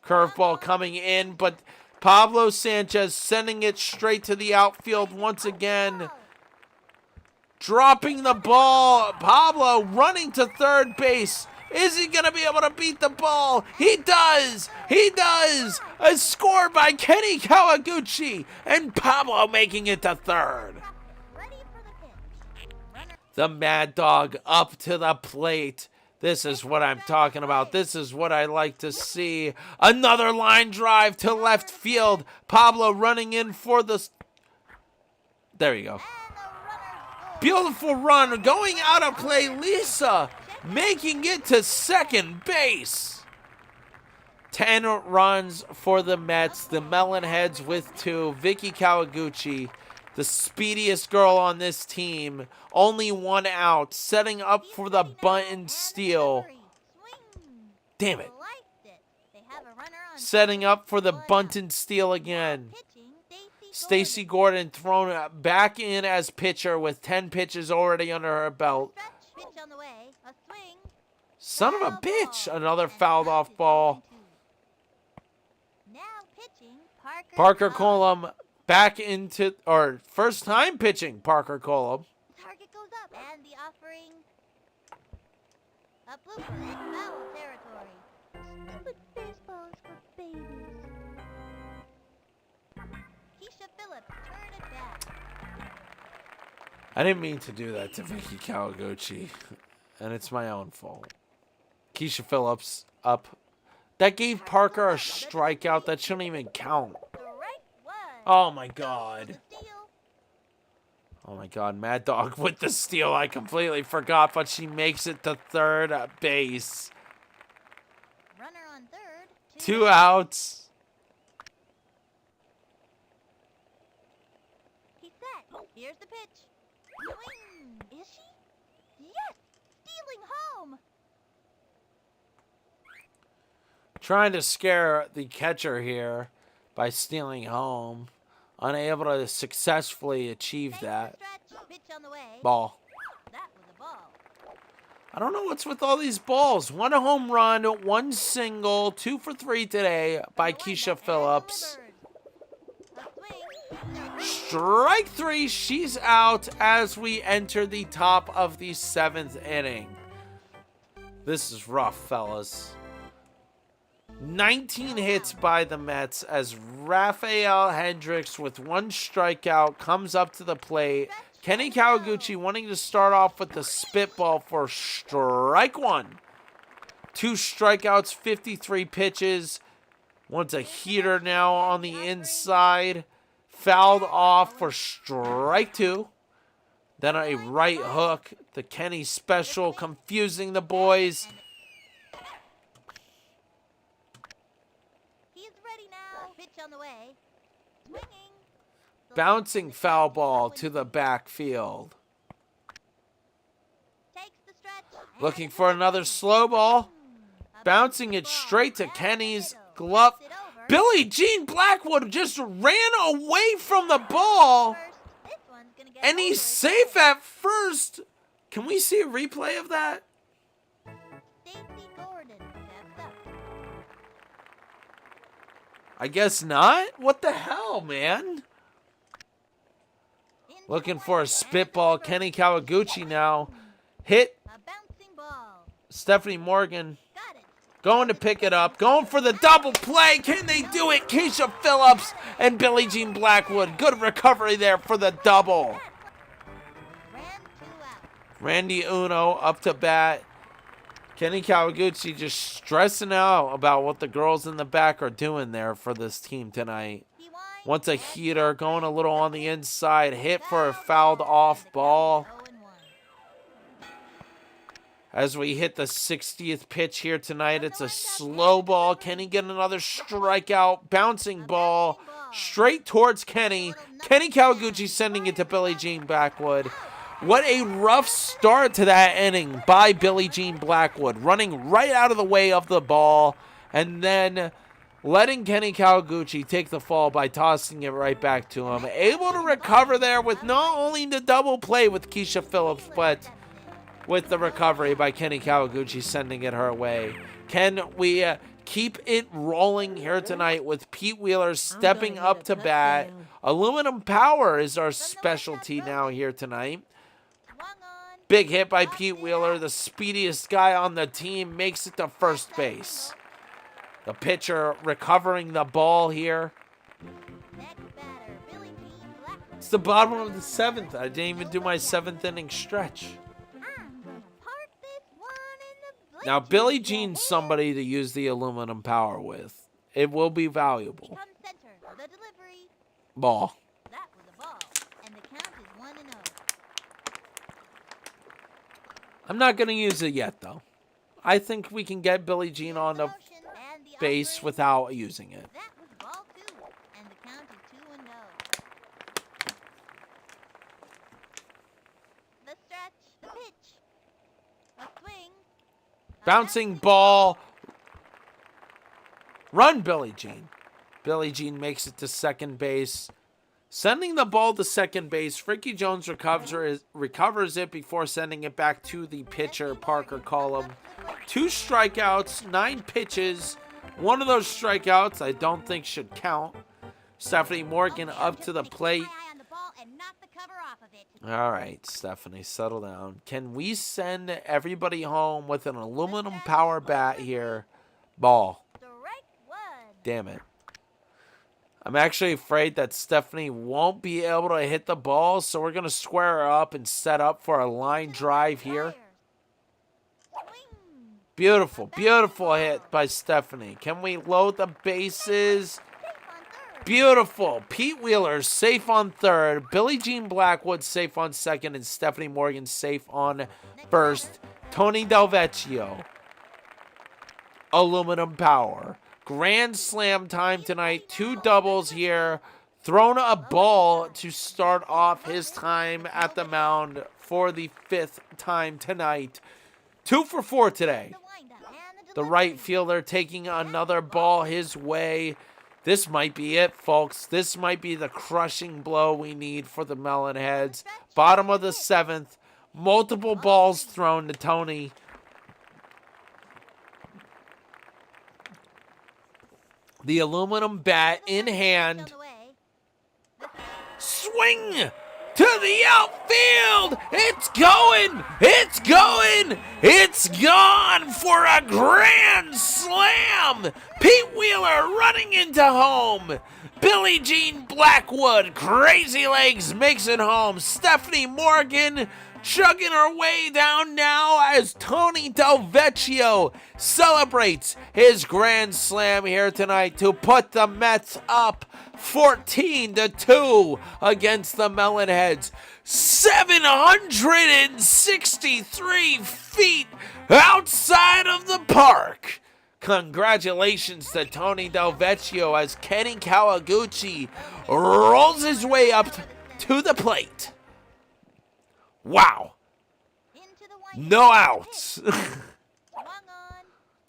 Curveball coming in, but Pablo Sanchez sending it straight to the outfield once again. Dropping the ball. Pablo running to third base. Is he going to be able to beat the ball? He does. He does. A score by Kenny Kawaguchi. And Pablo making it to third. The Mad Dog up to the plate. This is what I'm talking about. This is what I like to see. Another line drive to left field. Pablo running in for the... There you go. Beautiful run. Going out of play. Lisa making it to second base. 10 runs for the Mets. The Melonheads with 2. Vicky Kawaguchi, the speediest girl on this team. Only 1 out. Setting up for the bunt and steal. Damn it. Setting up for the bunt and steal again. Stacy Gordon thrown back in as pitcher with 10 pitches already under her belt. Son of a bitch. Another fouled off ball. Parker Colum back into, or first time pitching Parker Colum. Target goes up, and the offering. A blooper in foul territory. Stupid baseballs for babies. Keisha Phillips, turn it back. I didn't mean to do that to Vicky Kawaguchi, and it's my own fault. Keisha Phillips up. That gave Parker a strikeout. That shouldn't even count. Oh my God. Oh my God. Mad Dog with the steal. I completely forgot, but she makes it to third base. Runner on third. 2 outs. He's set. Here's the pitch. Swing. Is she? Yes. Stealing home. Trying to scare the catcher here by stealing home. Unable to successfully achieve that. Pitch on the way. Ball. That was a ball. I don't know what's with all these balls. 1 home run, 1 single, 2 for 3 today by Keisha Phillips. Strike 3. She's out as we enter the top of the 7th inning. This is rough, fellas. 19 hits by the Mets as Rafael Hendricks with 1 strikeout comes up to the plate. Kenny Kawaguchi wanting to start off with the spitball for strike 1. 2 strikeouts, 53 pitches. Wants a heater now on the inside. Fouled off for strike 2. Then a right hook. The Kenny special confusing the boys. On the way. Swinging. Bouncing foul ball to the backfield. Takes the stretch. Looking for another slow ball. Bouncing it straight to Kenny's glove. Billie Jean Blackwood just ran away from the ball. And he's safe at first. Can we see a replay of that? I guess not. What the hell, man? Looking for a spitball. Kenny Kawaguchi now. Hit. Stephanie Morgan going to pick it up. Going for the double play. Can they do it? Keisha Phillips and Billie Jean Blackwood. Good recovery there for the double. Randy Uno up to bat. Kenny Kawaguchi just stressing out about what the girls in the back are doing there for this team tonight. Wants a heater, going a little on the inside, hit for a fouled off ball. as we hit the 60th pitch here tonight. It's a slow ball. Can he get another strikeout? Bouncing ball straight towards Kenny. Kenny Kawaguchi sending it to Billie Jean Blackwood. What a rough start to that inning by Billie Jean Blackwood, running right out of the way of the ball and then letting Kenny Kawaguchi take the fall by tossing it right back to him. Able to recover there with not only the double play with Keisha Phillips, but with the recovery by Kenny Kawaguchi sending it her way. Can we keep it rolling here tonight with Pete Wheeler stepping up to bat? Aluminum Power is our specialty now here tonight. Big hit by Pete Wheeler, the speediest guy on the team, makes it to first base. The pitcher recovering the ball here. It's the bottom of the 7th. I didn't even do my 7th inning stretch. Now, Billie Jean's somebody to use the Aluminum Power with. It will be valuable. Ball. That was a ball, and the count is 1-0. I'm not going to use it yet, though. I think we can get Billie Jean on the base without using it. That was ball 2, and the count is 2-0. The stretch, the pitch, a swing, Bouncing ball. Run, Billie Jean. Billie Jean makes it to second base. Sending the ball to second base, Ricky Jones recovers it before sending it back to the pitcher, Parker Cullum. 2 strikeouts, 9 pitches. One of those strikeouts I don't think should count. Stephanie Morgan up to the plate. All right, Stephanie, settle down. Can we send everybody home with an Aluminum Power bat here? Ball. Damn it. I'm actually afraid that Stephanie won't be able to hit the ball, so we're going to square her up and set up for a line drive here. Beautiful, beautiful hit by Stephanie. Can we load the bases? Beautiful. Pete Wheeler safe on third. Billie Jean Blackwood safe on second. And Stephanie Morgan safe on first. Tony Del Vecchio. Aluminum Power. Grand slam time tonight. 2 doubles here. Thrown a ball to start off his time at the mound for the 5th time tonight. 2 for 4 today. The right fielder taking another ball his way. This might be it, folks. This might be the crushing blow we need for the Melonheads. Bottom of the 7th. Multiple balls thrown to Tony. The aluminum bat in hand. Swing to the outfield. It's going. It's going. It's gone for a grand slam. Pete Wheeler running into home. Billie Jean Blackwood, crazy legs, makes it home. Stephanie Morgan chugging her way down now as Tony Del Vecchio celebrates his grand slam here tonight to put the Mets up 14-2 against the Melonheads. 763 feet outside of the park. Congratulations to Tony Del Vecchio as Kenny Kawaguchi rolls his way up to the plate. Wow. No outs.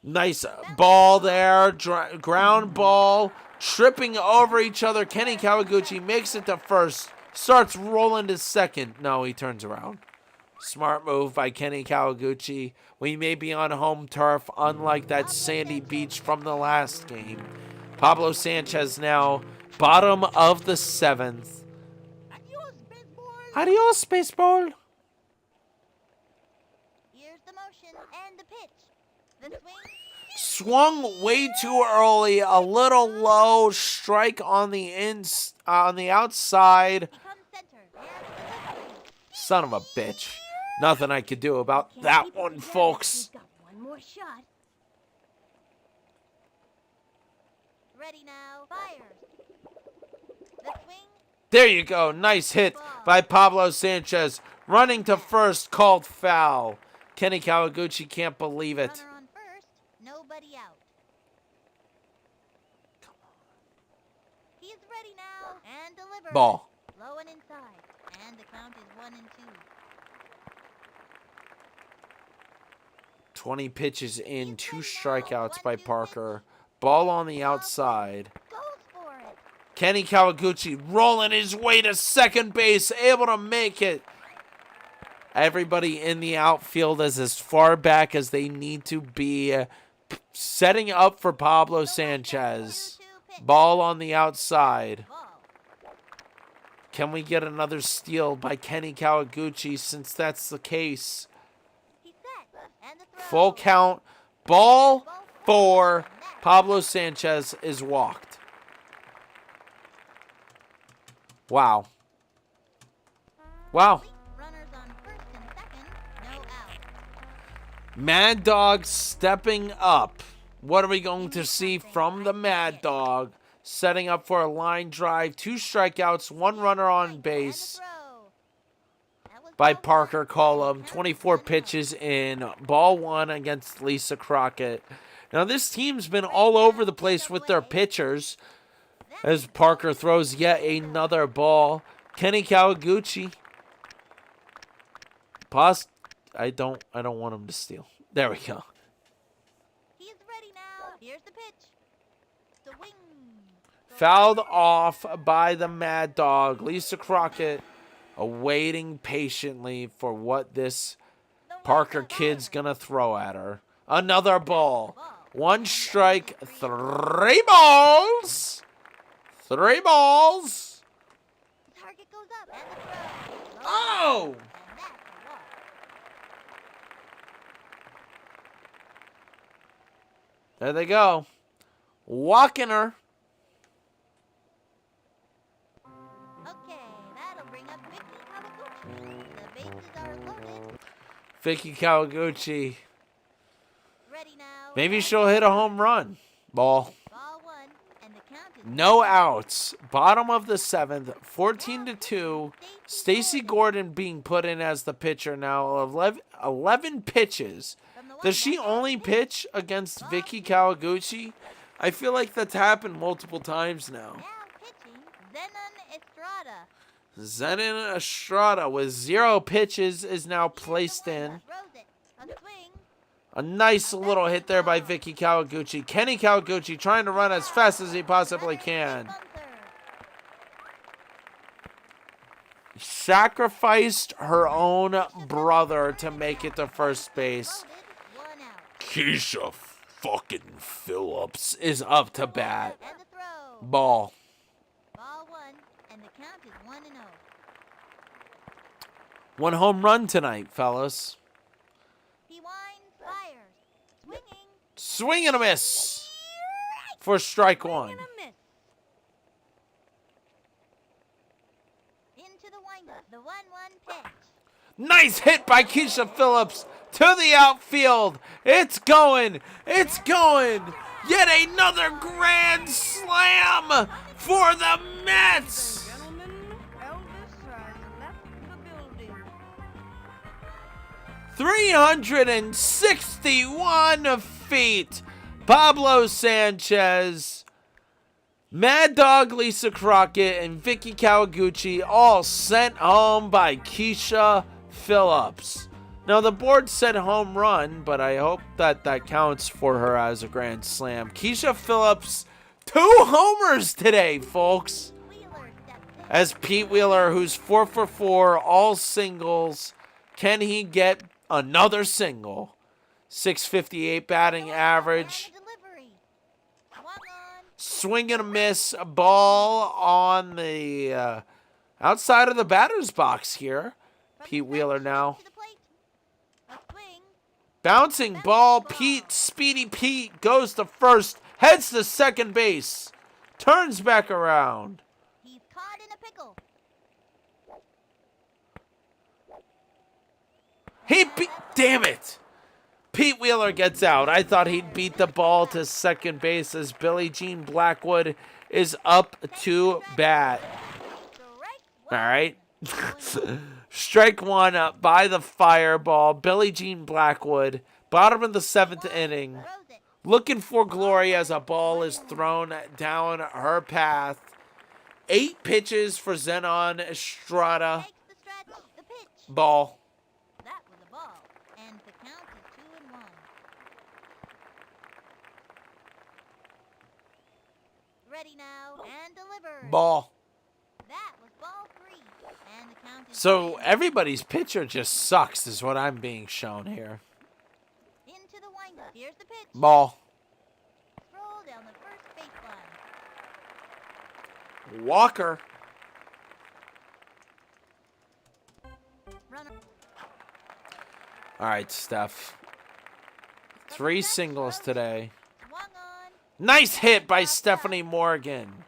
Nice ball there. Ground ball. Tripping over each other. Kenny Kawaguchi makes it to first. Starts rolling to second. No, he turns around. Smart move by Kenny Kawaguchi. We may be on home turf, unlike that sandy beach from the last game. Pablo Sanchez now, bottom of the 7th. Adios, baseball. Here's the motion and the pitch. The swing. Swung way too early, a little low. Strike on the outside. Son of a bitch. Nothing I could do about that one, folks. Got one more shot. Ready now. Fires. The swing. There you go. Nice hit by Pablo Sanchez. Running to first, called foul. Kenny Kawaguchi can't believe it. Runner on first, nobody out. He is ready now and delivers. Ball. Low and inside, and the count is 1-2. 20 pitches in, 2 strikeouts by Parker. Ball on the outside. Goes for it. Kenny Kawaguchi rolling his way to second base, able to make it. Everybody in the outfield is as far back as they need to be, setting up for Pablo Sanchez. 2-2 pitch. Ball on the outside. Ball. Can we get another steal by Kenny Kawaguchi since that's the case? He's set. And the throw. Full count. Ball 4. Pablo Sanchez is walked. Wow. Wow. Runners on first and second, no out. Mad Dog stepping up. What are we going to see from the Mad Dog? Setting up for a line drive. 2 strikeouts, 1 runner on base by Parker Cullum. 24 pitches in. Ball 1 against Lisa Crockett. Now this team's been all over the place with their pitchers as Parker throws yet another ball. Kenny Kawaguchi. I don't want him to steal. There we go. He is ready now. Here's the pitch. Swing. Fouled off by the Mad Dog. Lisa Crockett awaiting patiently for what this Parker kid's gonna throw at her. Another ball. 1 strike, 3 balls. 3 balls. Target goes up and the throw. Oh! And that's a walk. There they go. Walking her. Okay, that'll bring up Vicky Kawaguchi. The bases are loaded. Vicky Kawaguchi. Ready now. Maybe she'll hit a home run. Ball. Ball 1, and the count is No outs. Bottom of the 7th. 14-2. Stacey Gordon being put in as the pitcher now. 11 pitches. Does she only pitch against Vicky Kawaguchi? I feel like that's happened multiple times now. Now pitching, Zenon Estrada. Zenon Estrada with 0 pitches is now placed in. Throws it. A swing. A nice little hit there by Vicky Kawaguchi. Kenny Kawaguchi trying to run as fast as he possibly can. Sacrificed her own brother to make it to first base. Loaded, 1 out. Keisha fucking Phillips is up to bat. And the throw. Ball. Ball 1, and the count is 1-0. 1 home run tonight, fellas. He winds, fires. Swinging. Swing and a miss for strike 1. And a miss. Into the windup. The 1-1 pitch. Nice hit by Keisha Phillips to the outfield. It's going. It's going. Yet another grand slam for the Mets. Gentlemen, Elvis has left the building. 361 feet. Pablo Sanchez, Mad Dog Lisa Crockett, and Vicky Kawaguchi all sent home by Keisha Phillips. Now, the board said home run, but I hope that counts for her as a grand slam. Keisha Phillips, 2 homers today, folks. Wheeler steps in. As Pete Wheeler, who's 4 for 4, all singles. Can he get another single? 658 batting average. And delivery. Swung on. Swing and a miss. A ball on the outside of the batter's box here. From Pete the Wheeler center now. to the plate. A swing. Bouncing ball. Pete, Speedy Pete goes to first. Heads to second base. Turns back around. He's caught in a pickle. Damn it. Pete Wheeler gets out. I thought he'd beat the ball to second base as Billie Jean Blackwood is up to bat. Strike All 1. right. Strike one up by the fireball. Billie Jean Blackwood. Bottom of the 7th inning. Throws it. Looking for glory as a ball is thrown down her path. 8 pitches for Zenon Estrada. Takes the stretch. The pitch. Ball. That was a ball. And the count is 2-1. Ready now and delivered. Ball. That was ball 3. And the count is So 3-1. everybody's pitcher just sucks is what I'm being shown here. Into the windup. Here's the pitch. Ball. Roll down the first baseline. Walker. Runner. All right, Steph. 3 singles today. Swung on. Nice hit by Stephanie Morgan.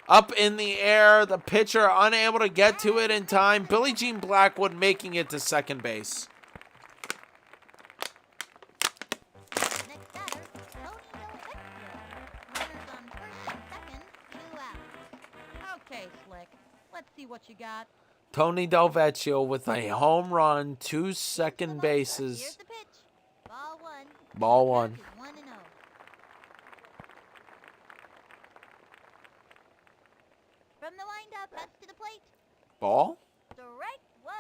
Up in the air, the pitcher unable to get to it in time. Billie Jean Blackwood making it to second base. Next batter, Tony Delvecchio. Runners on first and second. 2 outs. Okay, Slick. Let's see what you got. Tony Delvecchio with a home run, 2 second Here's bases. the pitch. Ball 1. Ball 1. Count is 1-0. From the windup, cuts to the plate. Ball. Strike 1.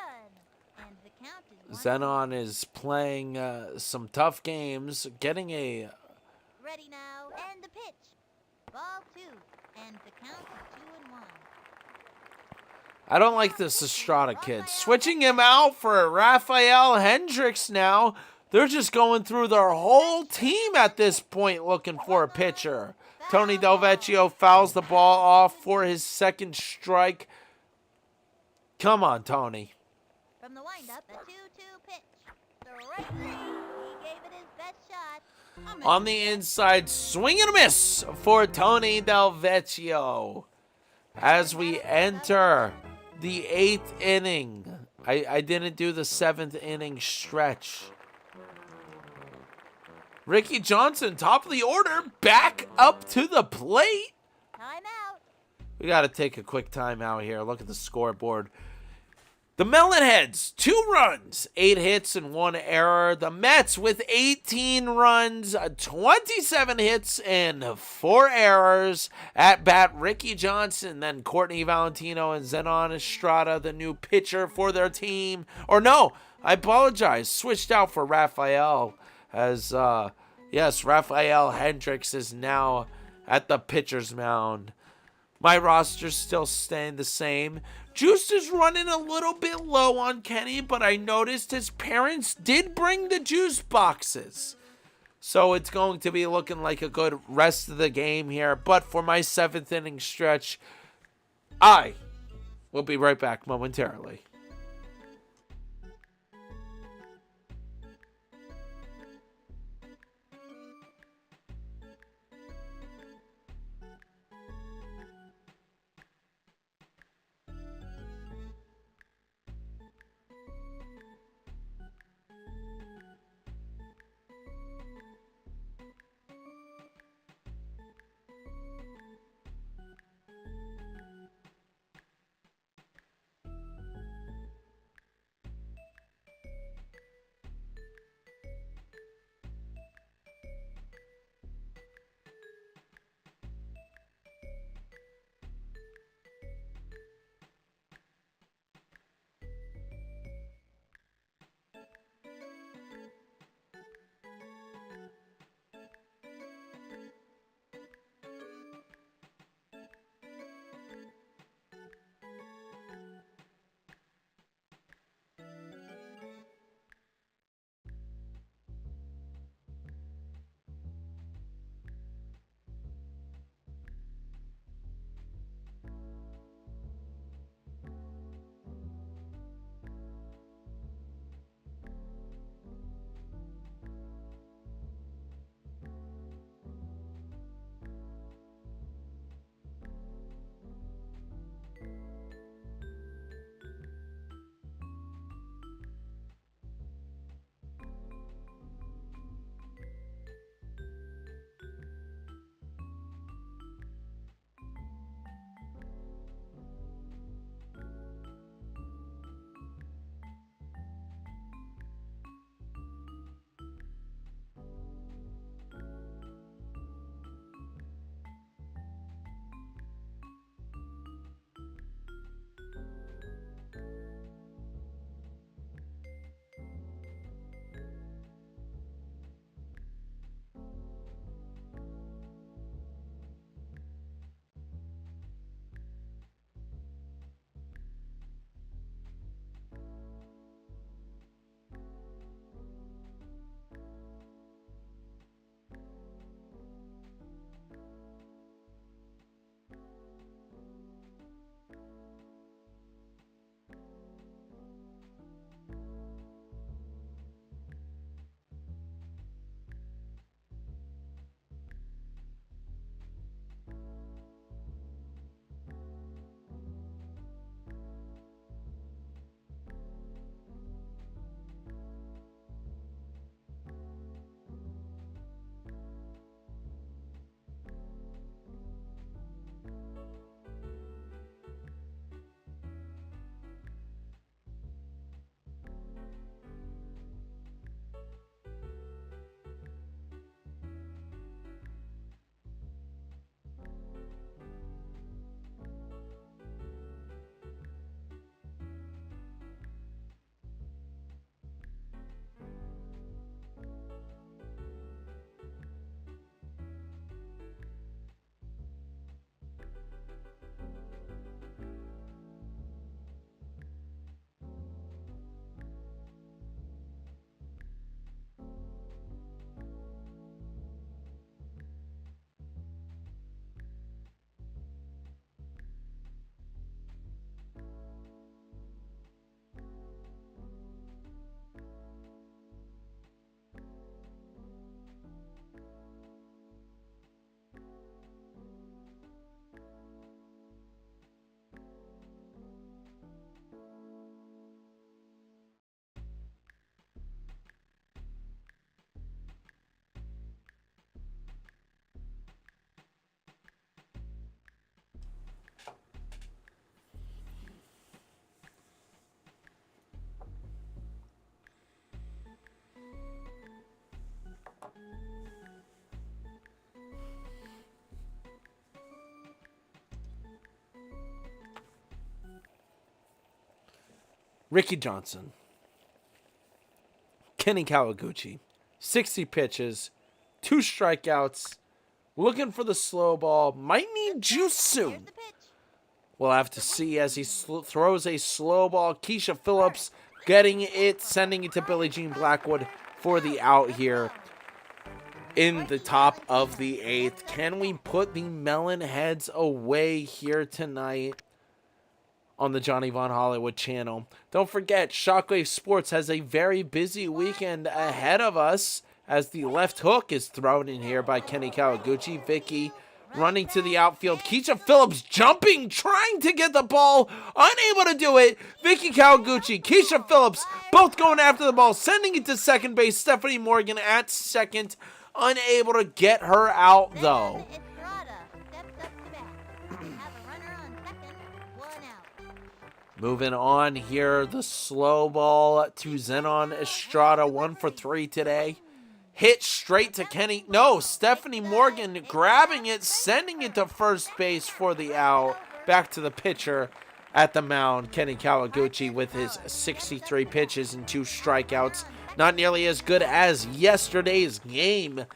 And the count is 1-0. Zenon is playing some tough games, getting a... Ready now and the pitch. Ball 2. And the count is 2-1. I don't like this Estrada kid. Switching him out for Raphael Hendricks now. They're just going through their whole team at this point looking for a pitcher. Tony Delvecchio fouls the ball off for his second strike. Come on, Tony. From the windup, a 2-2 pitch. Strike 3. He gave it his best shot. On the inside, swing and a miss for Tony Delvecchio. As we enter the 8th inning. I didn't do the 7th inning stretch. Ricky Johnson, top of the order, back up to the plate. Time out. We got to take a quick timeout here. Look at the scoreboard. The Melonheads, 2 runs, 8 hits, and 1 error. The Mets with 18 runs, 27 hits, and 4 errors. At bat, Ricky Johnson, then Courtney Valentino and Zenon Estrada, the new pitcher for their team. Or no, I apologize, switched out for Raphael. As, yes, Raphael Hendricks is now at the pitcher's mound. My roster's still staying the same. Juice is running a little bit low on Kenny, but I noticed his parents did bring the juice boxes. So it's going to be looking like a good rest of the game here. But for my 7th inning stretch, I will be right back momentarily. Ricky Johnson. Kenny Kawaguchi. 60 pitches, 2 strikeouts. Looking for the slow ball. Might need juice Here's soon. the pitch. We'll have to see as he throws a slow ball. Keisha Phillips getting it, sending it to Billie Jean Blackwood for the out here in the top of the 8th. Can we put the Melonheads away here tonight on the Johnny Von Hollywood channel? Don't forget, Shockwave Sports has a very busy weekend ahead of us as the left hook is thrown in here by Kenny Kawaguchi. Vicky running to the outfield. Keisha Phillips jumping, trying to get the ball, unable to do it. Vicky Kawaguchi, Keisha Phillips, both going after the ball, sending it to second base. Stephanie Morgan at second, unable to get her out though. Then Estrada steps up to bat. We have a runner on second, 1 out. Moving on here, the slow ball to Zenon Estrada, 1 for 3 today. Hit straight to Kenny. No, Stephanie Morgan grabbing it, sending it to first base for the out. Back to the pitcher at the mound, Kenny Kawaguchi with his 63 pitches and 2 strikeouts. Not nearly as good as yesterday's game.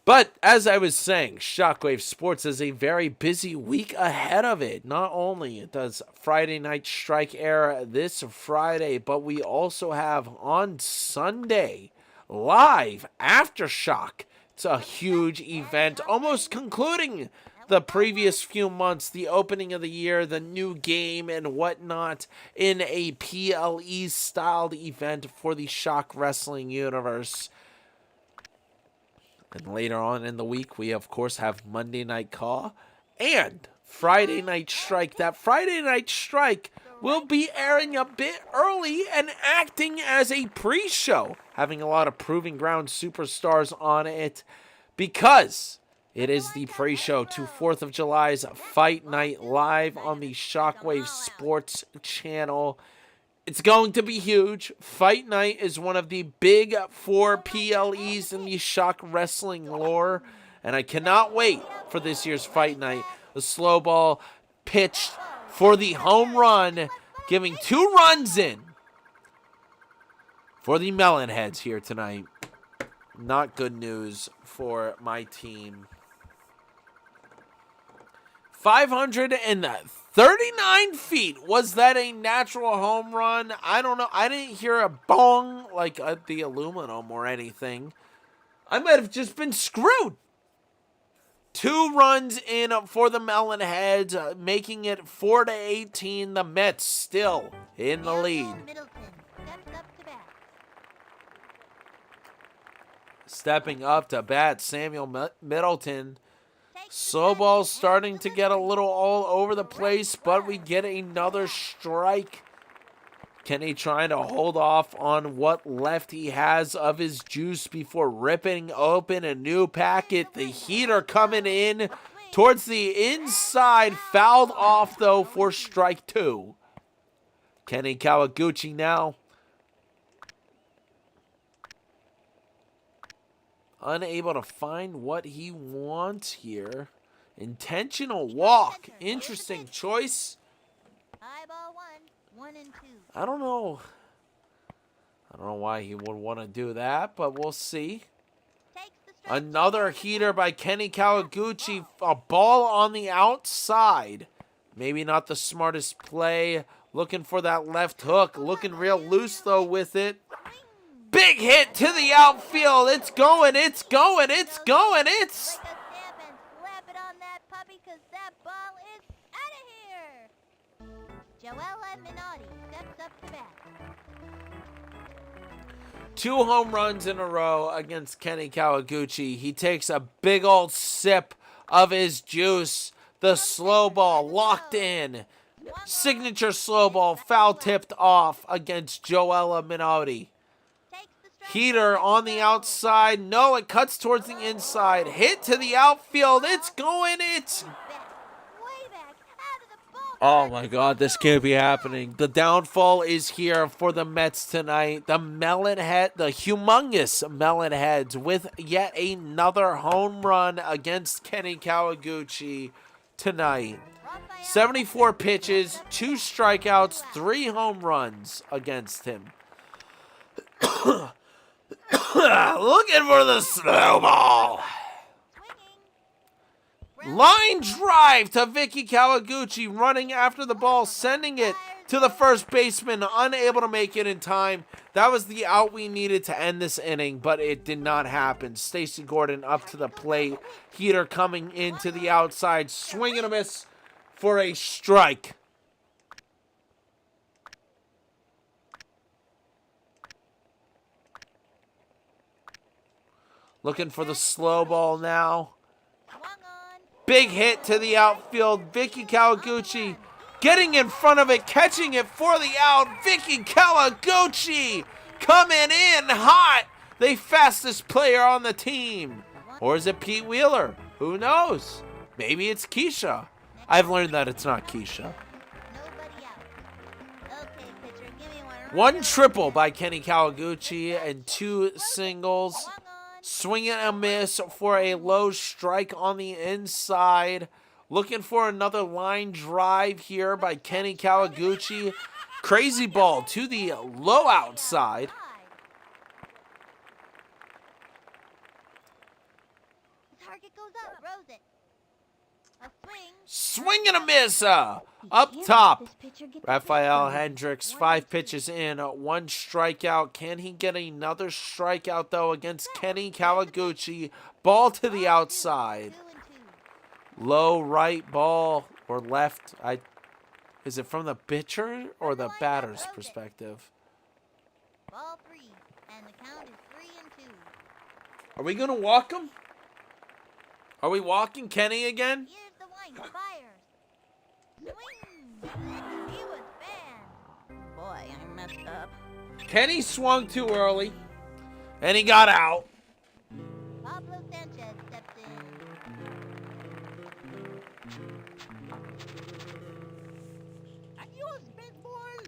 But as I was saying, Shockwave Sports has a very busy week ahead of it. Not only does Friday Night Strike air this Friday, but we also have on Sunday live Aftershock. It's a huge event, almost concluding the previous few months, the opening of the year, the new game and whatnot in a PLE styled event for the Shock Wrestling universe. And later on in the week, we of course have Monday Night Call and Friday Night Strike. That Friday Night Strike will be airing a bit early and acting as a pre-show, having a lot of Proving Ground superstars on it because it is the pre-show to 4th of July's Fight Night live on the Shockwave Sports channel. It's going to be huge. Fight Night is one of the big 4 PLEs in the Shock Wrestling lore, and I cannot wait for this year's Fight Night. The slow ball pitched for the home run, giving 2 runs in for the Melonheads here tonight. Not good news for my team. 539 feet. Was that a natural home run? I don't know. I didn't hear a bong like at the aluminum or anything. I might have just been screwed. 2 runs in for the Melonheads, making it 4-18. The Mets still in the lead. Middleton steps up to bat. Stepping up to bat, Samuel Middleton. Takes the Slow bat ball's and starting to get a delivers. little all over the place, but we get another strike. Kenny trying to hold off on what left he has of his juice before ripping open a new packet. The heater coming in towards the inside, fouled off though for strike 2. Kenny Kawaguchi now unable to find what he wants here. Intentional walk. Interesting choice. High ball 1, 1 and 2. I don't know why he would want to do that, but we'll see. Takes the strike. Another heater by Kenny Kawaguchi. A ball on the outside. Maybe not the smartest play. Looking for that left hook. Looking real loose, though, with it. Big hit to the outfield. It's going, it's going, it's going, it's... Take a stamp and slap it on that puppy, 'cause that ball is out of here. Joella Minotti steps up to bat. 2 home runs in a row against Kenny Kawaguchi. He takes a big old sip of his juice. The slow ball locked in. Signature slow ball foul tipped off against Joella Minotti. Takes the strike. Heater on the outside. No, it cuts towards the inside. Hit to the outfield. It's going. It's... Back, way back, out of the ball. Oh my God, this can't be happening. The downfall is here for the Mets tonight. The humongous Melonheads with yet another home run against Kenny Kawaguchi tonight. Rafael 74 pitches, 2 strikeouts, 3 home runs against him. Looking for the snowball. Line drive to Vicky Kawaguchi, running after the ball, sending it to the first baseman, unable to make it in time. That was the out we needed to end this inning, but it did not happen. Stacy Gordon up to the plate. Heater coming into the outside, swing and a miss for a strike. Looking for the slow ball now. Big hit to the outfield. Vicky Kawaguchi getting in front of it, catching it for the out. Vicky Kawaguchi coming in hot. The fastest player on the team. Or is it Pete Wheeler? Who knows? Maybe it's Keisha. I've learned that it's not Keisha. One triple by Kenny Kawaguchi and 2 singles. Swing and a miss for a low strike on the inside. Looking for another line drive here by Kenny Kawaguchi. Crazy ball to the low outside. Target goes up, throws it. A swing. Swing and a miss. Up top. Rafael Hendricks, 5 pitches in, 1 strikeout. Can he get another strikeout, though, against Kenny Kawaguchi? Ball to the outside. 2-2. Low right ball or left. Is it from the pitcher or the batter's perspective? Ball 3, and the count is 3-2. Are we going to walk him? Are we walking Kenny again? Here's the wind, fires. Swing. He was banned. Boy, I messed up. Kenny swung too early, and he got out. Pablo Sanchez stepped in. Adios, big boy.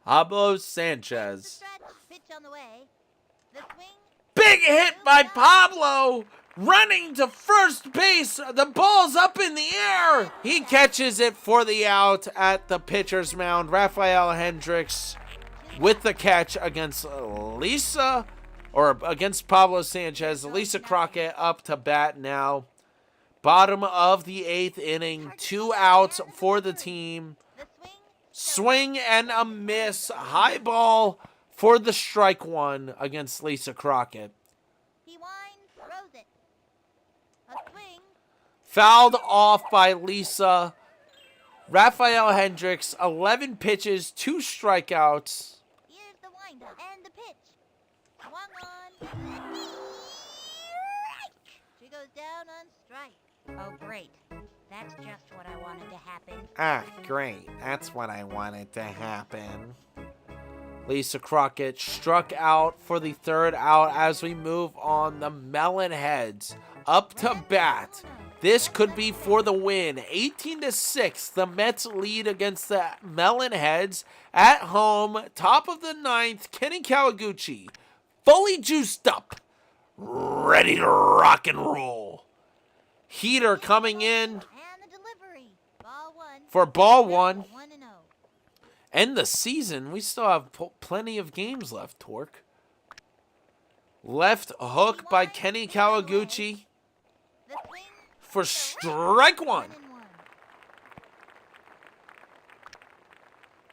Pablo The Sanchez. stretch, pitch on the way. The swing. Big hit by Pablo. Running to first base. The ball's up in the air. He catches it for the out at the pitcher's mound. Rafael Hendricks with the catch against against Pablo Sanchez. Lisa Crockett up to bat now. Bottom of the 8th inning. 2 outs for the team. The Swing swing. and a miss. High ball for the strike one against Lisa Crockett. He winds, throws it. A swing. Fouled off by Lisa. Rafael Hendricks, 11 pitches, 2 strikeouts. Here's the windup and the pitch. Swung on. Strike! She goes down on strike. Oh, great. That's just what I wanted to happen. Ah, great. That's what I wanted to happen. Lisa Crockett struck out for the 3rd out as we move on. The Melonheads up to bat. This could be for the win. 18-6, the Mets lead against the Melonheads at home. Top of the 9th, Kenny Kawaguchi, fully juiced up, ready to rock and roll. Heater coming in And the delivery. Ball 1. for ball 1. 1-0. End the season. We still have plenty of games left, Torque. Left hook by Kenny Kawaguchi The swing. for strike 1. 1-1.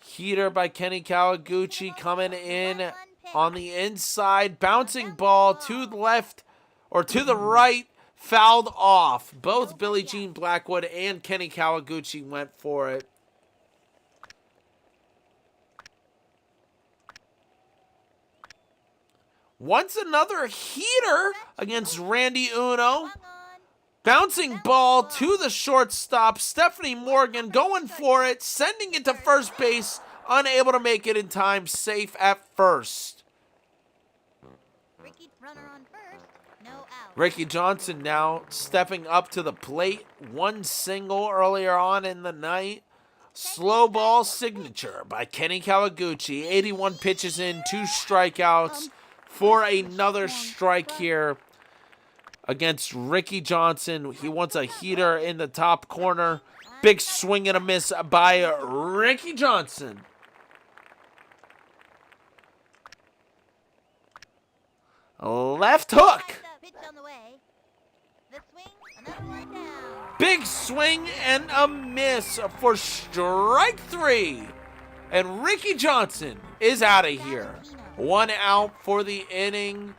Heater by Kenny Kawaguchi coming in on the inside. Bouncing ball to the left or to the right. Fouled off. Both Billie Jean Blackwood and Kenny Kawaguchi went for it. Once another heater against Randy Uno. Swung on. Bouncing ball to the shortstop. Stephanie Morgan going for it, sending it to first base. Unable to make it in time. Safe at first. Ricky runner on first. No out. Ricky Johnson now stepping up to the plate. 1 single earlier on in the night. Slow ball signature by Kenny Kawaguchi. 81 pitches in, 2 strikeouts for another strike here against Ricky Johnson. He wants a heater in the top corner. Big swing and a miss by Ricky Johnson. Left hook. Pitch on the way. The swing, another one down. Big swing and a miss for strike 3. And Ricky Johnson is out of here. 1 out for the inning.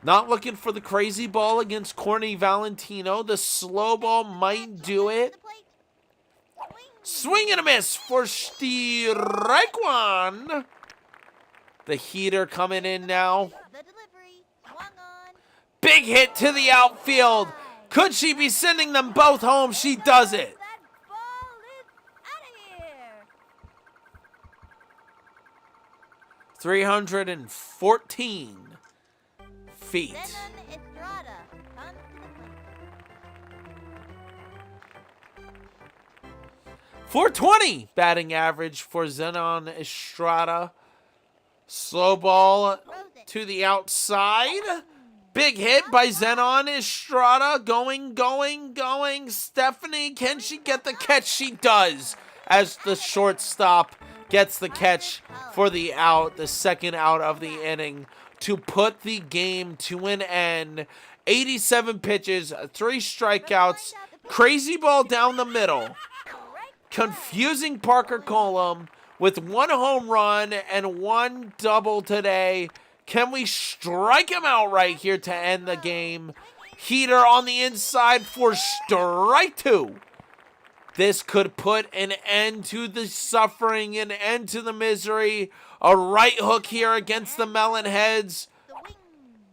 Not looking for the crazy ball against Corny Valentino. The slow ball might do it. Swing and a miss for strike 1. The heater coming in now. The delivery swung on. Big hit to the outfield. Could she be sending them both home? She does it. That ball is out of here. 314 feet. Zenon Estrada comes to the plate. 420 batting average for Zenon Estrada. Slow ball to the outside. Big hit by Zenon Estrada. Going. Stephanie, can she get the catch? She does, as the shortstop gets the catch for the out, the second out of the inning, to put the game to an end. 87 pitches, 3 strikeouts, crazy ball down the middle. Confusing Parker Colum with 1 home run and 1 double today. Can we strike him out right here to end the game? Heater on the inside for strike 2. This could put an end to the suffering, an end to the misery. A right hook here against the Melonheads.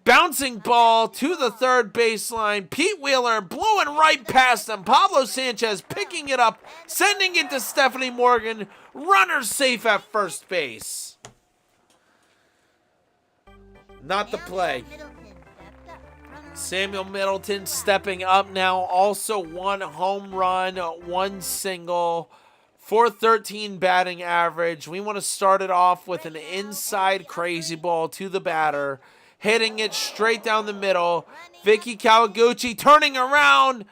Bouncing ball to the third baseline. Pete Wheeler blowing right past him. Pablo Sanchez picking it up, sending it to Stephanie Morgan. Runner safe at first base. Not the play. Samuel Middleton stepping up now. Also 1 home run, 1 single. 413 batting average. We want to start it off with an inside crazy ball to the batter. Hitting it straight down the middle. Vicky Kawaguchi turning around.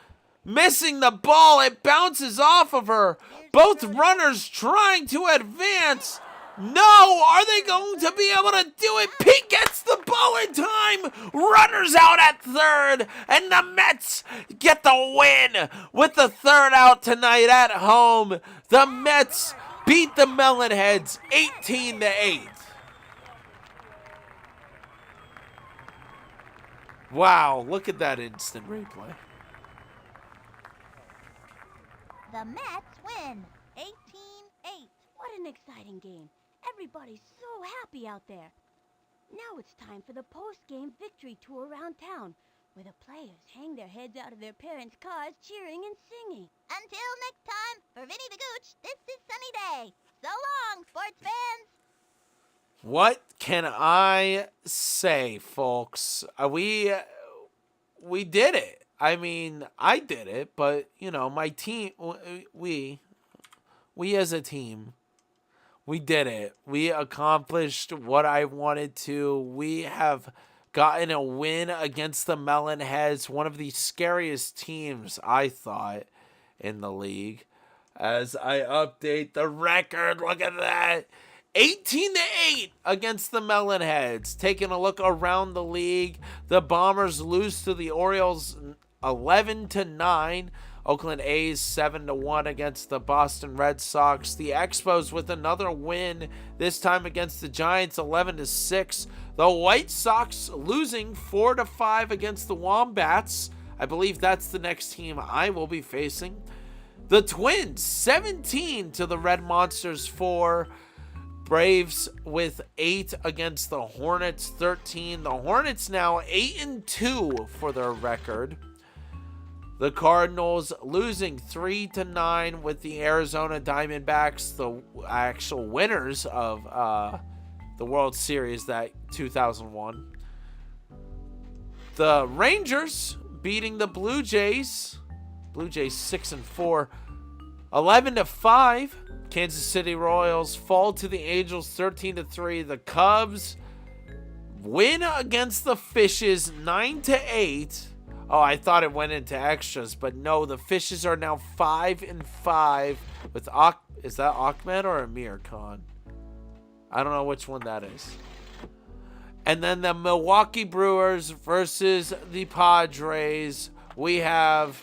Missing the ball. It bounces off of her. Both runners trying to advance. No! Are they going to be able to do it? Pete gets the ball in time. Runners out at third. And the Mets get the win with the third out tonight at home. The Mets beat the Melonheads 18-8. Wow, look at that instant replay. The Mets win 18-8. What an exciting game. Everybody's so happy out there. Now it's time for the post-game victory tour around town, where the players hang their heads out of their parents' cars cheering and singing. Until next time, for Vinny the Gooch, this is Sunny Day. So long, sports fans. What can I say, folks? We did it. I mean, I did it, but, you know, my team, we as a team, we did it. We accomplished what I wanted to. We have gotten a win against the Melonheads, one of the scariest teams, I thought, in the league. As I update the record, look at that. 18-8 against the Melonheads. Taking a look around the league, the Bombers lose to the Orioles 11-9. Oakland A's 7-1 against the Boston Red Sox. The Expos with another win, this time against the Giants 11-6. The White Sox losing 4-5 against the Wombats. I believe that's the next team I will be facing. The Twins 17 to the Red Monsters 4. Braves with 8 against the Hornets 13. The Hornets now 8-2 for their record. The Cardinals losing 3-9 with the Arizona Diamondbacks, the actual winners of the World Series that 2001. The Rangers beating the Blue Jays. Blue Jays 6-4. 11-5. Kansas City Royals fall to the Angels 13-3. The Cubs Win against the Fishes 9-8. Oh, I thought it went into extras, but no, the Fishes are now 5-5 with is that Ahmed or Amir Khan? I don't know which one that is. And then the Milwaukee Brewers versus the Padres. We have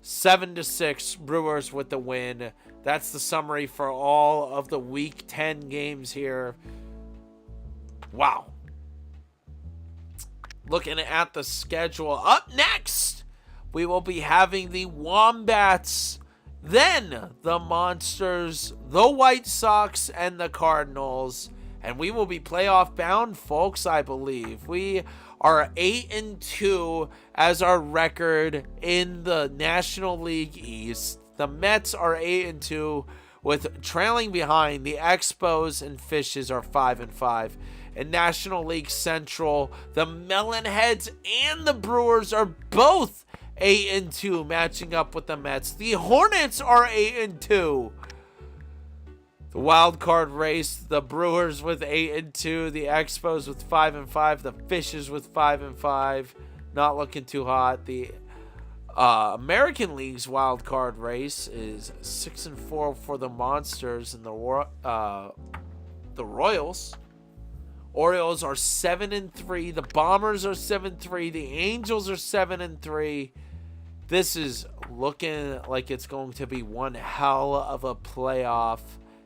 7-6 Brewers with the win. That's the summary for all of the Week 10 games here. Wow. Looking at the schedule. Up next, we will be having the Wombats, then the Monsters, the White Sox, and the Cardinals. And we will be playoff bound, folks, I believe. We are 8-2 as our record in the National League East. The Mets are 8-2 with trailing behind. The Expos and Fishes are 5-5. In National League Central, the Melonheads and the Brewers are both 8-2, matching up with the Mets. The Hornets are 8-2. The wild card race, the Brewers with 8-2, the Expos with 5-5, the Fishes with 5-5. Not looking too hot. The American League's wild card race is 6-4 for the Monsters and the Royals. Orioles are 7-3. The Bombers are 7-3. The Angels are 7-3. This is looking like it's going to be one hell of a playoff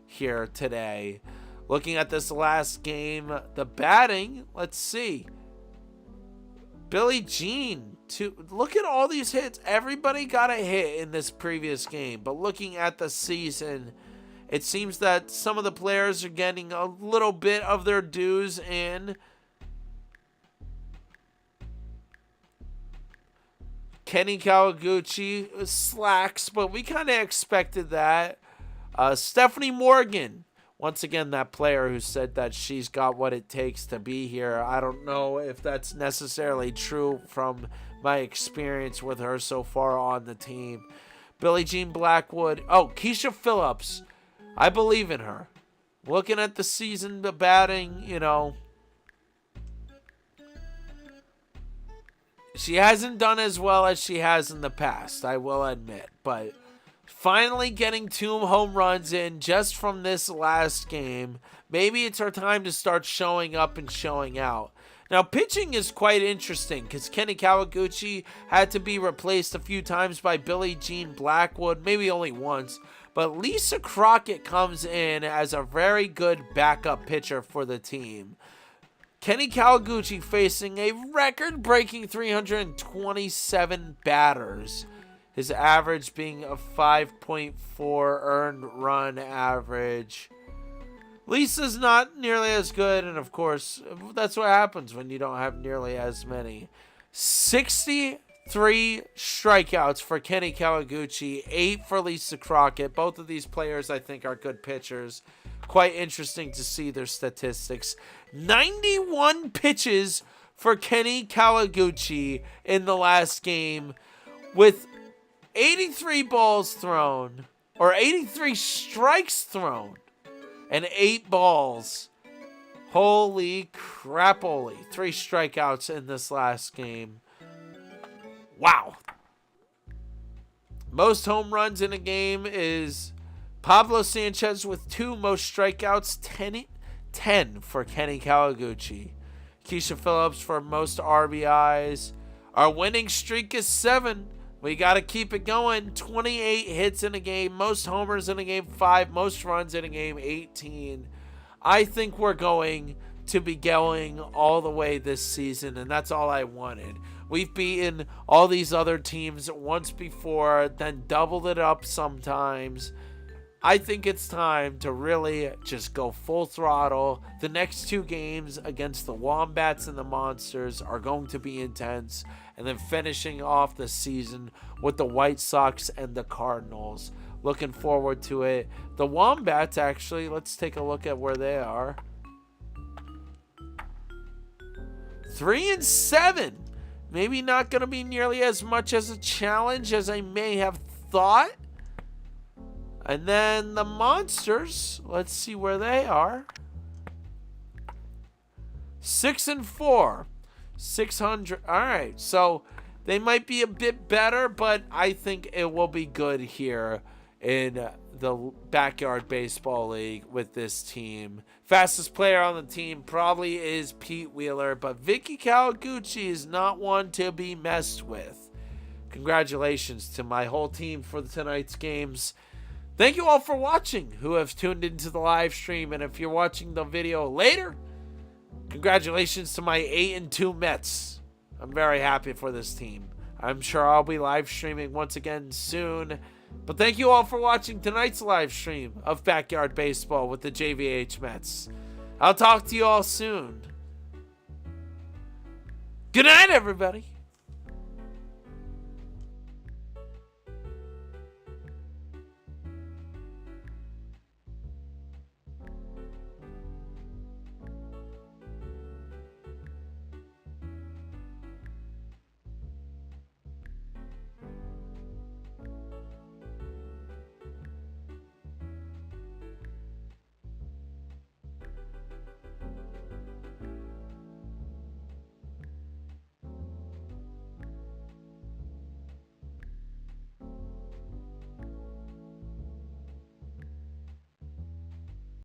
here today. Looking at this last game, the batting, let's see. Billie Jean, look at all these hits. Everybody got a hit in this previous game. But looking at the season, it seems that some of the players are getting a little bit of their dues in. Kenny Kawaguchi slacks, but we kind of expected that. Stephanie Morgan, once again, that player who said that she's got what it takes to be here. I don't know if that's necessarily true from my experience with her so far on the team. Billie Jean Blackwood. Oh, Keisha Phillips. I believe in her. Looking at the season, the batting, she hasn't done as well as she has in the past, I will admit. But finally getting 2 home runs in just from this last game. Maybe it's her time to start showing up and showing out. Now, pitching is quite interesting because Kenny Kawaguchi had to be replaced a few times by Billie Jean Blackwood, maybe only once. But Lisa Crockett comes in as a very good backup pitcher for the team. Kenny Kawaguchi facing a record-breaking 327 batters. His average being a 5.4 earned run average. Lisa's not nearly as good, and of course, that's what happens when you don't have nearly as many. 63 strikeouts for Kenny Kawaguchi, 8 for Lisa Crockett. Both of these players, I think, are good pitchers. Quite interesting to see their statistics. 91 pitches for Kenny Kawaguchi in the last game, with 83 balls thrown, or 83 strikes thrown, and 8 balls. Holy crapoly. 3 strikeouts in this last game. Wow. Most home runs in a game is Pablo Sanchez with 2. Most strikeouts, 10 for Kenny Kawaguchi. Keisha Phillips for most RBIs. Our winning streak is 7. We got to keep it going. 28 hits in a game. Most homers in a game, 5. Most runs in a game, 18. I think we're going to be going all the way this season, and that's all I wanted. We've beaten all these other teams once before, then doubled it up sometimes. I think it's time to really just go full throttle. The next 2 games against the Wombats and the Monsters are going to be intense. And then finishing off the season with the White Sox and the Cardinals. Looking forward to it. The Wombats, actually, let's take a look at where they are. 3-7. Maybe not going to be nearly as much as a challenge as I may have thought. And then the Monsters, let's see where they are. 6-4. 600. All right. So they might be a bit better, but I think it will be good here in the Backyard Baseball League with this team. Fastest player on the team probably is Pete Wheeler, but Vicky Kawaguchi is not one to be messed with. Congratulations to my whole team for tonight's games. Thank you all for watching who have tuned into the live stream, and if you're watching the video later, congratulations to my 8-2 Mets. I'm very happy for this team. I'm sure I'll be live streaming once again soon. But thank you all for watching tonight's live stream of Backyard Baseball with the JVH Mets. I'll talk to you all soon. Good night, everybody.